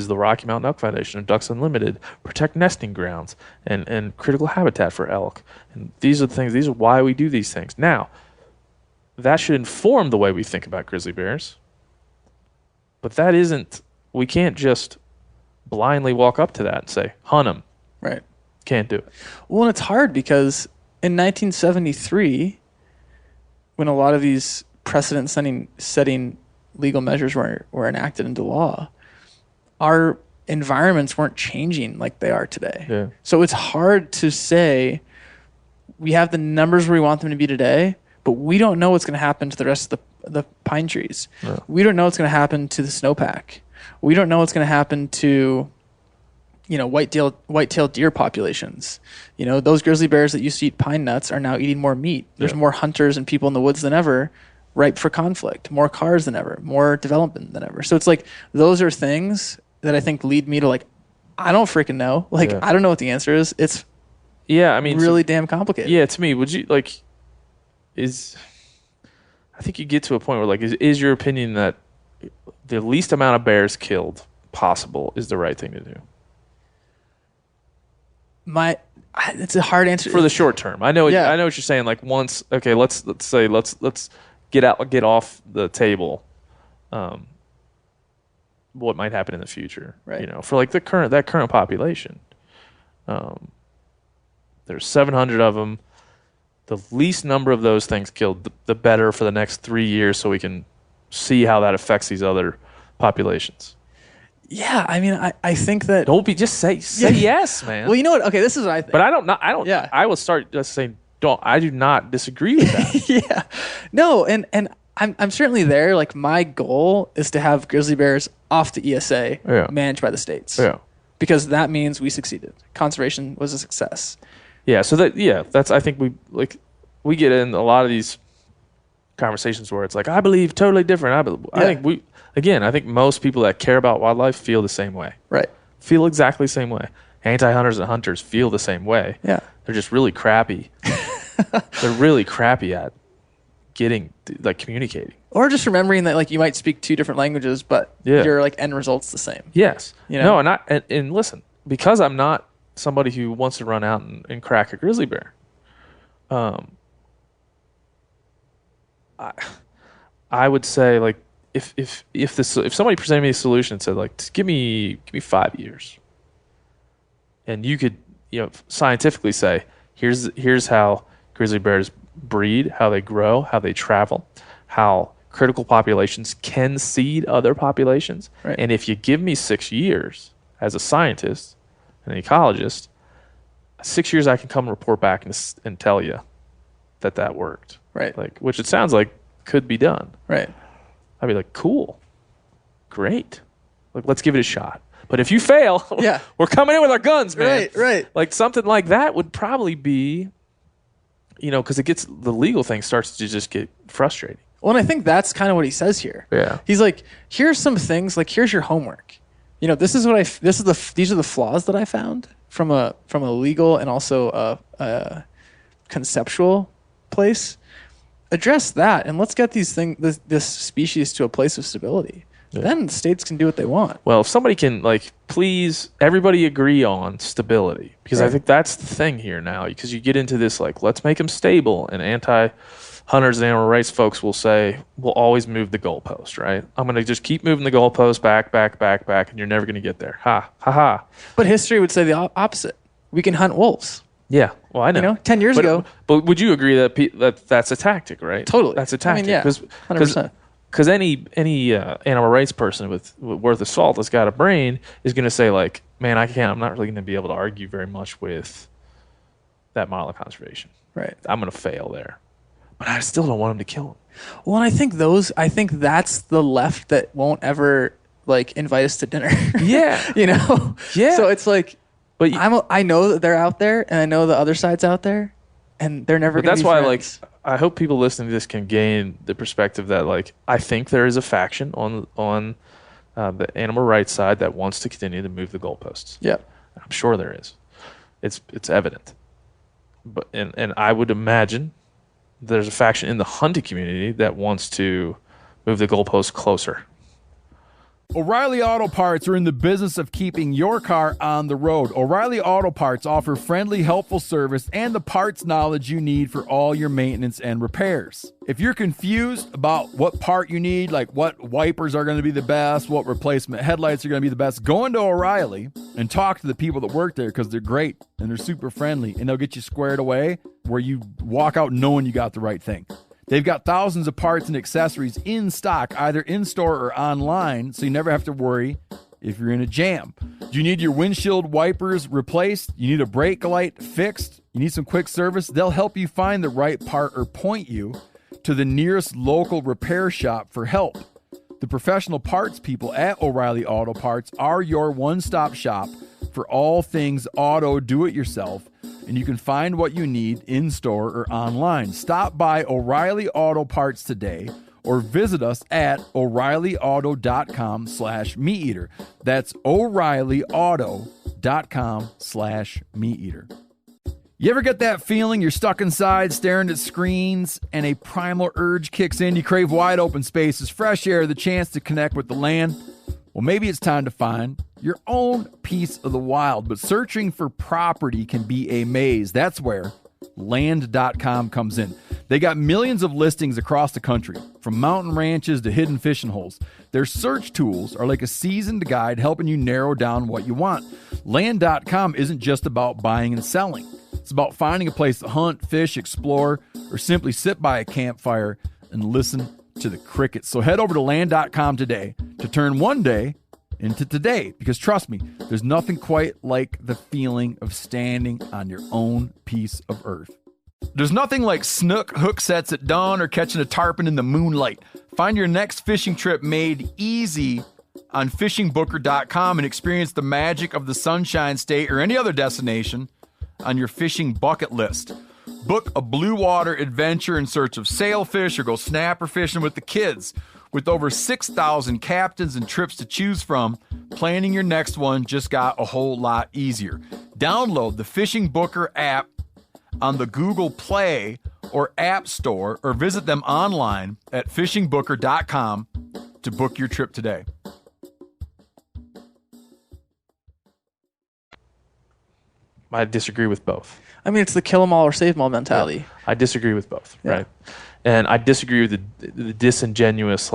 the Rocky Mountain Elk Foundation and Ducks Unlimited, protect nesting grounds and critical habitat for elk. And these are the things. These are why we do these things. Now, that should inform the way we think about grizzly bears. But that isn't, we can't just blindly walk up to that and say, hunt them. Right. Can't do it. Well, and it's hard because in 1973, when a lot of these precedent-setting legal measures were enacted into law, our environments weren't changing like they are today. Yeah. So it's hard to say we have the numbers where we want them to be today, but we don't know what's going to happen to the rest of the pine trees. No. We don't know what's going to happen to the snowpack. We don't know what's going to happen to, white-tailed deer populations. Those grizzly bears that used to eat pine nuts are now eating more meat. There's more hunters and people in the woods than ever, ripe for conflict, more cars than ever, more development than ever. So it's like those are things that I think lead me to I don't freaking know. I don't know what the answer is. It's really damn complicated. Yeah, to me, would you I think you get to a point where is your opinion that the least amount of bears killed possible is the right thing to do? It's a hard answer for the short term. I know. I know what you're saying. Let's say let's get off the table. What might happen in the future? Right. For that current population. There's 700 of them. The least number of those things killed, the better for the next 3 years, so we can see how that affects these other populations. Yeah, I mean, I think that just say yes, man. Well, you know what? Okay, this is what I think. But I don't. Yeah. I will start just saying I do not disagree with that. Yeah, no, and I'm certainly there. My goal is to have grizzly bears off the ESA, managed by the states. Yeah, because that means we succeeded. Conservation was a success. Yeah, so that's I think we get in a lot of these conversations where it's I believe totally different. I think most people that care about wildlife feel the same way. Right. Feel exactly the same way. Anti-hunters and hunters feel the same way. Yeah. They're just really crappy. They're really crappy at communicating. Or just remembering that you might speak two different languages, but your end result's the same. Yes. No, and listen, because I'm not somebody who wants to run out and crack a grizzly bear. I would say if somebody presented me a solution and said just give me 5 years, and you could scientifically say here's how grizzly bears breed, how they grow, how they travel, how critical populations can seed other populations, right. And if you give me 6 years as a scientist, an ecologist, 6 years I can come and report back and tell you that worked, right? Which it sounds like could be done, right? I'd be cool, great, let's give it a shot. But if you fail, we're coming in with our guns, man. Right. Something like that would probably be, because the legal thing starts to just get frustrating. Well, and I think that's kind of what he says here. Yeah. He's here's some things, here's your homework. These are the flaws that I found from a legal and also a conceptual place. Address that, and let's get this species to a place of stability. Yeah. Then states can do what they want. Well, if somebody can please everybody agree on stability, because I think that's the thing here now. Because you get into this let's make them stable, and anti-hunters and animal rights folks will say we'll always move the goalpost. Right? I'm going to just keep moving the goalpost back, and you're never going to get there. Ha ha ha. But history would say the opposite. We can hunt wolves. Yeah, well, I know. 10 years ago. But would you agree that that's a tactic, right? Totally. That's a tactic. 100%. Because any animal rights person with worth of salt that's got a brain is going to say man, I'm not really going to be able to argue very much with that model of conservation. Right. I'm going to fail there. But I still don't want him to kill him. Well, and I think that's the left that won't ever invite us to dinner. Yeah. Yeah. So it's but I know that they're out there, and I know the other side's out there, and they're never going to be friends. That's why I hope people listening to this can gain the perspective that I think there is a faction on the animal rights side that wants to continue to move the goalposts. Yeah. I'm sure there is. It's evident. But and I would imagine there's a faction in the hunting community that wants to move the goalposts closer. O'Reilly Auto Parts are in the business of keeping your car on the road. O'Reilly Auto Parts offer friendly, helpful service and the parts knowledge you need for all your maintenance and repairs. If you're confused about what part you need, like what wipers are going to be the best, what replacement headlights are going to be the best, go into O'Reilly and talk to the people that work there because they're great and they're super friendly and they'll get you squared away where you walk out knowing you got the right thing. They've got thousands of parts and accessories in stock, either in-store or online, so you never have to worry if you're in a jam. Do you need your windshield wipers replaced? You need a brake light fixed? You need some quick service? They'll help you find the right part or point you to the nearest local repair shop for help. The professional parts people at O'Reilly Auto Parts are your one-stop shop for all things auto do-it-yourself, and you can find what you need in-store or online. Stop by O'Reilly Auto Parts today or visit us at O'ReillyAuto.com/MeatEater. That's O'ReillyAuto.com/MeatEater. You ever get that feeling you're stuck inside staring at screens and a primal urge kicks in? You crave wide open spaces, fresh air, the chance to connect with the land. Well, maybe it's time to find your own piece of the wild, but searching for property can be a maze. That's where Land.com comes in. They got millions of listings across the country, from mountain ranches to hidden fishing holes. Their search tools are like a seasoned guide helping you narrow down what you want. Land.com isn't just about buying and selling. It's about finding a place to hunt, fish, explore, or simply sit by a campfire and listen to the crickets. So head over to Land.com today to turn one day into today, because trust me, there's nothing quite like the feeling of standing on your own piece of earth. There's nothing like snook hook sets at dawn or catching a tarpon in the moonlight. Find your next fishing trip made easy on fishingbooker.com and experience the magic of the Sunshine State or any other destination on your fishing bucket list. Book a blue water adventure in search of sailfish or go snapper fishing with the kids. With over 6,000 captains and trips to choose from, planning your next one just got a whole lot easier. Download the Fishing Booker app on the Google Play or App Store or visit them online at fishingbooker.com to book your trip today. I disagree with both. I mean, it's the kill 'em all or save 'em all mentality. Yeah. I disagree with both, right? And I disagree with the disingenuous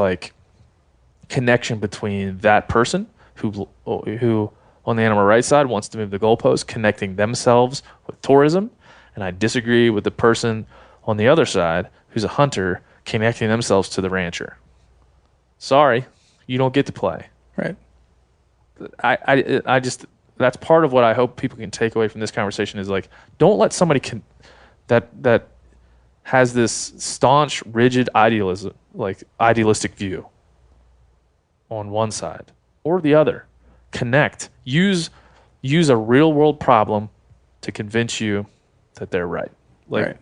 connection between that person who on the animal rights side wants to move the goalpost, connecting themselves with tourism, and I disagree with the person on the other side who's a hunter connecting themselves to the rancher. Sorry, you don't get to play. Right. I just that's part of what I hope people can take away from this conversation is don't let somebody that has this staunch, rigid idealistic view on one side or the other. Connect. Use a real world problem to convince you that they're right. Right.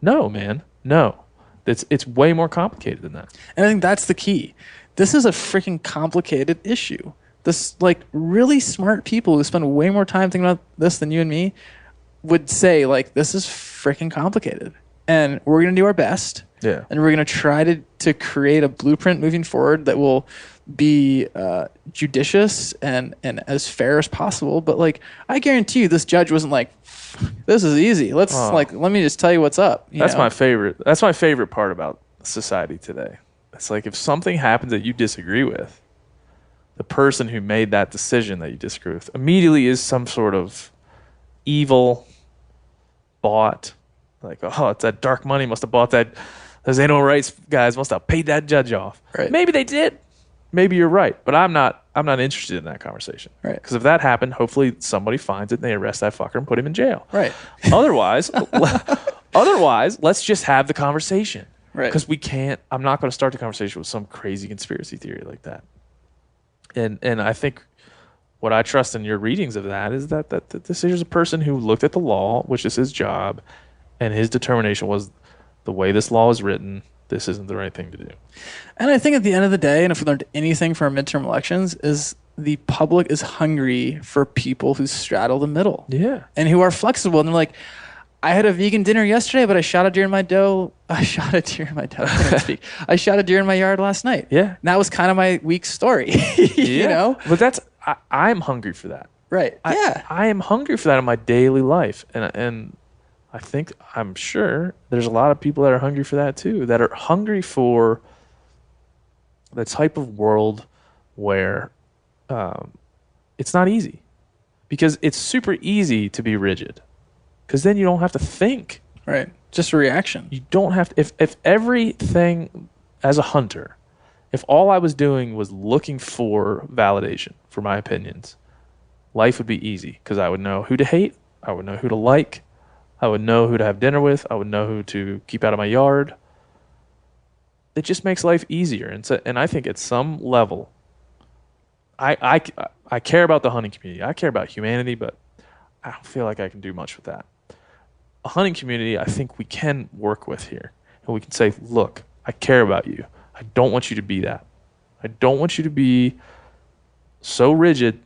No, man. No. It's way more complicated than that. And I think that's the key. This is a freaking complicated issue. This really smart people who spend way more time thinking about this than you and me would say this is freaking complicated. And we're going to do our best. Yeah. And we're going to try to create a blueprint moving forward that will be judicious and as fair as possible. But I guarantee you, this judge wasn't this is easy. Let me just tell you what's up. That's my favorite. That's my favorite part about society today. It's if something happens that you disagree with, the person who made that decision that you disagree with immediately is some sort of evil bought. It's that dark money must have bought that. Those animal rights guys must have paid that judge off. Right. Maybe they did. Maybe you're right, but I'm not interested in that conversation. Right. Because if that happened, hopefully somebody finds it and they arrest that fucker and put him in jail. Right. Otherwise, let's just have the conversation. Right. Because we can't. I'm not going to start the conversation with some crazy conspiracy theory like that. And I think what I trust in your readings of that is that this is a person who looked at the law, which is his job, and his determination was the way this law is written, this isn't the right thing to do. And I think at the end of the day, and if we learned anything from our midterm elections, is the public is hungry for people who straddle the middle. Yeah. And who are flexible. And they're I had a vegan dinner yesterday, but I shot a deer in my doe. I shot a deer in my doe. I can't speak. I shot a deer in my yard last night. Yeah. And that was kind of my week's story. You know? But I'm hungry for that. Right. Yeah. I am hungry for that in my daily life. And I'm sure there's a lot of people that are hungry for that too, that are hungry for the type of world where it's not easy. Because it's super easy to be rigid. Because then you don't have to think. Right. Just a reaction. You don't have to. If everything, as a hunter, if all I was doing was looking for validation for my opinions, life would be easy. Because I would know who to hate. I would know who to like. I would know who to have dinner with. I would know who to keep out of my yard. It just makes life easier. And I think at some level, I care about the hunting community. I care about humanity, but I don't feel like I can do much with that. A hunting community, I think we can work with here. And we can say, look, I care about you. I don't want you to be that. I don't want you to be so rigid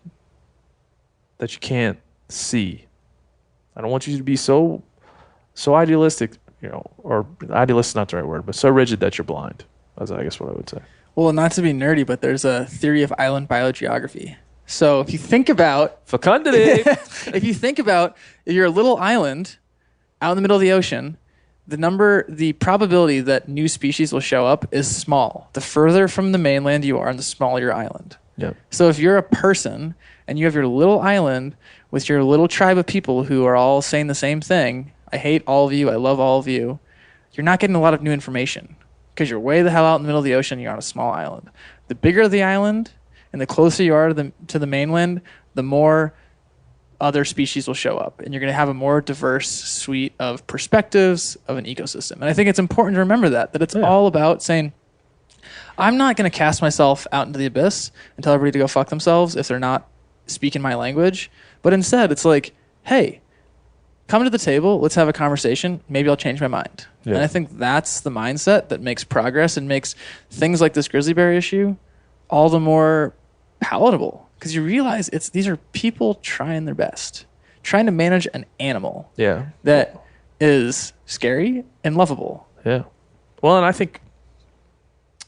that you can't see. I don't want you to be so idealistic, or idealistic is not the right word, but so rigid that you're blind. That's, I guess, what I would say. Well, not to be nerdy, but there's a theory of island biogeography. So if you think about... Fecundity! If you think about, if you're a little island out in the middle of the ocean, the probability that new species will show up is small. The further from the mainland you are, and the smaller your island. Yep. So if you're a person and you have your little island with your little tribe of people who are all saying the same thing, I hate all of you, I love all of you, you're not getting a lot of new information because you're way the hell out in the middle of the ocean, you're on a small island. The bigger the island and the closer you are to the mainland, the more other species will show up, and you're going to have a more diverse suite of perspectives of an ecosystem. And I think it's important to remember that it's all about saying, I'm not going to cast myself out into the abyss and tell everybody to go fuck themselves if they're not speaking my language. But instead, it's like, hey, come to the table, let's have a conversation, maybe I'll change my mind. Yeah. And I think that's the mindset that makes progress and makes things like this grizzly bear issue all the more palatable. Because you realize these are people trying their best, trying to manage an animal that is scary and lovable. Yeah. Well, and I think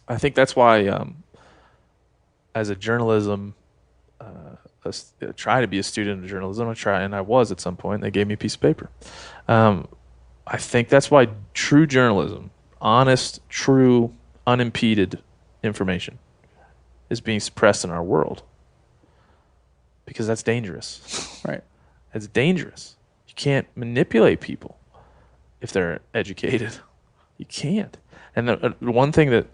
that's why, as a journalism, try to be a student of journalism. I was at some point. They gave me a piece of paper. I think that's why true journalism, honest, true, unimpeded information, is being suppressed in our world. Because that's dangerous. Right. It's dangerous. You can't manipulate people if they're educated. You can't. And the one thing that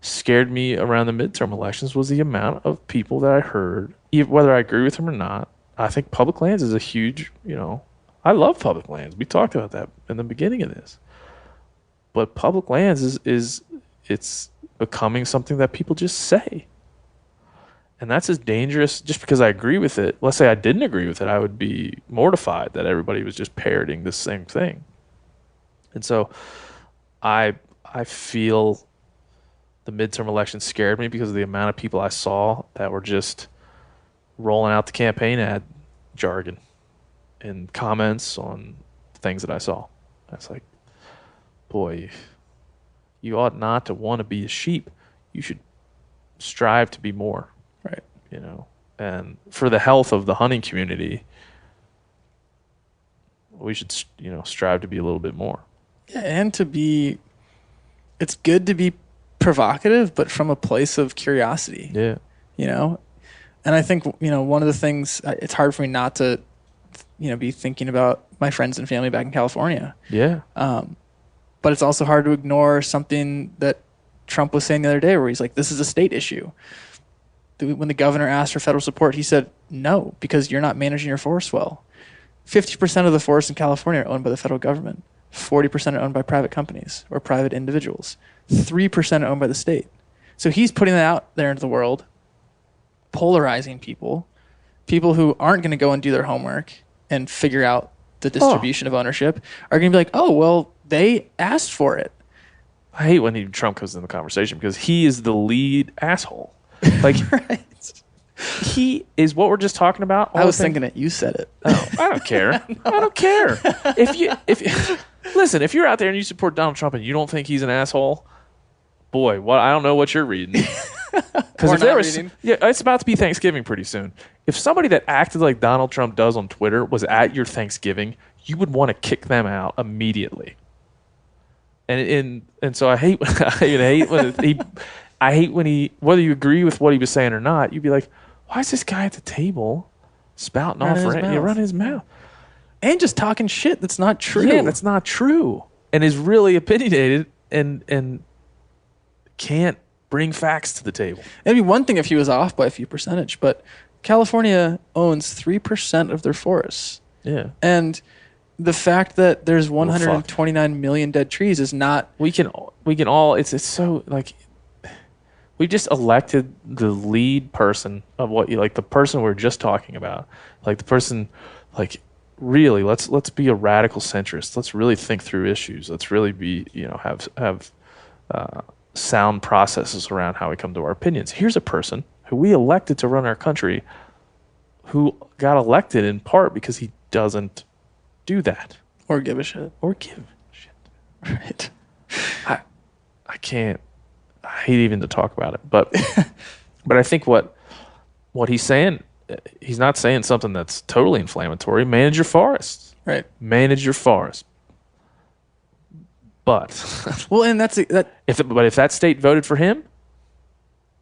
scared me around the midterm elections was the amount of people that I heard, whether I agree with them or not. I think public lands is a huge, I love public lands. We talked about that in the beginning of this. But public lands it's becoming something that people just say. And that's as dangerous just because I agree with it. Let's say I didn't agree with it, I would be mortified that everybody was just parroting the same thing. And so I feel the midterm election scared me because of the amount of people I saw that were just rolling out the campaign ad jargon and comments on things that I saw. I was like, boy, you ought not to want to be a sheep. You should strive to be more. Right. And for the health of the hunting community, we should, strive to be a little bit more. Yeah, and it's good to be provocative, but from a place of curiosity. Yeah. And I think, one of the things, it's hard for me not to, be thinking about my friends and family back in California. Yeah. But it's also hard to ignore something that Trump was saying the other day where he's like, this is a state issue. When the governor asked for federal support, he said, no, because you're not managing your forest well. 50% of the forests in California are owned by the federal government. 40% are owned by private companies or private individuals. 3% are owned by the state. So he's putting that out there into the world, polarizing people who aren't going to go and do their homework and figure out the distribution of ownership are going to be like, oh, well, they asked for it. I hate when Trump comes in the conversation because he is the lead asshole. Like, right. he is what we're just talking about. I was thinking it. You said it. Oh, I don't care. I don't care. Listen, if you're out there and you support Donald Trump and you don't think he's an asshole, boy, I don't know what you're reading. Because if there was, it's about to be Thanksgiving pretty soon. If somebody that acted like Donald Trump does on Twitter was at your Thanksgiving, you would want to kick them out immediately. And so I hate when he whether you agree with what he was saying or not, you'd be like, why is this guy at the table spouting off running his mouth and just talking shit that's not true? Yeah, that's not true, and is really opinionated and can't bring facts to the table. It'd be one thing if he was off by a few percentage, but California owns 3% of their forests. Yeah. And the fact that there's 129 million dead trees is not... We can all... It's so, like... We just elected the lead person of what you... Like, the person we were just talking about. Like, the person... Like, really, let's be a radical centrist. Let's really think through issues. Let's really be, have sound processes around how we come to our opinions. Here's a person who we elected to run our country who got elected in part because he doesn't do that. Or give a shit. Right. I can't. I hate even to talk about it. But I think what he's saying, he's not saying something that's totally inflammatory. Manage your forests. Right. Manage your forests. But well, and that's if that state voted for him,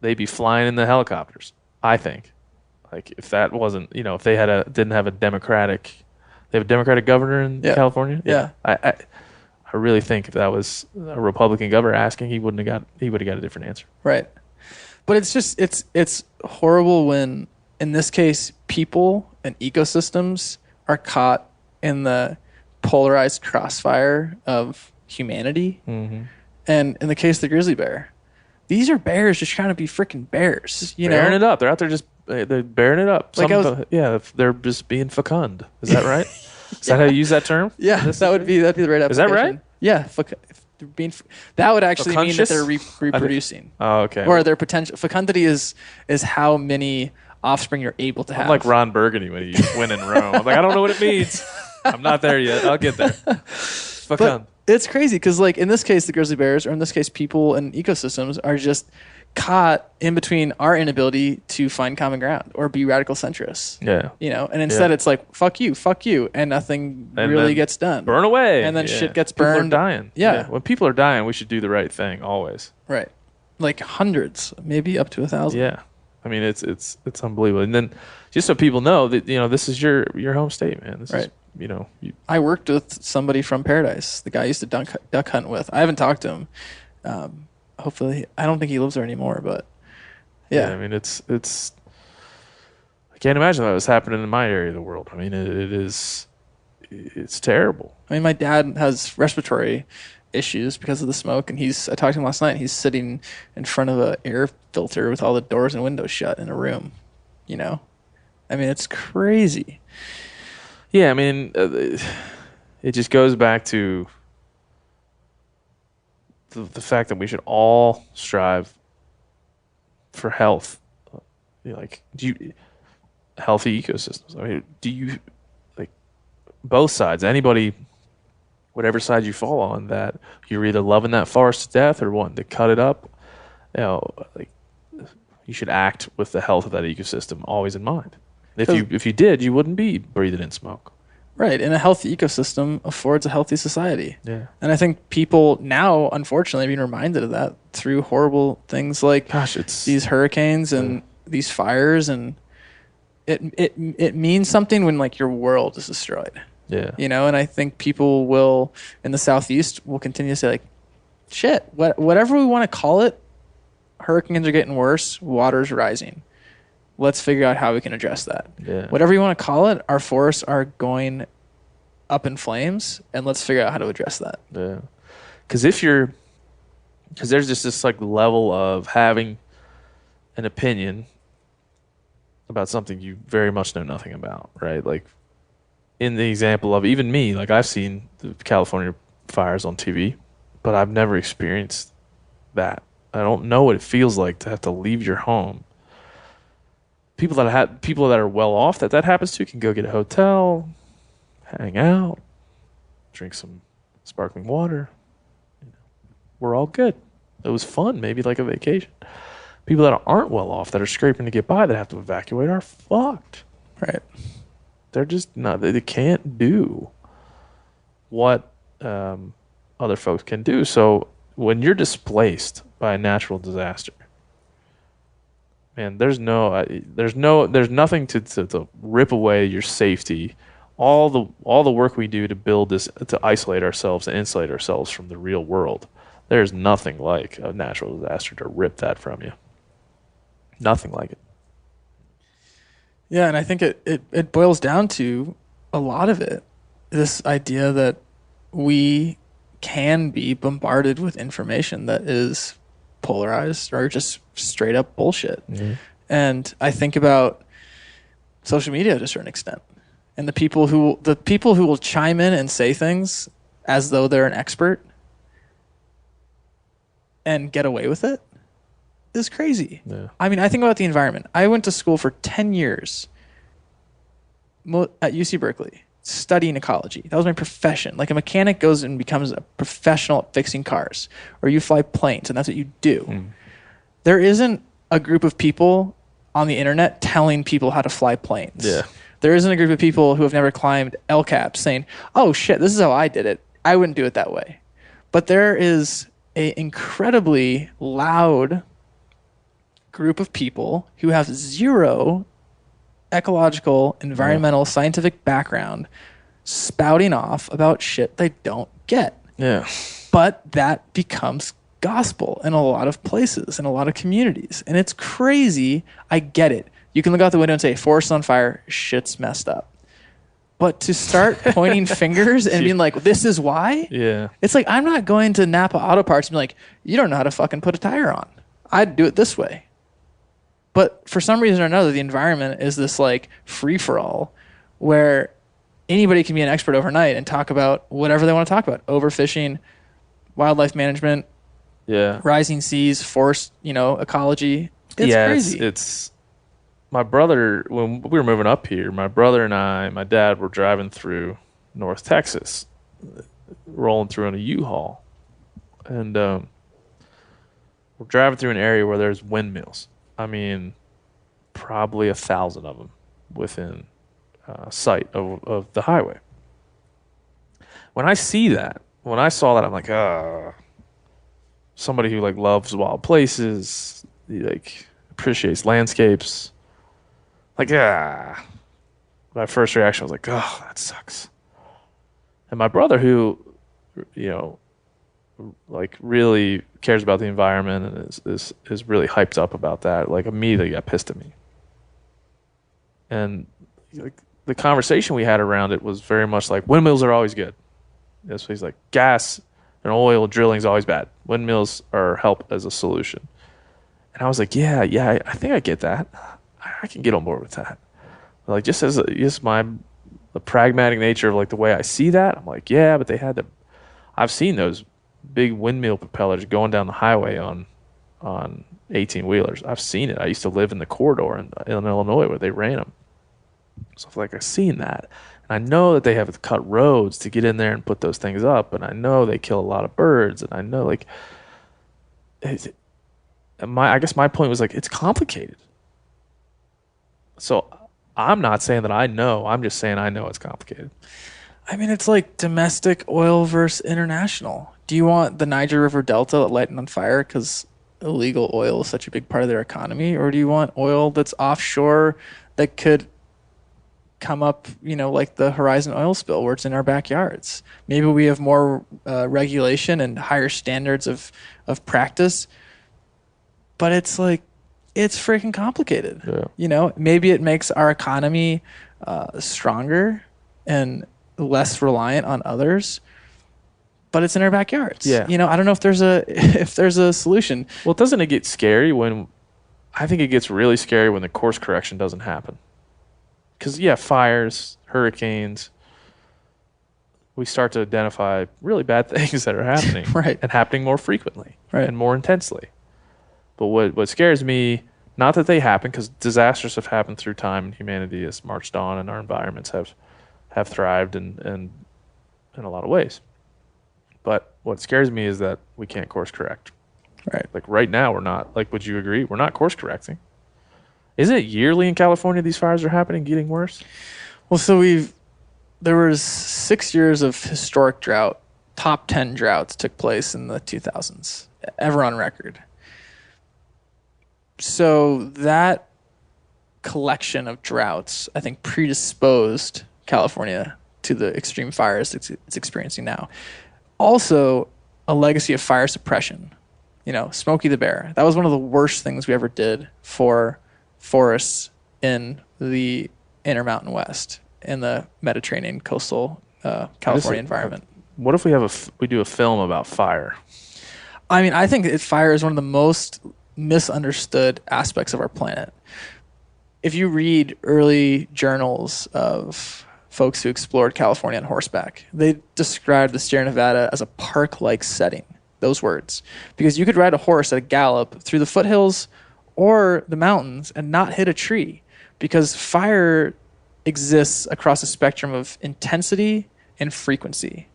they'd be flying in the helicopters. I think, like if that wasn't, if they didn't have a Democratic, they have a Democratic governor in California. Yeah. I really think if that was a Republican governor asking, he would have got a different answer. Right. But it's just it's horrible when in this case people and ecosystems are caught in the polarized crossfire of humanity. Mm-hmm. And in the case of the grizzly bear, these are bears just trying to be freaking bears, bearing it up. They're out there just they're bearing it up. They're just being fecund. Is that right? Is that how you use that term? Yeah, that'd be the right application. Is that right? Yeah, that would actually mean that they're reproducing. Oh, okay. Or their potential fecundity is how many offspring you're able to have. I'm like Ron Burgundy when he went in Rome. I'm like, I don't know what it means. I'm not there yet. I'll get there. Fecund. It's crazy because, like, in this case, the grizzly bears, or in this case, people and ecosystems are just caught in between our inability to find common ground or be radical centrists. Yeah. And instead it's like, fuck you, and nothing really gets done. Burn away. And then shit gets burned. People are dying. Yeah. When people are dying, we should do the right thing always. Right. Like hundreds, maybe up to 1,000. Yeah. I mean, it's unbelievable. And then just so people know that, this is your home state, man. This right. is, I worked with somebody from Paradise, the guy I used to duck hunt with. I haven't talked to him. Hopefully, I don't think he lives there anymore, but yeah. I mean, it's I can't imagine that was happening in my area of the world. I mean, it's terrible. I mean, my dad has respiratory issues because of the smoke, and I talked to him last night, and he's sitting in front of an air filter with all the doors and windows shut in a room, I mean, it's crazy. Yeah, I mean, it just goes back to the fact that we should all strive for health, healthy ecosystems. I mean, do you, like, both sides, anybody, whatever side you fall on, that you're either loving that forest to death or wanting to cut it up, you should act with the health of that ecosystem always in mind. If you did, you wouldn't be breathing in smoke. Right, and a healthy ecosystem affords a healthy society. Yeah. And I think people now, unfortunately, are being reminded of that through horrible things like these hurricanes and these fires, and it means something when, like, your world is destroyed. Yeah. And I think people will, in the Southeast, will continue to say, like, shit, whatever we want to call it, hurricanes are getting worse, water's rising. Let's figure out how we can address that. Yeah. Whatever you want to call it, our forests are going up in flames, and let's figure out how to address that. Yeah. Because there's just this, like, level of having an opinion about something you very much know nothing about, right? Like, in the example of even me, like, I've seen the California fires on TV, but I've never experienced that. I don't know what it feels like to have to leave your home people that are well off that happens to can go get a hotel, hang out, drink some sparkling water. We're all good. It was fun, maybe like a vacation. People that aren't well off, that are scraping to get by, that have to evacuate, are fucked. Right. They're just not. They can't do what other folks can do. So when you're displaced by a natural disaster, man, there's nothing to rip away your safety. All the work we do to build this, to isolate ourselves and insulate ourselves from the real world. There's nothing like a natural disaster to rip that from you. Nothing like it. Yeah, and I think it boils down to a lot of it. This idea that we can be bombarded with information that is polarized or just straight up bullshit. Mm-hmm. And I think about social media to a certain extent. And the people who will chime in and say things as though they're an expert and get away with it is crazy. Yeah. I mean, I think about the environment. I went to school for 10 years at UC Berkeley studying ecology. That was my profession. Like a mechanic goes and becomes a professional at fixing cars, or you fly planes, and that's what you do. Mm. There isn't a group of people on the internet telling people how to fly planes. Yeah. There isn't a group of people who have never climbed El Cap saying, oh shit, this is how I did it. I wouldn't do it that way. But there is an incredibly loud group of people who have zero ecological, environmental, scientific background spouting off about shit they don't get. Yeah. But that becomes gospel in a lot of places, in a lot of communities. And it's crazy. I get it. You can look out the window and say, forest on fire, shit's messed up. But to start pointing fingers and being like, this is why? Yeah. It's like, I'm not going to Napa Auto Parts and be like, you don't know how to fucking put a tire on. I'd do it this way. But for some reason or another, the environment is this like free-for-all where anybody can be an expert overnight and talk about whatever they want to talk about. Overfishing, wildlife management, rising seas, forest, ecology. It's crazy. It's my brother, when we were moving up here, my brother and my dad were driving through North Texas, rolling through in a U-Haul. And we're driving through an area where there's windmills. I mean, probably 1,000 of them within sight of the highway. When I saw that, I'm like, somebody who like loves wild places, like appreciates landscapes. Like, my first reaction was like, oh, that sucks. And my brother, who, like really cares about the environment and is really hyped up about that, like immediately got pissed at me. And like the conversation we had around it was very much like, windmills are always good. So he's like, gas and oil drilling is always bad. Windmills are help as a solution. And I was like, yeah, I think I get that. I can get on board with that. But like just as the pragmatic nature of like the way I see that, I'm like, yeah, but I've seen those big windmill propellers going down the highway on 18-wheelers. I've seen it. I used to live in the corridor in Illinois where they ran them. So like I've seen that. And I know that they have to cut roads to get in there and put those things up. And I know they kill a lot of birds. And I know like I guess my point was like, it's complicated. So I'm not saying that I know. I'm just saying I know it's complicated. I mean, it's like domestic oil versus international. Do you want the Niger River Delta lighting on fire because illegal oil is such a big part of their economy? Or do you want oil that's offshore that could come up, like the Horizon oil spill where it's in our backyards? Maybe we have more regulation and higher standards of practice. But it's like, it's freaking complicated. Yeah. Maybe it makes our economy stronger and less reliant on others, but it's in our backyards. Yeah. I don't know if there's a solution. Well, doesn't it get scary I think it gets really scary when the course correction doesn't happen. Because, fires, hurricanes, we start to identify really bad things that are happening. Right. And happening more frequently. Right. And more intensely. But what scares me Not that they happen, because disasters have happened through time, and humanity has marched on, and our environments have thrived in a lot of ways. But what scares me is that we can't course correct. Right. Like right now, we're not. Like, would you agree? We're not course correcting. Isn't it yearly in California these fires are happening, getting worse? Well, so there was 6 years of historic drought. Top 10 droughts took place in the 2000s, ever on record. So that collection of droughts, I think, predisposed California to the extreme fires it's experiencing now. Also, a legacy of fire suppression. Smokey the Bear. That was one of the worst things we ever did for forests in the Intermountain West, in the Mediterranean coastal California environment. What if we do a film about fire? I mean, I think fire is one of the most misunderstood aspects of our planet. If you read early journals of folks who explored California on horseback, they described the Sierra Nevada as a park-like setting. Those words. Because you could ride a horse at a gallop through the foothills or the mountains and not hit a tree, because fire exists across a spectrum of intensity and frequency.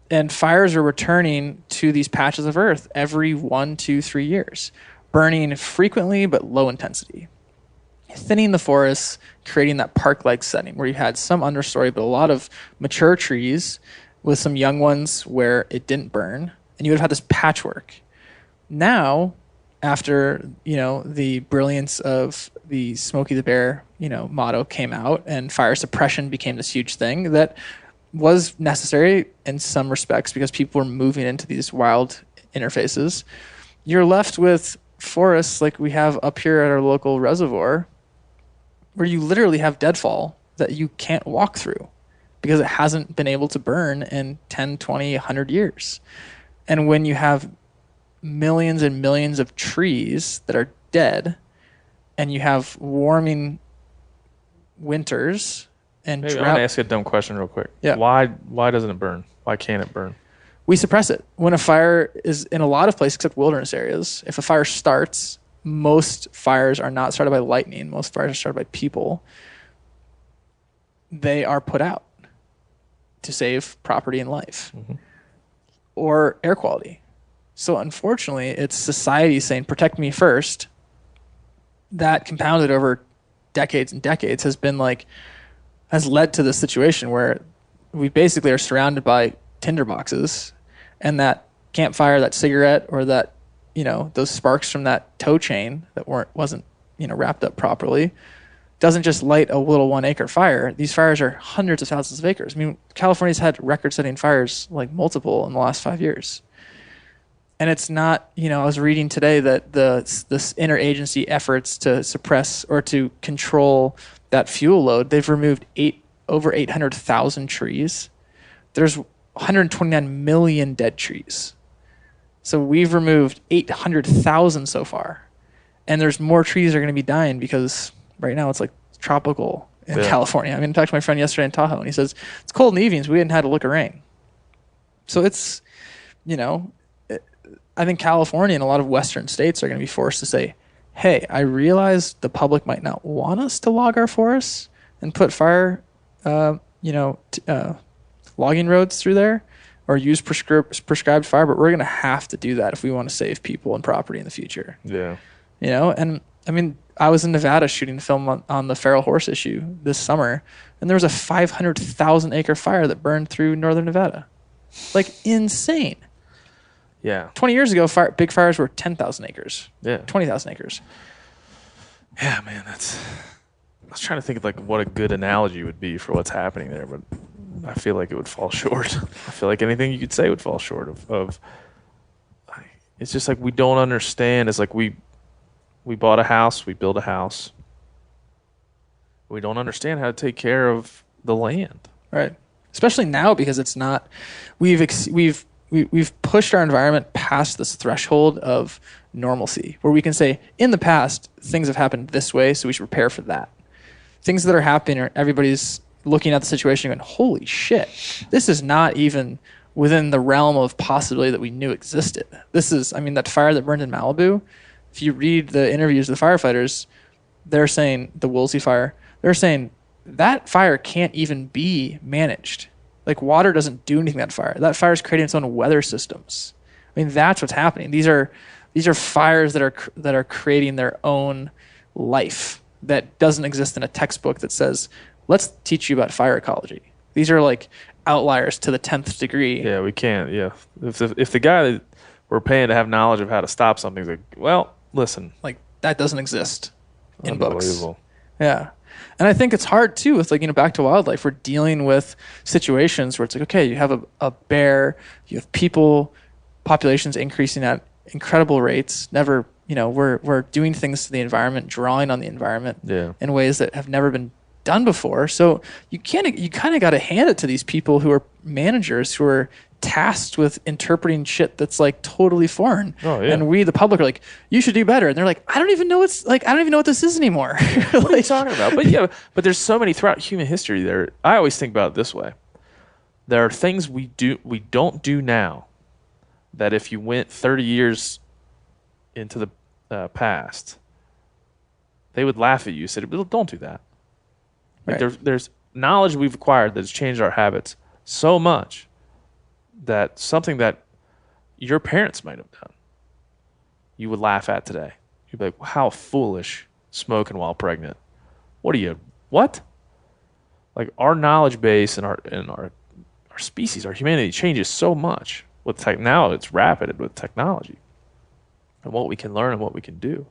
And fires are returning to these patches of earth every 1, 2, 3 years, burning frequently but low intensity, thinning the forests, creating that park-like setting where you had some understory but a lot of mature trees with some young ones where it didn't burn, and you would have had this patchwork. Now, after the brilliance of the Smokey the Bear motto came out, and fire suppression became this huge thing that was necessary in some respects because people were moving into these wild interfaces, you're left with forests like we have up here at our local reservoir, where you literally have deadfall that you can't walk through because it hasn't been able to burn in 10, 20, 100 years. And when you have millions and millions of trees that are dead, and you have warming winters and Maybe drought. I'm going to ask you a dumb question real quick. Yeah. Why doesn't it burn? Why can't it burn? We suppress it. When a fire is in a lot of places except wilderness areas, if a fire starts, most fires are not started by lightning. Most fires are started by people. They are put out to save property and life. Mm-hmm. Or air quality. So unfortunately, it's society saying, protect me first. That compounded over decades and decades has led to this situation where we basically are surrounded by tinder boxes, and that campfire, that cigarette, or that, those sparks from that tow chain that wasn't wrapped up properly, doesn't just light a little 1 acre fire. These fires are hundreds of thousands of acres. I mean, California's had record-setting fires, like multiple in the last 5 years. And it's not, I was reading today that this interagency efforts to suppress or to control that fuel load, they've removed over 800,000 trees. There's 129 million dead trees. So we've removed 800,000 so far. And there's more trees that are going to be dying because right now it's like tropical in California. I mean, I talked to my friend yesterday in Tahoe, and he says, it's cold in the evenings. We hadn't had a look of rain. So it's, I think California and a lot of Western states are going to be forced to say, hey, I realize the public might not want us to log our forests and put fire, logging roads through there or use prescribed fire, but we're going to have to do that if we want to save people and property in the future. Yeah. And I mean, I was in Nevada shooting the film on the feral horse issue this summer, and there was a 500,000 acre fire that burned through northern Nevada. Like, insane. Yeah. 20 years ago, big fires were 10,000 acres. Yeah. 20,000 acres. Yeah, man, I was trying to think of like what a good analogy would be for what's happening there, but I feel like it would fall short. I feel like anything you could say would fall short of it's just like we don't understand. It's like we bought a house, we built a house. We don't understand how to take care of the land. Right. Especially now, because it's not, we've pushed our environment past this threshold of normalcy where we can say, in the past, things have happened this way, so we should prepare for that. Things that are happening, or everybody's looking at the situation and going, holy shit, this is not even within the realm of possibility that we knew existed. This is, I mean, that fire that burned in Malibu, if you read the interviews of the firefighters, they're saying the Woolsey fire, they're saying that fire can't even be managed. Like water doesn't do anything to that fire. That fire is creating its own weather systems. I mean, that's what's happening. These are fires that are creating their own life that doesn't exist in a textbook that says, let's teach you about fire ecology. These are like outliers to the 10th degree. Yeah, we can't. Yeah. If the guy that we're paying to have knowledge of how to stop something is like, well, listen. Like that doesn't exist in books. Unbelievable. Yeah. And I think it's hard too with like, back to wildlife, we're dealing with situations where it's like, okay, you have a bear, you have people, populations increasing at incredible rates. Never, we're doing things to the environment, drawing on the environment in ways that have never been done before. So you kind of got to hand it to these people who are managers who are tasked with interpreting shit that's like totally foreign. Oh, yeah. And we, the public, are like, you should do better. And they're like, I don't even know what this is anymore. What are you talking about? But there's so many throughout human history there. I always think about it this way. There are things we don't do now that if you went 30 years into the past, they would laugh at you. Said, well, don't do that. Like there's knowledge we've acquired that's changed our habits so much that something that your parents might have done, you would laugh at today. You'd be like, how foolish, smoking while pregnant. What? Like our knowledge base and our species, our humanity changes so much with now it's rapid with technology and what we can learn and what we can do.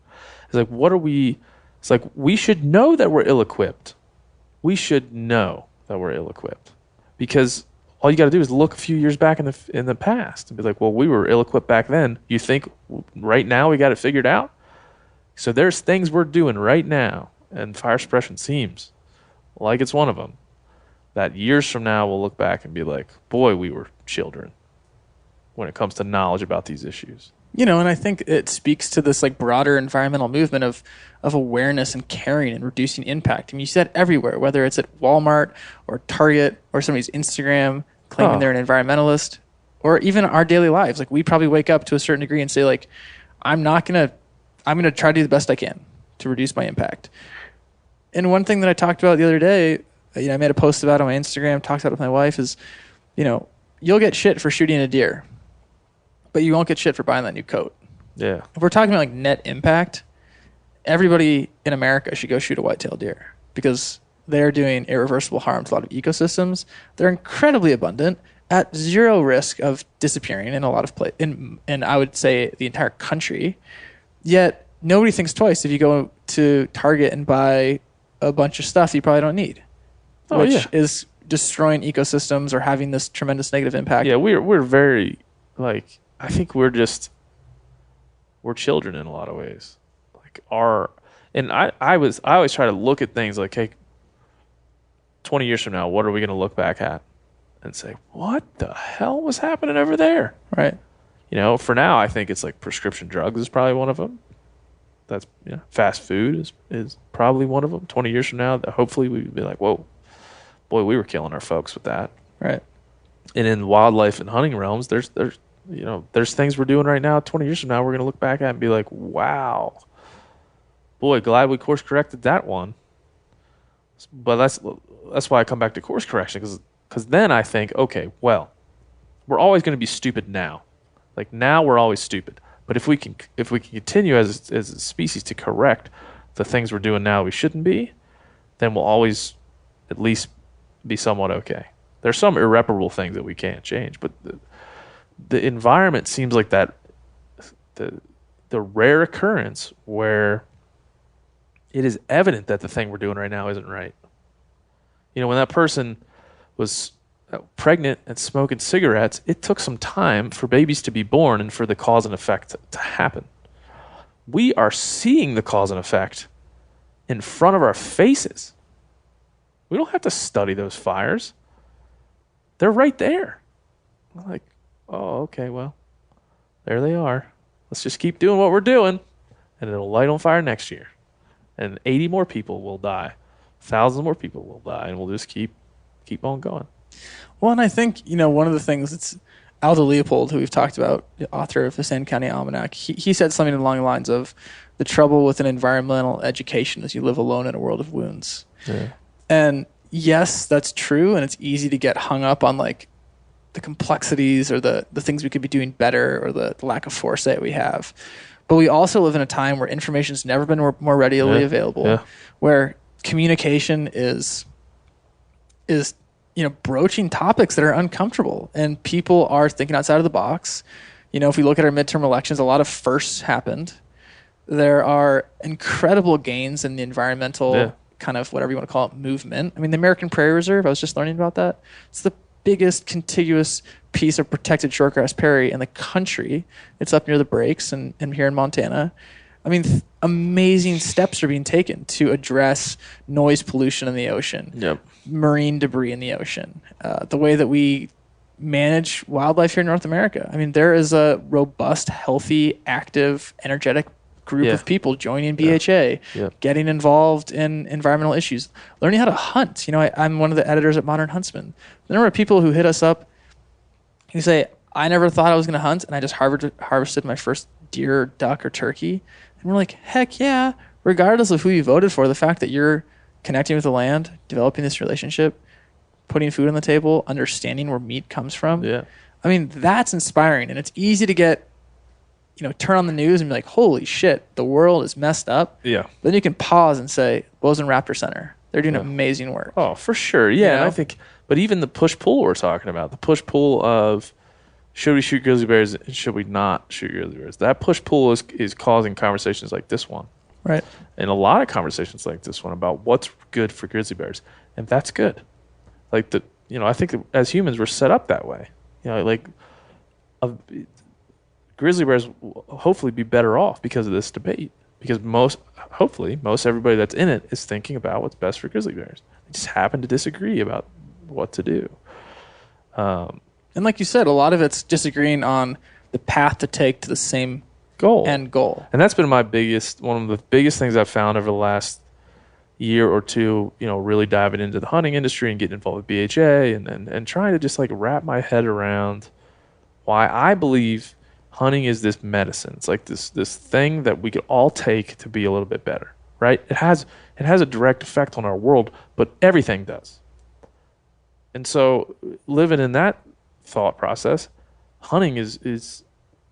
It's like, it's like we should know that we're ill-equipped. We should know that we're ill-equipped because all you got to do is look a few years back in the past and be like, well, we were ill-equipped back then. You think right now we got it figured out? So there's things we're doing right now, and fire suppression seems like it's one of them, that years from now we'll look back and be like, boy, we were children when it comes to knowledge about these issues. And I think it speaks to this like broader environmental movement of awareness and caring and reducing impact. I mean, you see that everywhere, whether it's at Walmart or Target or somebody's Instagram claiming they're an environmentalist, or even our daily lives. Like we probably wake up to a certain degree and say like, I'm going to try to do the best I can to reduce my impact. And one thing that I talked about the other day, I made a post about on my Instagram, talked about it with my wife is, you'll get shit for shooting a deer, but you won't get shit for buying that new coat. Yeah. If we're talking about like net impact, everybody in America should go shoot a white-tailed deer because they're doing irreversible harm to a lot of ecosystems. They're incredibly abundant at zero risk of disappearing in a lot of places, and I would say the entire country. Yet nobody thinks twice if you go to Target and buy a bunch of stuff you probably don't need, which is destroying ecosystems or having this tremendous negative impact. Yeah, we're very like, I think we're children in a lot of ways. Like I always try to look at things like, hey, 20 years from now, what are we going to look back at and say, what the hell was happening over there? Right. For now, I think it's like prescription drugs is probably one of them. That's fast food is probably one of them. 20 years from now, hopefully we'd be like, whoa, boy, we were killing our folks with that. Right. And in wildlife and hunting realms, there's things we're doing right now. 20 years from now, we're going to look back at and be like, wow, boy, glad we course corrected that one. But that's why I come back to course correction, because then I think, okay, well, we're always going to be stupid now. Like now we're always stupid. But if we can continue as a species to correct the things we're doing now we shouldn't be, then we'll always at least be somewhat okay. There's some irreparable things that we can't change, but the environment seems like that the rare occurrence where it is evident that the thing we're doing right now isn't right. When that person was pregnant and smoking cigarettes, it took some time for babies to be born and for the cause and effect to happen. We are seeing the cause and effect in front of our faces. We don't have to study those fires. They're right there. We're like, oh, okay, well, there they are. Let's just keep doing what we're doing, and it'll light on fire next year. And 80 more people will die. Thousands more people will die, and we'll just keep on going. Well, and I think, one of the things Aldo Leopold, who we've talked about, the author of the Sand County Almanac, he said something along the lines of, the trouble with an environmental education is you live alone in a world of wounds. Yeah. And yes, that's true, and it's easy to get hung up on like the complexities or the things we could be doing better or the lack of foresight we have. But we also live in a time where information's never been more readily available, where communication is broaching topics that are uncomfortable, and people are thinking outside of the box. If we look at our midterm elections, a lot of firsts happened. There are incredible gains in the environmental kind of whatever you want to call it movement. I mean, the American Prairie Reserve, I was just learning about that. It's the biggest contiguous piece of protected shortgrass prairie in the country. It's up near the breaks and here in Montana. I mean, amazing steps are being taken to address noise pollution in the ocean, marine debris in the ocean, the way that we manage wildlife here in North America. I mean, there is a robust, healthy, active, energetic group of people joining BHA, getting involved in environmental issues, learning how to hunt. I'm one of the editors at Modern Huntsman. The number of people who hit us up who say, I never thought I was going to hunt, and I just harvested my first deer, duck, or turkey. And we're like, heck yeah, regardless of who you voted for, the fact that you're connecting with the land, developing this relationship, putting food on the table, understanding where meat comes from. Yeah. I mean, that's inspiring, and it's easy to get turn on the news and be like, holy shit, the world is messed up. Yeah. Then you can pause and say, Bozeman Raptor Center, they're doing amazing work. Oh, for sure. Yeah. And I think, but even the push-pull we're talking about, the push-pull of should we shoot grizzly bears and should we not shoot grizzly bears? That push-pull is causing conversations like this one. Right. And a lot of conversations like this one about what's good for grizzly bears. And that's good. Like I think that as humans, we're set up that way. Grizzly bears will hopefully be better off because of this debate. Because most everybody that's in it is thinking about what's best for grizzly bears. They just happen to disagree about what to do. And like you said, a lot of it's disagreeing on the path to take to the same end goal. And that's been one of the biggest things I've found over the last year or two, really diving into the hunting industry and getting involved with BHA and trying to just like wrap my head around why I believe hunting is this medicine. It's like this thing that we could all take to be a little bit better, right? It has a direct effect on our world, but everything does. And so living in that thought process, hunting is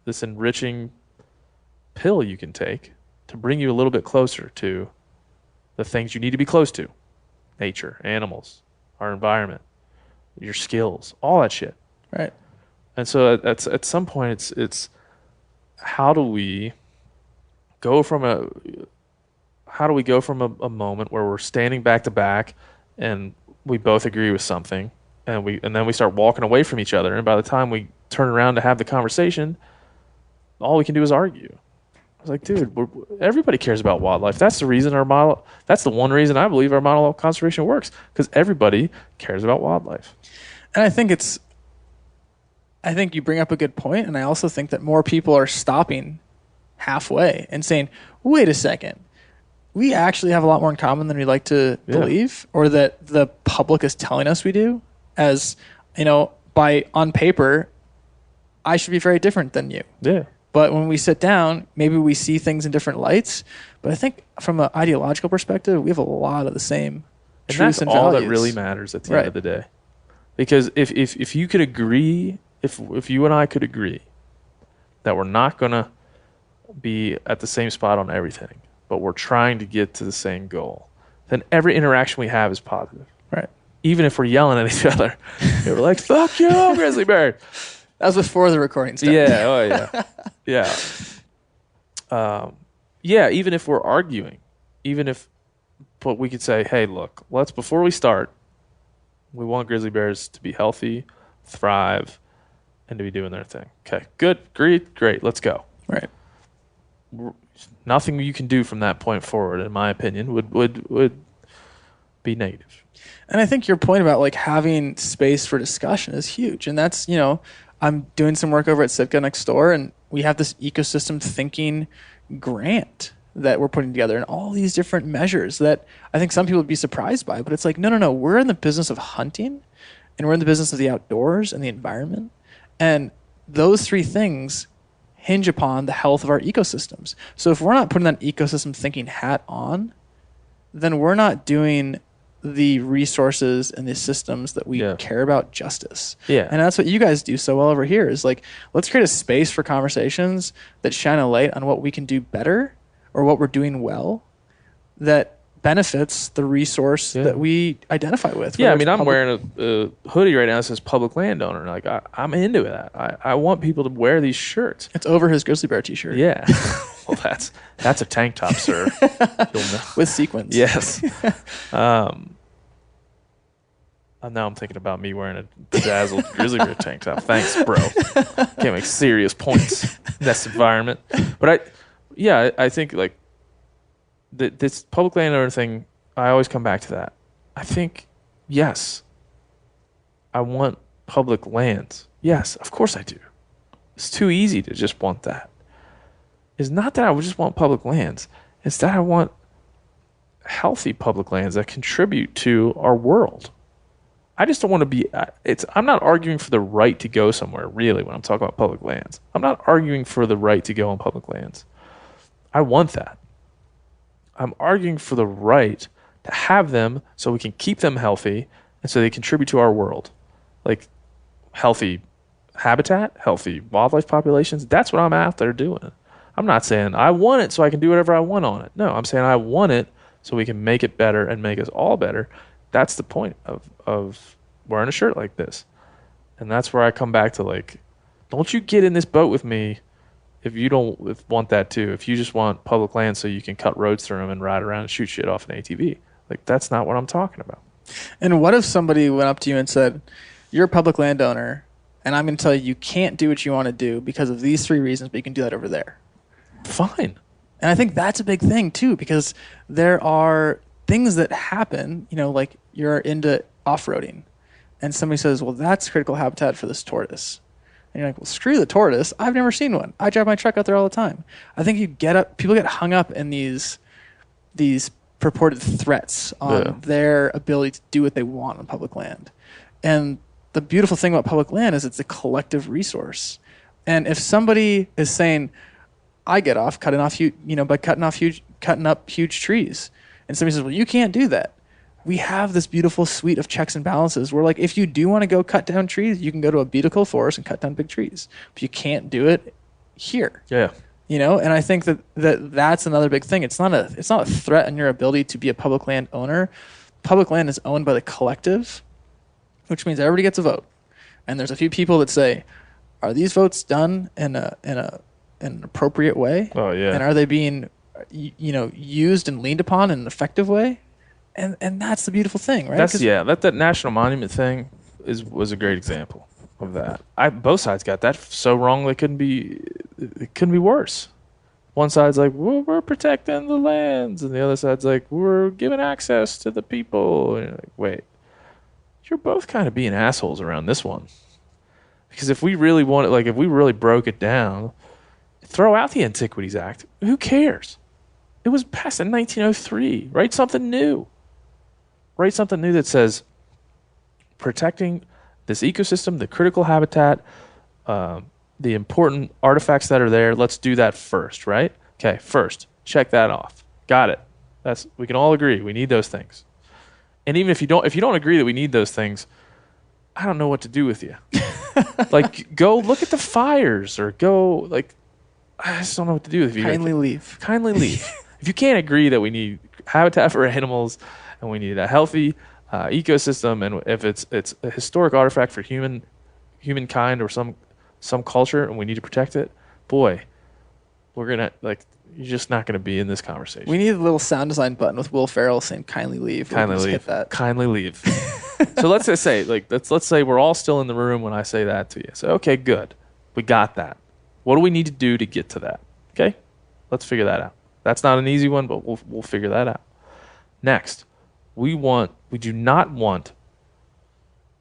this enriching pill you can take to bring you a little bit closer to the things you need to be close to. Nature, animals, our environment, your skills, all that shit. Right. And so at some point, it's how do we go from a moment where we're standing back to back and we both agree with something, and then we start walking away from each other, and by the time we turn around to have the conversation, all we can do is argue. I was like, dude, everybody cares about wildlife. That's the reason that's the one reason I believe our model of conservation works, because everybody cares about wildlife. And I think you bring up a good point, and I also think that more people are stopping halfway and saying, wait a second, we actually have a lot more in common than we like to believe, or that the public is telling us we do. As, on paper, I should be very different than you. Yeah. But when we sit down, maybe we see things in different lights. But I think from an ideological perspective, we have a lot of the same truths and values. That's all that really matters at the end of the day. Because if you could agree, if you and I could agree that we're not going to be at the same spot on everything, but we're trying to get to the same goal, then every interaction we have is positive. Right. Even if we're yelling at each other. We're like, fuck you, grizzly bear. That was before the recording started. Yeah, oh yeah. Yeah. Even if we're arguing, but we could say, hey, look, before we start, we want grizzly bears to be healthy, thrive, and to be doing their thing. Okay, good, great, let's go. Right. Nothing you can do from that point forward, in my opinion, would be negative. And I think your point about like having space for discussion is huge. And that's, I'm doing some work over at Sitka next door, and we have this ecosystem thinking grant that we're putting together, and all these different measures that I think some people would be surprised by. But it's like, no, we're in the business of hunting, and we're in the business of the outdoors and the environment. And those three things hinge upon the health of our ecosystems. So if we're not putting that ecosystem thinking hat on, then we're not doing the resources and the systems that we care about justice. Yeah. And that's what you guys do so well over here is like, let's create a space for conversations that shine a light on what we can do better or what we're doing well that benefits the resource that we identify with. Yeah, I mean, I'm wearing a hoodie right now that says public landowner. Like, I'm into that. I want people to wear these shirts. It's over his grizzly bear t-shirt. Yeah. Well, that's a tank top, sir. You'll know. With sequins. Yes. Now I'm thinking about me wearing a bedazzled grizzly bear tank top. Thanks, bro. Can't make serious points in this environment. But I think like this public landowner thing, I always come back to that. I think, yes, I want public lands. Yes, of course I do. It's too easy to just want that. It's not that I would just want public lands. It's that I want healthy public lands that contribute to our world. I just don't want to be, I'm not arguing for the right to go somewhere, really, when I'm talking about public lands. I'm not arguing for the right to go on public lands. I want that. I'm arguing for the right to have them so we can keep them healthy and so they contribute to our world. Like healthy habitat, healthy wildlife populations. That's what I'm after doing. I'm not saying I want it so I can do whatever I want on it. No, I'm saying I want it so we can make it better and make us all better. That's the point of wearing a shirt like this. And that's where I come back to, like, don't you get in this boat with me if you don't want that too. If you just want public land so you can cut roads through them and ride around and shoot shit off an ATV. Like, that's not what I'm talking about. And what if somebody went up to you and said, you're a public landowner, and I'm going to tell you can't do what you want to do because of these three reasons, but you can do that over there. Fine. And I think that's a big thing too, because there are things that happen, like you're into off-roading and somebody says, well, that's critical habitat for this tortoise. And you're like, well, screw the tortoise. I've never seen one. I drive my truck out there all the time. I think people get hung up in these purported threats on their ability to do what they want on public land. And the beautiful thing about public land is it's a collective resource. And if somebody is saying, I get off cutting up huge trees, and somebody says, well, you can't do that. We have this beautiful suite of checks and balances where, like, if you do want to go cut down trees, you can go to a beautiful forest and cut down big trees. But you can't do it here. Yeah. And I think that's another big thing. It's not a threat on your ability to be a public land owner. Public land is owned by the collective, which means everybody gets a vote. And there's a few people that say, are these votes done in an appropriate way? Oh yeah. And are they being used and leaned upon in an effective way? And that's the beautiful thing, right? That national monument thing was a great example of that. Both sides got that so wrong it couldn't be worse. One side's like, well, we're protecting the lands, and the other side's like, we're giving access to the people. And you're like, wait, you're both kind of being assholes around this one. Because if we really if we really broke it down, throw out the Antiquities Act. Who cares? It was passed in 1903. Write something new. Write something new that says protecting this ecosystem, the critical habitat, the important artifacts that are there. Let's do that first, right? Okay, first. Check that off. Got it. We can all agree we need those things. And even if you don't agree that we need those things, I don't know what to do with you. Like, go look at the fires, or go, like, I just don't know what to do with you. Kindly leave. Kindly leave. If you can't agree that we need habitat for animals and we need a healthy ecosystem, and if it's a historic artifact for humankind or some culture, and we need to protect it, boy, you're just not gonna be in this conversation. We need a little sound design button with Will Ferrell saying "kindly leave." Kindly leave. Hit that. Kindly leave. So let's say we're all still in the room when I say that to you. So okay, good, we got that. What do we need to do to get to that? Okay, let's figure that out. That's not an easy one, but we'll figure that out. Next, we do not want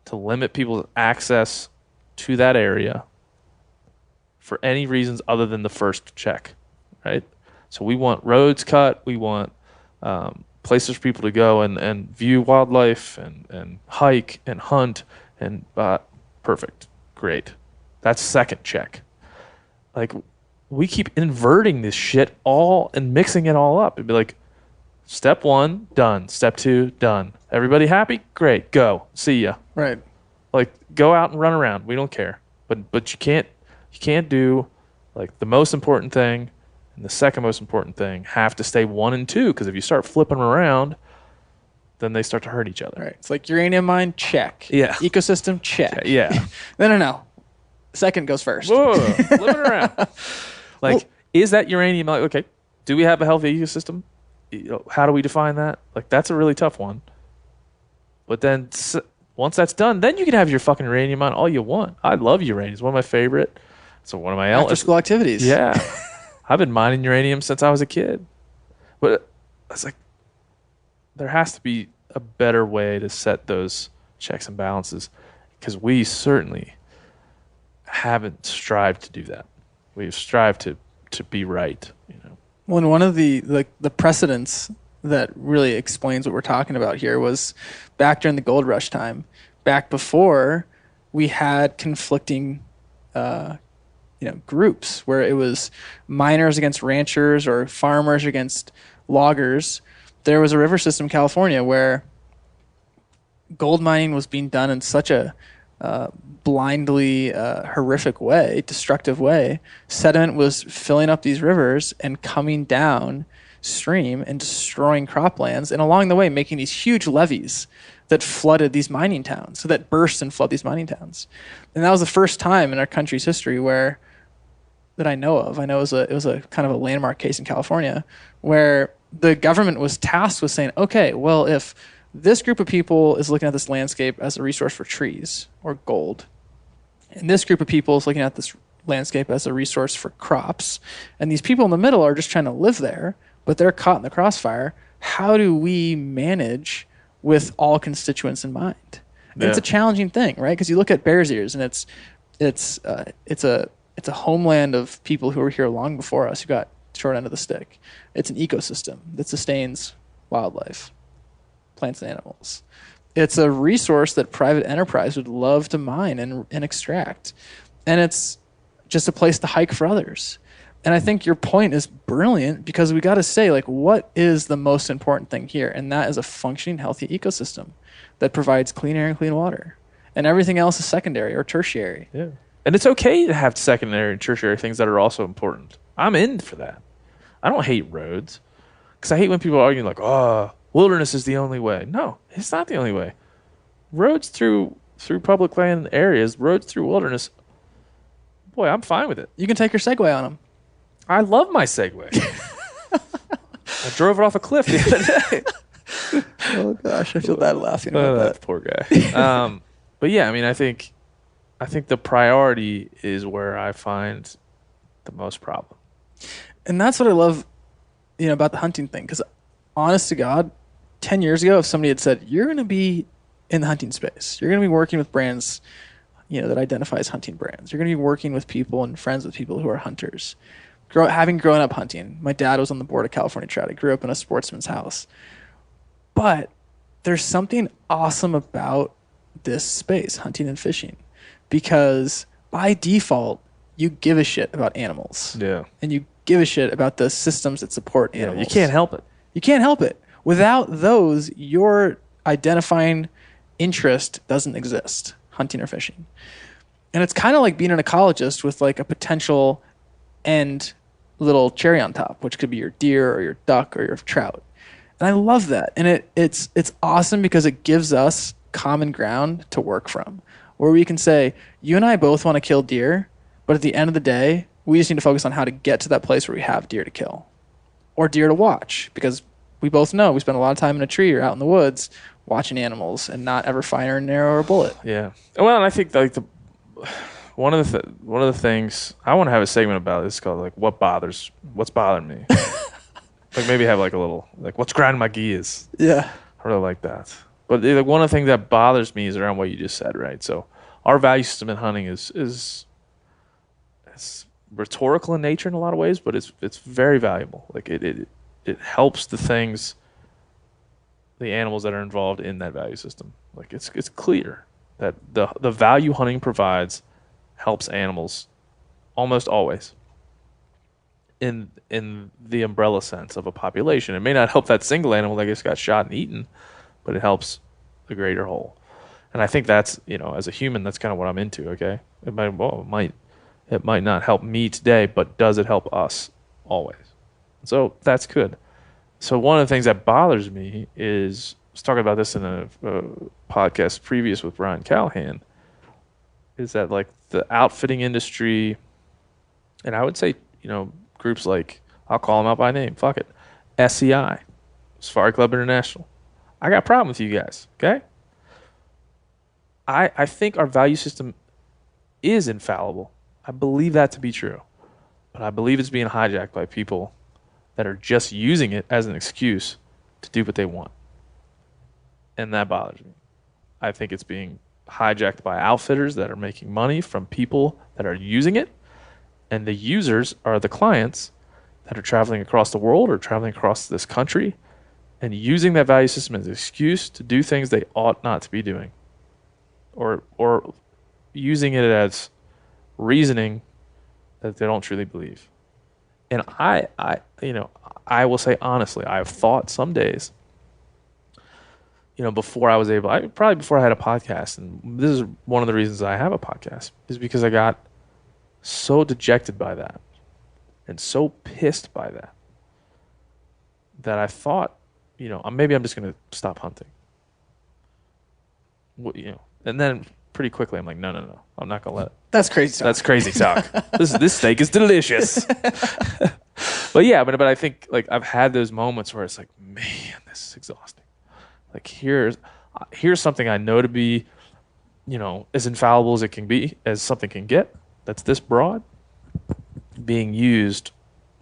to limit people's access to that area for any reasons other than the first check, right? So we want roads cut. We want places for people to go and view wildlife and hike and hunt and perfect, great. That's second check. Like, we keep inverting this shit all and mixing it all up. It'd be like, step 1, done. Step 2, done. Everybody happy? Great. Go. See ya. Right. Like, go out and run around. We don't care. But you can't do like the most important thing and the second most important thing have to stay 1 and 2, because if you start flipping them around, then they start to hurt each other. Right. It's like uranium mine, check. Yeah. Ecosystem, check. Yeah. No. Second goes first. Whoa, flipping around. Like, well, is that uranium? Like, okay, do we have a healthy ecosystem? How do we define that? Like, that's a really tough one. But then once that's done, then you can have your fucking uranium mine all you want. I love uranium. It's one of my favorite. So one of my after school activities. Yeah. I've been mining uranium since I was a kid. But it's like, there has to be a better way to set those checks and balances, because we certainly haven't strived to do that. We've strived to be right, you know. Well, and one of the precedents that really explains what we're talking about here was back during the gold rush time, back before we had conflicting groups where it was miners against ranchers or farmers against loggers. There was a river system in California where gold mining was being done in such a blindly horrific way, destructive way. Sediment was filling up these rivers and coming down stream and destroying croplands, and along the way making these huge levees that flooded these mining towns, so that burst and flood these mining towns. And that was the first time in our country's history that I know of. I know it was a kind of a landmark case in California where the government was tasked with saying, okay, well, if this group of people is looking at this landscape as a resource for trees or gold, and this group of people is looking at this landscape as a resource for crops, and these people in the middle are just trying to live there, but they're caught in the crossfire, how do we manage with all constituents in mind? Yeah. It's a challenging thing, right? Because you look at Bears Ears, and it's a homeland of people who were here long before us who got short end of the stick. It's an ecosystem that sustains wildlife, plants and animals. It's a resource that private enterprise would love to mine and extract. And it's just a place to hike for others. And I think your point is brilliant, because we got to say, like, what is the most important thing here? And that is a functioning, healthy ecosystem that provides clean air and clean water. And everything else is secondary or tertiary. Yeah. And it's okay to have secondary and tertiary things that are also important. I'm in for that. I don't hate roads, because I hate when people argue like, oh, wilderness is the only way. No, it's not the only way. Roads through public land areas, roads through wilderness, boy, I'm fine with it. You can take your Segway on them. I love my Segway. I drove it off a cliff the other day. Oh, gosh, I feel bad laughing about that. Poor guy. But yeah, I mean, I think the priority is where I find the most problem. And that's what I love, about the hunting thing. Because honest to God, 10 years ago, if somebody had said, you're going to be in the hunting space, you're going to be working with brands, that identify as hunting brands. You're going to be working with people and friends with people who are hunters. Having grown up hunting, my dad was on the board of California Trout. I grew up in a sportsman's house. But there's something awesome about this space, hunting and fishing, because by default, you give a shit about animals. Yeah. And you give a shit about the systems that support animals. Yeah, you can't help it. You can't help it. Without those, your identifying interest doesn't exist, hunting or fishing. And it's kind of like being an ecologist with like a potential end little cherry on top, which could be your deer or your duck or your trout. And I love that. And it's awesome because it gives us common ground to work from, where we can say, you and I both want to kill deer, but at the end of the day, we just need to focus on how to get to that place where we have deer to kill or deer to watch, because we both know we spend a lot of time in a tree or out in the woods watching animals and not ever firing an arrow or a bullet. Yeah. Well, and I think like one of the things I want to have a segment about is called like what's bothering me. Like maybe have like a little like what's grinding my gears. Yeah. I really like that. But like, one of the things that bothers me is around what you just said, right? So our value system in hunting is rhetorical in nature in a lot of ways, but it's very valuable. Like it helps the animals that are involved in that value system. Like it's clear that the value hunting provides helps animals almost always in the umbrella sense of a population. It may not help that single animal that just got shot and eaten, but it helps the greater whole. And I think that's, as a human, that's kind of what I'm into, okay? It might not help me today, but does it help us always? So that's good. So one of the things that bothers me is, I was talking about this in a podcast previous with Ryan Callahan, is that like the outfitting industry, and I would say, groups like, I'll call them out by name, fuck it, SCI, Safari Club International. I got a problem with you guys, okay? I think our value system is infallible. I believe that to be true. But I believe it's being hijacked by people that are just using it as an excuse to do what they want. And that bothers me. I think it's being hijacked by outfitters that are making money from people that are using it. And the users are the clients that are traveling across the world or traveling across this country and using that value system as an excuse to do things they ought not to be doing. Or using it as reasoning that they don't truly believe. And I will say honestly, I have thought some days, before I was probably before I had a podcast, and this is one of the reasons I have a podcast, is because I got so dejected by that and so pissed by that I thought, maybe I'm just going to stop hunting. And then pretty quickly I'm like, no, I'm not going to let it. That's crazy talk. That's crazy talk. This steak is delicious. But I think like I've had those moments where it's like, man, this is exhausting. Like here's something I know to be, as infallible as it can be, as something can get, that's this broad, being used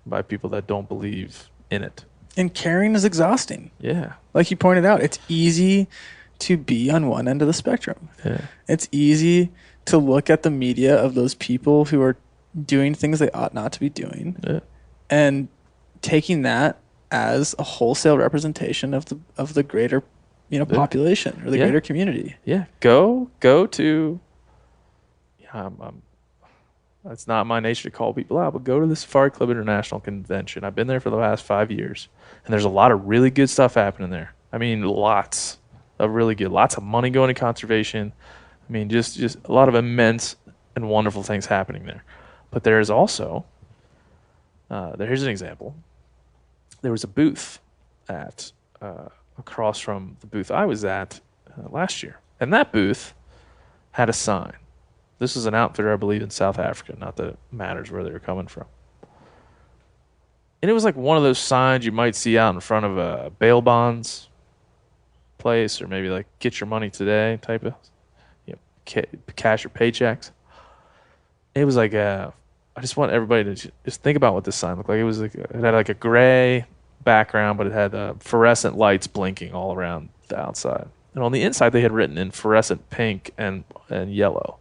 by people that don't believe in it. And caring is exhausting. Yeah. Like you pointed out, it's easy to be on one end of the spectrum. Yeah. It's easy to look at the media of those people who are doing things they ought not to be doing, and taking that as a wholesale representation of the greater, population or the greater community. Yeah. Go to. It's not my nature to call people out, but go to the Safari Club International Convention. I've been there for the last 5 years, and there's a lot of really good stuff happening there. I mean, lots of really good, lots of money going to conservation. I mean, just a lot of immense and wonderful things happening there. But there is also, here's an example. There was a booth at across from the booth I was at last year, and that booth had a sign. This is an outfitter, I believe, in South Africa. Not that it matters where they were coming from. And it was like one of those signs you might see out in front of a bail bonds place, or maybe like get your money today type of, cash your paychecks. It was like I just want everybody to just think about what this sign looked like. It had like a gray background, but it had fluorescent lights blinking all around the outside. And on the inside, they had written in fluorescent pink and yellow.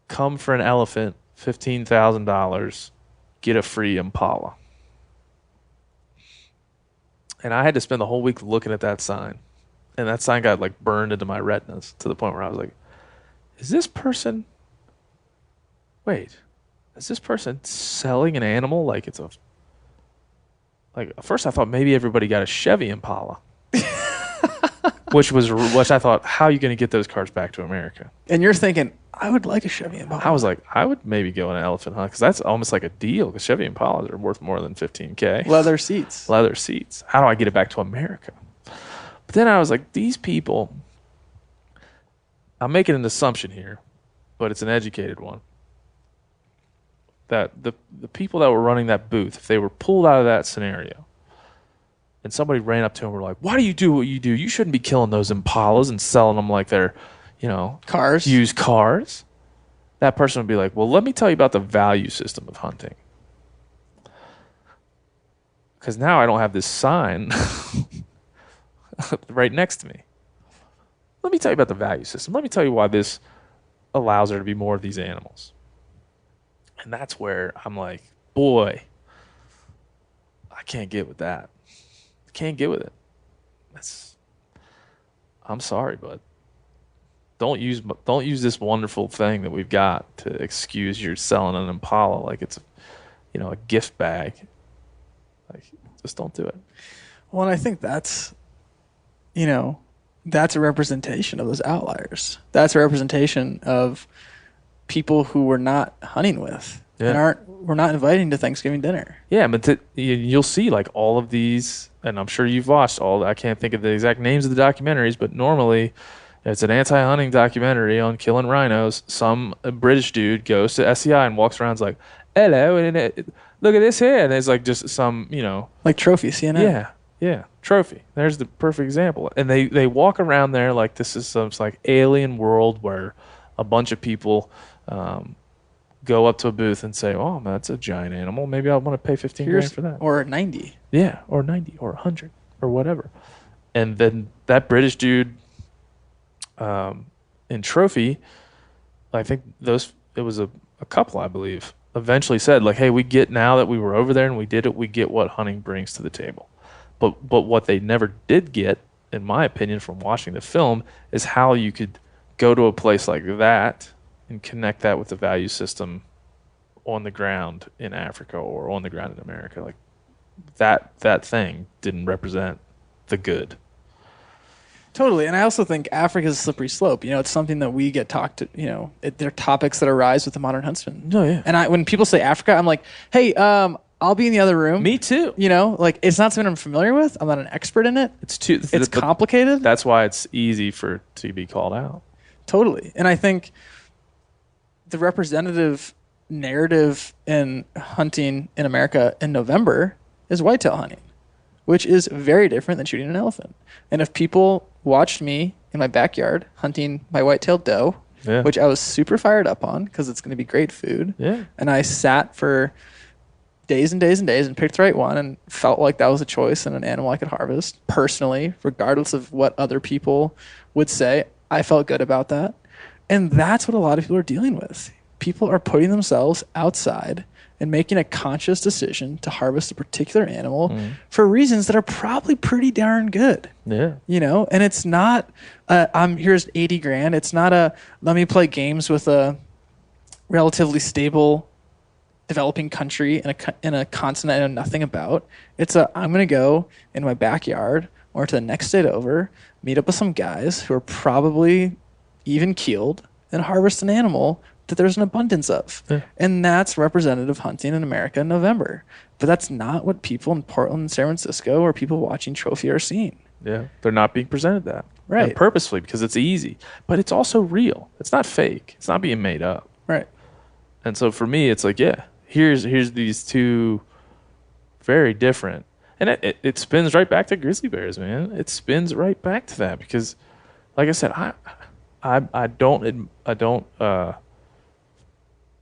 Come for an elephant, $15,000, get a free Impala. And I had to spend the whole week looking at that sign. And that sign got like burned into my retinas to the point where I was like, is this person selling an animal like it's at first I thought maybe everybody got a Chevy Impala. which I thought, how are you going to get those cars back to America? And you're thinking, I would like a Chevy Impala. I was like, I would maybe go on an elephant hunt because that's almost like a deal because Chevy Impalas are worth more than $15,000. Leather seats. How do I get it back to America? But then I was like, these people, I'm making an assumption here, but it's an educated one, that the people that were running that booth, if they were pulled out of that scenario, and somebody ran up to them and were like, why do you do what you do? You shouldn't be killing those Impalas and selling them like they're, cars, used cars. That person would be like, well, let me tell you about the value system of hunting. Because now I don't have this sign right next to me. Let me tell you about the value system. Let me tell you why this allows there to be more of these animals. And that's where I'm like, boy, I can't get with that. Can't get with it. I'm sorry, bud. don't use this wonderful thing that we've got to excuse your selling an impala like it's a gift bag. Like, just don't do it. Well, and I think that's a representation of those outliers. That's a representation of people who we're not hunting with and we're not inviting to Thanksgiving dinner. Yeah, but you'll see like all of these, and I'm sure you've watched I can't think of the exact names of the documentaries, but normally it's an anti-hunting documentary on killing rhinos. Some British dude goes to SEI and walks around and is like, hello, and look at this here. And there's like just some, like trophy, CNN. Yeah, trophy. There's the perfect example. And they walk around there like this is some like alien world where a bunch of people go up to a booth and say, oh, that's a giant animal. Maybe I want to pay $15,000 for that. Or 90. Yeah, or 90 or 100 or whatever. And then that British dude in trophy, I think it was a couple, I believe, eventually said like, hey, we get now that we were over there and we did it, we get what hunting brings to the table. But what they never did get, in my opinion, from watching the film, is how you could go to a place like that and connect that with the value system on the ground in Africa or on the ground in America. Like that thing didn't represent the good. Totally. And I also think Africa is a slippery slope. It's something that we get talked to, they're topics that arise with the modern huntsman. Oh, yeah. And when people say Africa, I'm like, hey, I'll be in the other room. Me too. Like it's not something I'm familiar with. I'm not an expert in it. It's complicated. That's why it's easy to be called out. Totally. And I think the representative narrative in hunting in America in November is whitetail hunting, which is very different than shooting an elephant. And if people watched me in my backyard hunting my white-tailed doe, which I was super fired up on because it's going to be great food, and I sat for days and days and days and picked the right one and felt like that was a choice and an animal I could harvest personally, regardless of what other people would say, I felt good about that. And that's what a lot of people are dealing with. People are putting themselves outside and making a conscious decision to harvest a particular animal for reasons that are probably pretty darn good. Yeah. And it's not, here's $80,000. It's not let me play games with a relatively stable developing country in a continent I know nothing about. It's I'm going to go in my backyard or to the next state over, meet up with some guys who are probably even keeled and harvest an animal that there's an abundance of. Yeah. And that's representative hunting in America in November. But that's not what people in Portland and San Francisco or people watching trophy are seeing. Yeah, they're not being presented that. Right. And purposefully because it's easy. But it's also real. It's not fake. It's not being made up. Right. And so for me, it's like, here's these two very different. And it spins right back to grizzly bears, man. It spins right back to that because, like I said,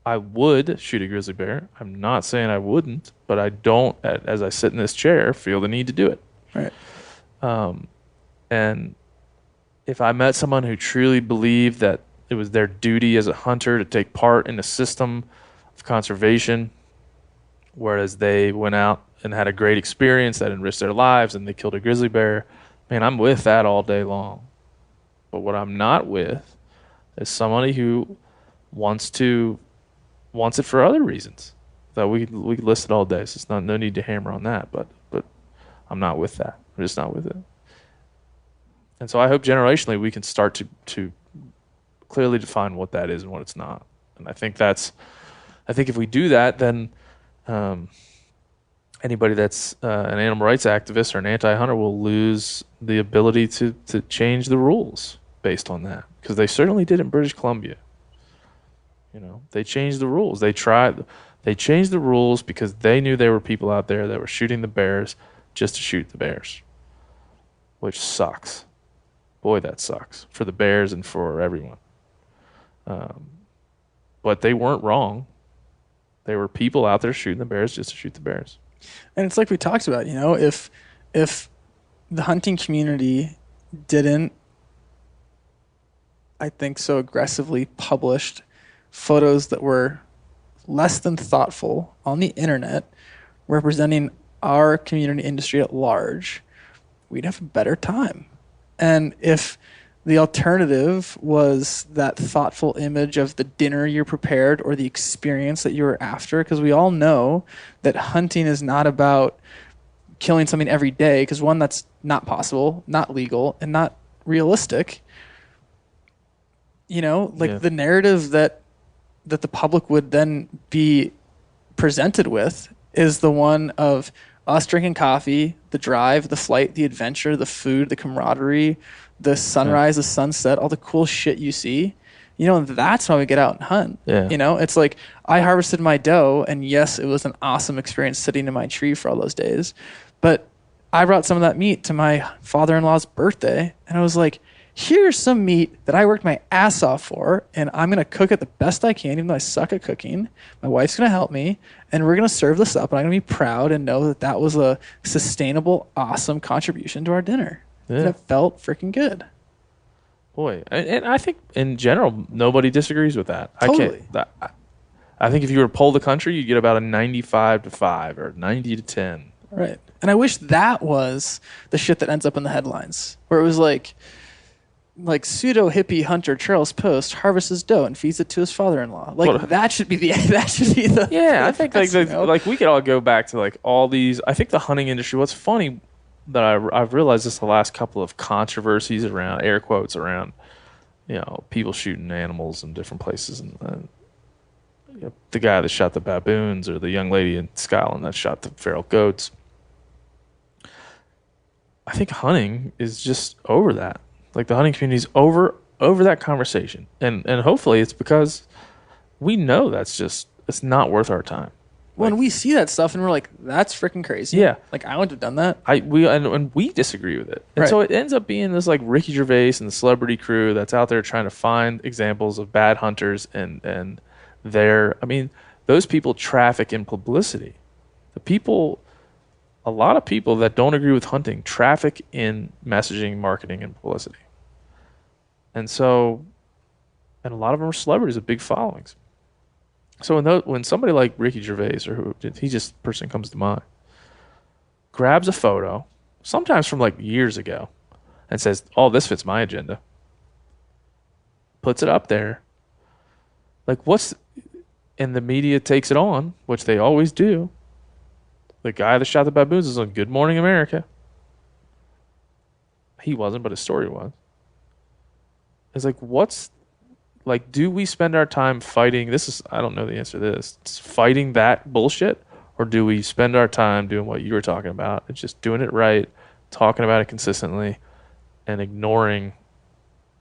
I would shoot a grizzly bear. I'm not saying I wouldn't, but I don't, as I sit in this chair, feel the need to do it. Right. And if I met someone who truly believed that it was their duty as a hunter to take part in a system of conservation, whereas they went out and had a great experience that enriched their lives and they killed a grizzly bear, man, I'm with that all day long. But what I'm not with is somebody who wants it for other reasons that we listed all day. So it's no need to hammer on that, but I'm not with that. I'm just not with it. And so I hope generationally we can start to clearly define what that is and what it's not. And I think if we do that, then anybody that's an animal rights activist or an anti-hunter will lose the ability to change the rules based on that, because they certainly did in British Columbia. They changed the rules. They changed the rules because they knew there were people out there that were shooting the bears just to shoot the bears, which sucks. Boy, that sucks for the bears and for everyone. But they weren't wrong. There were people out there shooting the bears just to shoot the bears. And it's like we talked about, if the hunting community didn't, I think, so aggressively published photos that were less than thoughtful on the internet representing our community industry at large, we'd have a better time. And if The alternative was that thoughtful image of the dinner you're prepared or the experience that you were after, because we all know that hunting is not about killing something every day, because one, that's not possible, not legal, and not realistic. The narrative that the public would then be presented with is the one of us drinking coffee, the drive, the flight, the adventure, the food, the camaraderie, the sunrise, the sunset, all the cool shit you see. That's why we get out and hunt. Yeah. It's like I harvested my doe, and yes, it was an awesome experience sitting in my tree for all those days. But I brought some of that meat to my father-in-law's birthday, and I was like, here's some meat that I worked my ass off for, and I'm going to cook it the best I can, even though I suck at cooking. My wife's going to help me, and we're going to serve this up, and I'm going to be proud and know that that was a sustainable, awesome contribution to our dinner. Yeah. And it felt freaking good. Boy, and I think in general, nobody disagrees with that. Totally. I think if you were to poll the country, you'd get about a 95-5 or 90-10. Right. And I wish that was the shit that ends up in the headlines, where it was like pseudo hippie hunter Charles Post harvests his doe and feeds it to his father-in-law. That should be the yeah. I think like we could all go back to like all these. I think the hunting industry. What's funny that I've realized this the last couple of controversies around air quotes around people shooting animals in different places, and the guy that shot the baboons or the young lady in Scotland that shot the feral goats. I think hunting is just over that. Like the hunting community is over that conversation, and hopefully it's because we know it's not worth our time. When we see that stuff and we're like, that's freaking crazy. Yeah, like I wouldn't have done that. And we disagree with it, and so it ends up being this like Ricky Gervais and the celebrity crew that's out there trying to find examples of bad hunters, and those people traffic in publicity. A lot of people that don't agree with hunting traffic in messaging, marketing, and publicity. And a lot of them are celebrities with big followings. So when somebody like Ricky Gervais, or person comes to mind, grabs a photo, sometimes from like years ago, and says, "Oh, this fits my agenda," puts it up there, and the media takes it on, which they always do. The guy that shot the baboons is on Good Morning America. He wasn't, but his story was. It's like, do we spend our time fighting? I don't know the answer to this. It's fighting that bullshit, or do we spend our time doing what you were talking about? It's just doing it right, talking about it consistently, and ignoring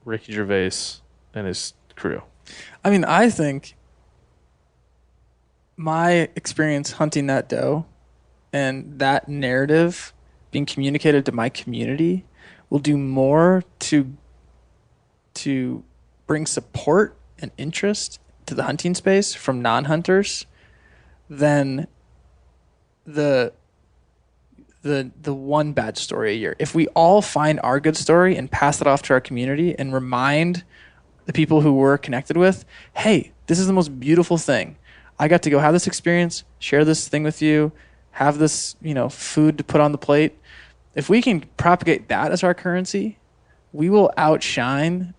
Ricky Gervais and his crew. I mean, I think my experience hunting that doe and that narrative being communicated to my community will do more to bring support and interest to the hunting space from non-hunters than the one bad story a year. If we all find our good story and pass it off to our community and remind the people who we're connected with, hey, this is the most beautiful thing. I got to go have this experience, share this thing with you, have this, food to put on the plate. If we can propagate that as our currency, we will outshine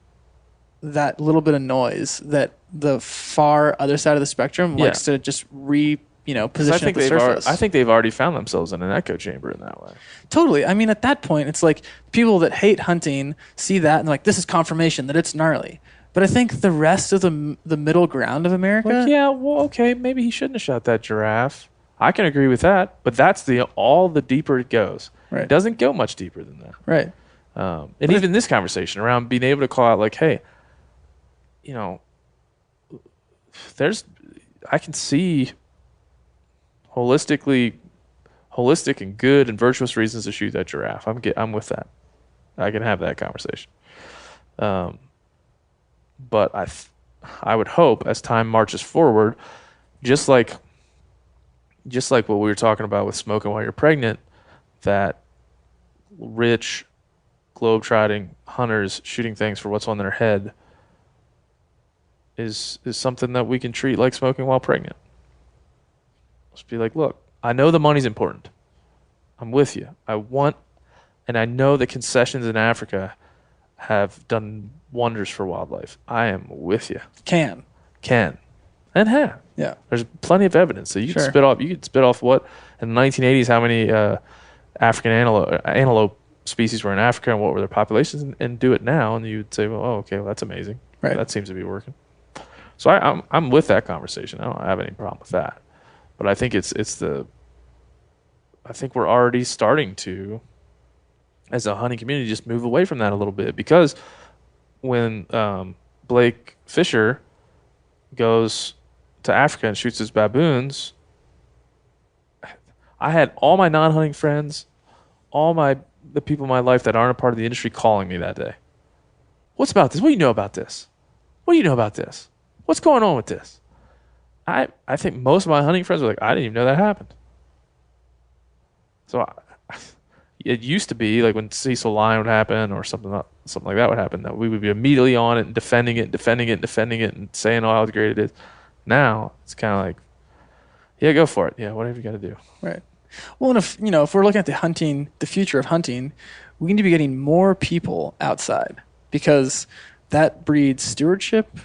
that little bit of noise that the far other side of the spectrum likes to just position at the surface. I think they've already found themselves in an echo chamber in that way. Totally. I mean, at that point, it's like people that hate hunting see that and like, this is confirmation that it's gnarly. But I think the rest of the middle ground of America... maybe he shouldn't have shot that giraffe. I can agree with that, but that's all the deeper it goes. Right. It doesn't go much deeper than that. Right. And even this conversation around being able to call out like, hey, I can see holistic and good and virtuous reasons to shoot that giraffe. I'm with that. I can have that conversation. But I would hope as time marches forward, just like what we were talking about with smoking while you're pregnant, that rich, globe-trotting hunters shooting things for what's on their head is something that we can treat like smoking while pregnant. Just be like, look, I know the money's important. I'm with you. And I know the concessions in Africa have done wonders for wildlife. I am with you. Can. And have. Yeah. There's plenty of evidence. So you Sure. could spit off what in the 1980s, how many African antelope species were in Africa and what were their populations, and do it now, and you'd say, well, that's amazing. Right. That seems to be working. So I'm with that conversation. I don't have any problem with that. But I think I think we're already starting to, as a hunting community, just move away from that a little bit, because when Blake Fisher goes to Africa and shoots his baboons, I had all my non-hunting friends, the people in my life that aren't a part of the industry calling me that day. What's about this? What do you know about this? What do you know about this? What's going on with this? I think most of my hunting friends were like, I didn't even know that happened. So it used to be like when Cecil Lion would happen or something like that would happen, that we would be immediately on it and defending it and saying how great it is. Now it's kind of like, yeah, go for it. Yeah, whatever you got to do. Right. Well, and if we're looking at the future of hunting, we need to be getting more people outside, because that breeds stewardship,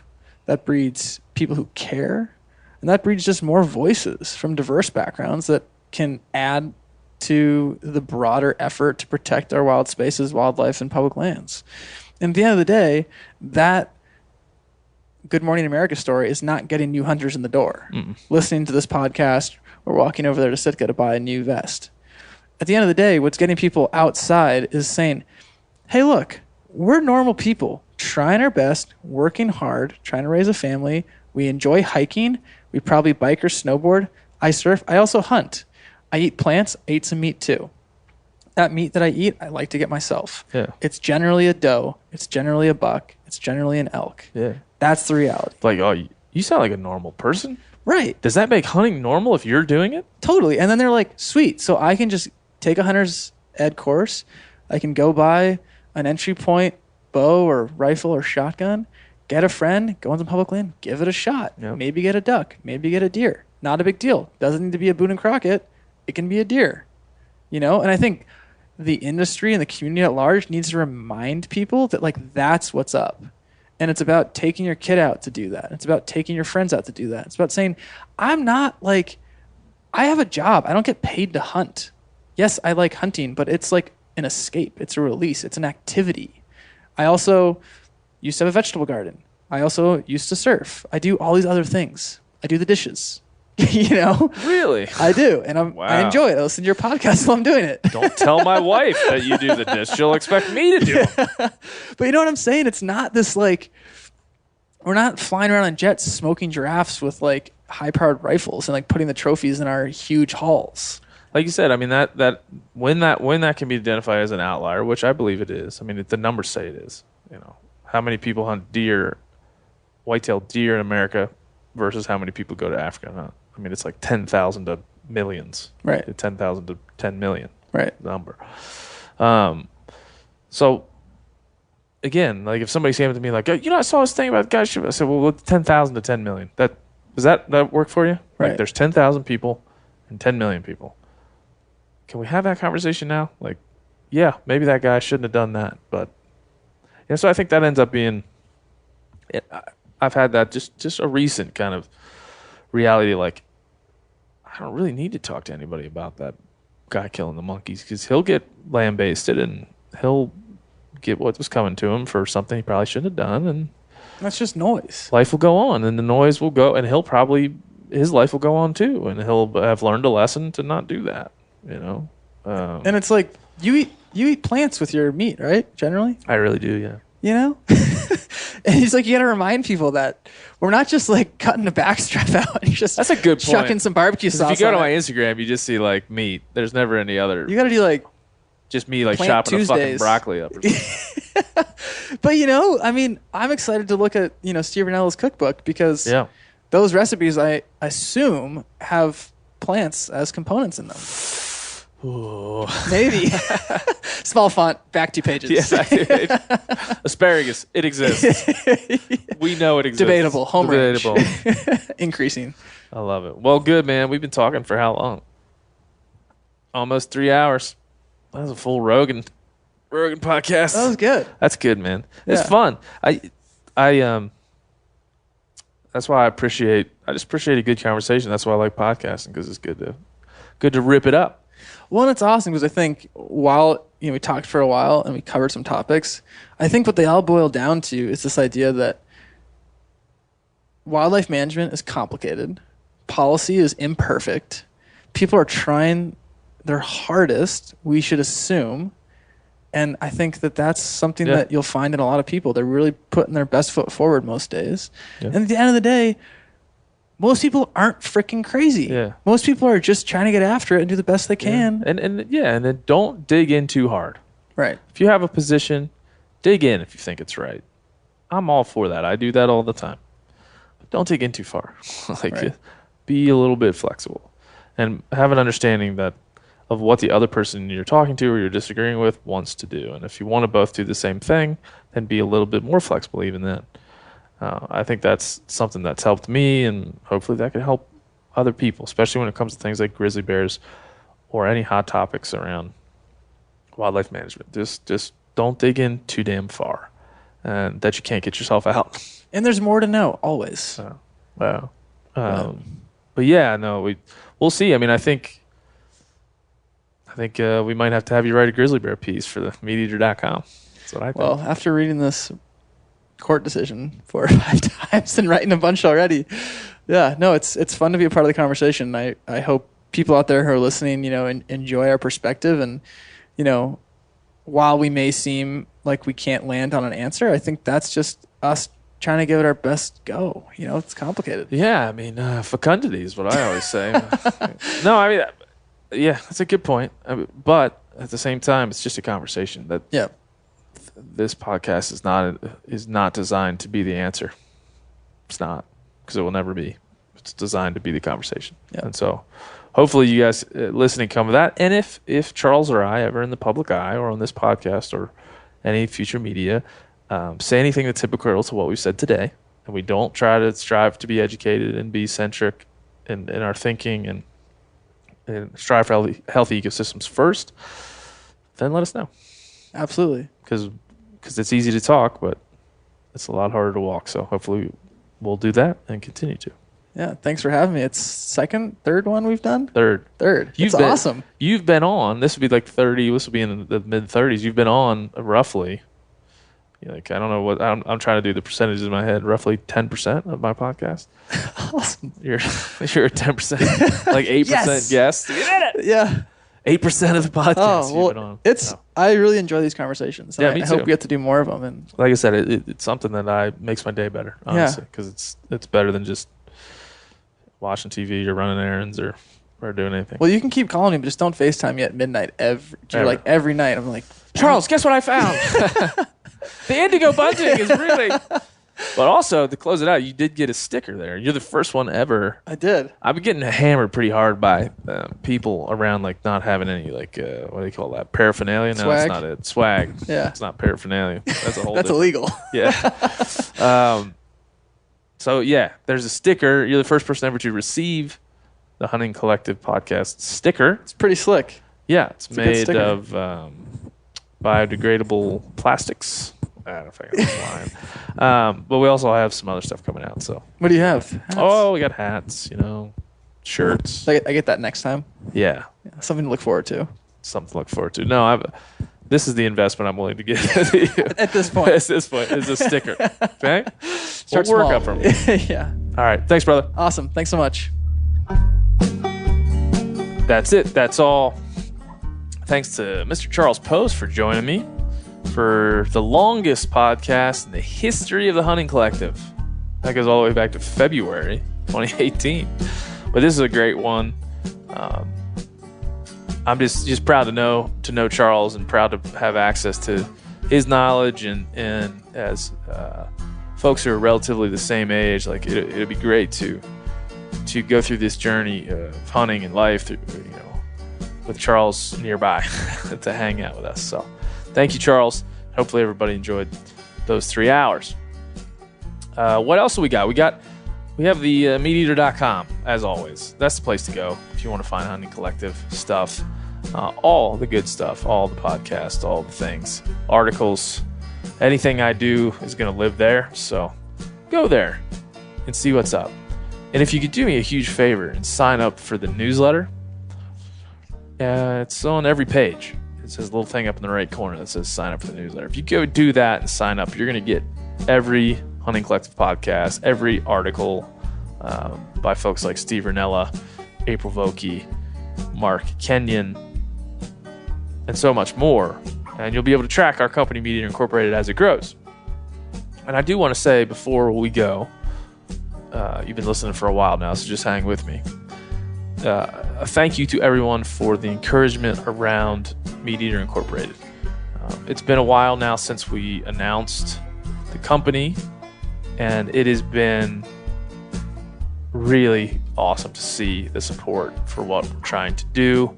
that breeds people who care, and that breeds just more voices from diverse backgrounds that can add to the broader effort to protect our wild spaces, wildlife, and public lands. And at the end of the day, that Good Morning America story is not getting new hunters in the door. Listening to this podcast or walking over there to Sitka to buy a new vest. At the end of the day, what's getting people outside is saying, hey, look, we're normal people trying our best, working hard, trying to raise a family. We enjoy hiking. We probably bike or snowboard. I surf. I also hunt. I eat plants. I eat some meat too. That meat that I eat, I like to get myself. Yeah. It's generally a doe. It's generally a buck. It's generally an elk. Yeah. That's the reality. Like, oh, you sound like a normal person. Right. Does that make hunting normal if you're doing it? Totally. And then they're like, sweet. So I can just take a hunter's ed course. I can go buy an entry point bow or rifle or shotgun, get a friend, go on some public land, give it a shot. Yep. Maybe get a duck. Maybe get a deer. Not a big deal. Doesn't need to be a Boone and Crockett. It can be a deer. And I think the industry and the community at large needs to remind people that, like, that's what's up. And it's about taking your kid out to do that. It's about taking your friends out to do that. It's about saying, I'm not like, I have a job. I don't get paid to hunt. Yes, I like hunting, but it's like an escape. It's a release. It's an activity. I also used to have a vegetable garden. I also used to surf. I do all these other things. I do the dishes. Really? I do, and I enjoy it. I listen to your podcast while I'm doing it. Don't tell my wife that you do the dish. She'll expect me to do it. But you know what I'm saying? It's not this, like, we're not flying around on jets smoking giraffes with, like, high-powered rifles and, like, putting the trophies in our huge halls. Like you said, I mean, that when that can be identified as an outlier, which I believe it is. I mean, the numbers say it is. How many people hunt white-tailed deer in America versus how many people go to Africa and hunt? I mean, it's like 10,000 to millions. Right. 10,000 to 10 million. Right. Number. So, again, like if somebody came to me like, I saw this thing about guys. I said, well, 10,000 to 10 million. Does that work for you? Right. Like, there's 10,000 people and 10 million people. Can we have that conversation now? Like, yeah, maybe that guy shouldn't have done that. But, so I think that ends up being, I've had that just a recent kind of reality, like, I don't really need to talk to anybody about that guy killing the monkeys, because he'll get lambasted and he'll get what was coming to him for something he probably shouldn't have done, and that's just noise. Life will go on, and the noise will go, and his life will go on too, and he'll have learned a lesson to not do that. And it's like you eat plants with your meat, right? Generally, I really do, yeah. And he's like, you got to remind people that we're not just like cutting the backstrap out and just that's a good point. Chucking some barbecue sauce. If you go to my Instagram, you just see like meat. There's never any other. You got to do like just me like chopping Tuesdays. A fucking broccoli up. Or something. But I mean, I'm excited to look at Steve Rinella's cookbook, because those recipes I assume have plants as components in them. Ooh. Maybe. Small font, back 2 pages. Yeah, asparagus, it exists. We know it exists. Debatable. Range. Increasing. I love it. Well, good, man. We've been talking for how long? Almost 3 hours. That was a full Rogan. Rogan podcast. That was good. That's good, man. It's Yeah. fun. That's why I just appreciate a good conversation. That's why I like podcasting, because it's good to rip it up. Well, and it's awesome because I think while we talked for a while and we covered some topics, I think what they all boil down to is this idea that wildlife management is complicated, policy is imperfect, people are trying their hardest, we should assume. And I think that that's something that you'll find in a lot of people. They're really putting their best foot forward most days. Yeah. And at the end of the day, most people aren't freaking crazy. Yeah. Most people are just trying to get after it and do the best they can. Yeah. And then don't dig in too hard. Right. If you have a position, dig in if you think it's right. I'm all for that. I do that all the time. But don't dig in too far. Be a little bit flexible and have an understanding of what the other person you're talking to or you're disagreeing with wants to do. And if you want to both do the same thing, then be a little bit more flexible even then. I think that's something that's helped me, and hopefully that can help other people, especially when it comes to things like grizzly bears or any hot topics around wildlife management. Just don't dig in too damn far, and that you can't get yourself out. And there's more to know, always. But yeah, no, we'll see. I mean, I think we might have to have you write a grizzly bear piece for the meateater.com. That's what I think. Well, after reading this court decision 4 or 5 times and writing a bunch already, it's fun to be a part of the conversation. I hope people out there who are listening, enjoy our perspective. And, while we may seem like we can't land on an answer, I think that's just us trying to give it our best go. It's complicated. Yeah, I mean, fecundity is what I always say. No, I mean, yeah, that's a good point. But at the same time, it's just a conversation. This podcast is not designed to be the answer. It's not, because it will never be. It's designed to be the conversation. Yep. And so hopefully you guys listening come to that. And if Charles or I ever in the public eye or on this podcast or any future media say anything that's hypocritical to what we said today, and we don't try to strive to be educated and be centric in our thinking and strive for healthy ecosystems first, then let us know. Absolutely. Because it's easy to talk, but it's a lot harder to walk. So hopefully we'll do that and continue to. Yeah, thanks for having me. It's third one we've done? Third. It's awesome. You've been on, this would be like 30, this will be in the mid-30s. You've been on roughly, I don't know what, I'm trying to do the percentages in my head, roughly 10% of my podcast. Awesome. You're a 10%, like 8% guest. You did it! Yeah. 8% of the podcast you've been on. I really enjoy these conversations. Yeah, me too. I hope we get to do more of them. And like I said, it's something that makes my day better, honestly, because it's better than just watching TV or running errands or doing anything. Well, you can keep calling me, but just don't FaceTime me at midnight every night. I'm like, Charles, guess what I found? The indigo bunting is really... But also, to close it out, you did get a sticker there. You're the first one ever. I did. I've been getting hammered pretty hard by people around, not having any, what do you call that? Paraphernalia? No, Swag? It's not it. Swag. Yeah. It's not paraphernalia. That's a whole That's different... illegal. Yeah. So, yeah, there's a sticker. You're the first person ever to receive the Hunting Collective podcast sticker. It's pretty slick. Yeah, it's made of biodegradable plastics. I don't know if I got this line. But we also have some other stuff coming out. So what do you have? Hats. Oh, we got hats, shirts. I get that next time. Yeah. Something to look forward to. Something to look forward to. No, this is the investment I'm willing to get at this point. At this point, is a sticker. Okay? Start we'll work small. up from it. Yeah. All right. Thanks, brother. Awesome. Thanks so much. That's it. That's all. Thanks to Mr. Charles Post for joining me for the longest podcast in the history of the Hunting Collective. That goes all the way back to February 2018. But this is a great one. I'm just proud to know Charles, and proud to have access to his knowledge, and as folks who are relatively the same age, it'd be great to go through this journey of hunting and life with Charles nearby to hang out with us. So thank you, Charles. Hopefully everybody enjoyed those 3 hours. What else do we got? We have the meateater.com, as always. That's the place to go if you want to find Hunting Collective stuff. all the good stuff, all the podcasts, all the things, articles. Anything I do is going to live there, so go there and see what's up. And if you could do me a huge favor and sign up for the newsletter, it's on every page. It says a little thing up in the right corner that says sign up for the newsletter. If you go do that and sign up, you're going to get every Hunting Collective podcast, every article by folks like Steve Ranella, April Vokey, Mark Kenyon, and so much more. And you'll be able to track our company, Meat Eater Incorporated, as it grows. And I do want to say before we go, you've been listening for a while now, so just hang with me. A thank you to everyone for the encouragement around Meat Eater Incorporated. It's been a while now since we announced the company, and it has been really awesome to see the support for what we're trying to do,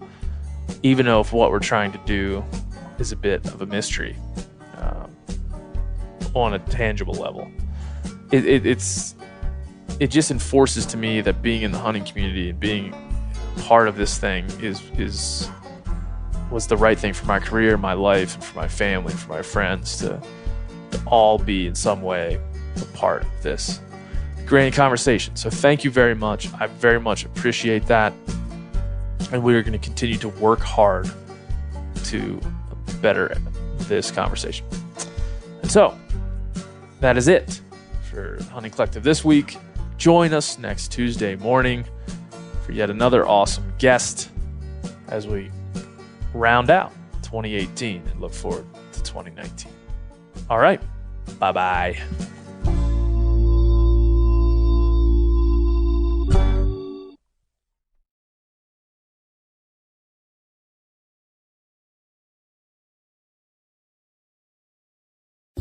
even though if what we're trying to do is a bit of a mystery on a tangible level. It just enforces to me that being in the hunting community and being part of this thing was the right thing for my career, my life, and for my family, for my friends to all be in some way a part of this grand conversation. So thank you very much. I very much appreciate that. And we are going to continue to work hard to better this conversation. And so that is it for Hunting Collective this week. Join us next Tuesday morning for yet another awesome guest as we round out 2018 and look forward to 2019. All right. Bye-bye.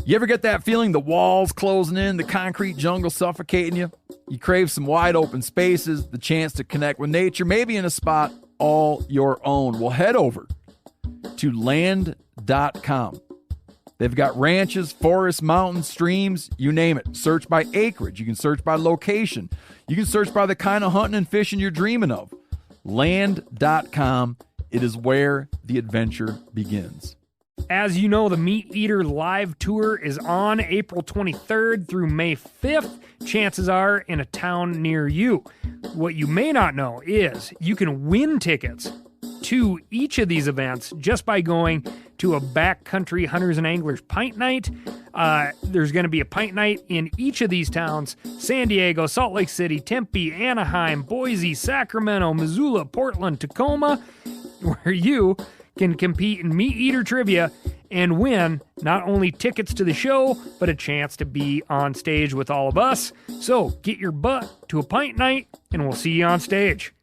You ever get that feeling the walls closing in, the concrete jungle suffocating you? You crave some wide open spaces, the chance to connect with nature, maybe in a spot all your own. Well, head over to land.com. They've got ranches, forests, mountains, streams, you name it. Search by acreage. You can search by location. You can search by the kind of hunting and fishing you're dreaming of. Land.com. It is where the adventure begins. As you know, the Meat Eater Live Tour is on April 23rd through May 5th. Chances are in a town near you. What you may not know is you can win tickets to each of these events just by going to a backcountry hunters and anglers pint night. There's going to be a pint night in each of these towns: San Diego, Salt Lake City, Tempe, Anaheim, Boise, Sacramento, Missoula, Portland, Tacoma, where you can compete in Meat Eater trivia and win not only tickets to the show, but a chance to be on stage with all of us. So get your butt to a pint night, and we'll see you on stage.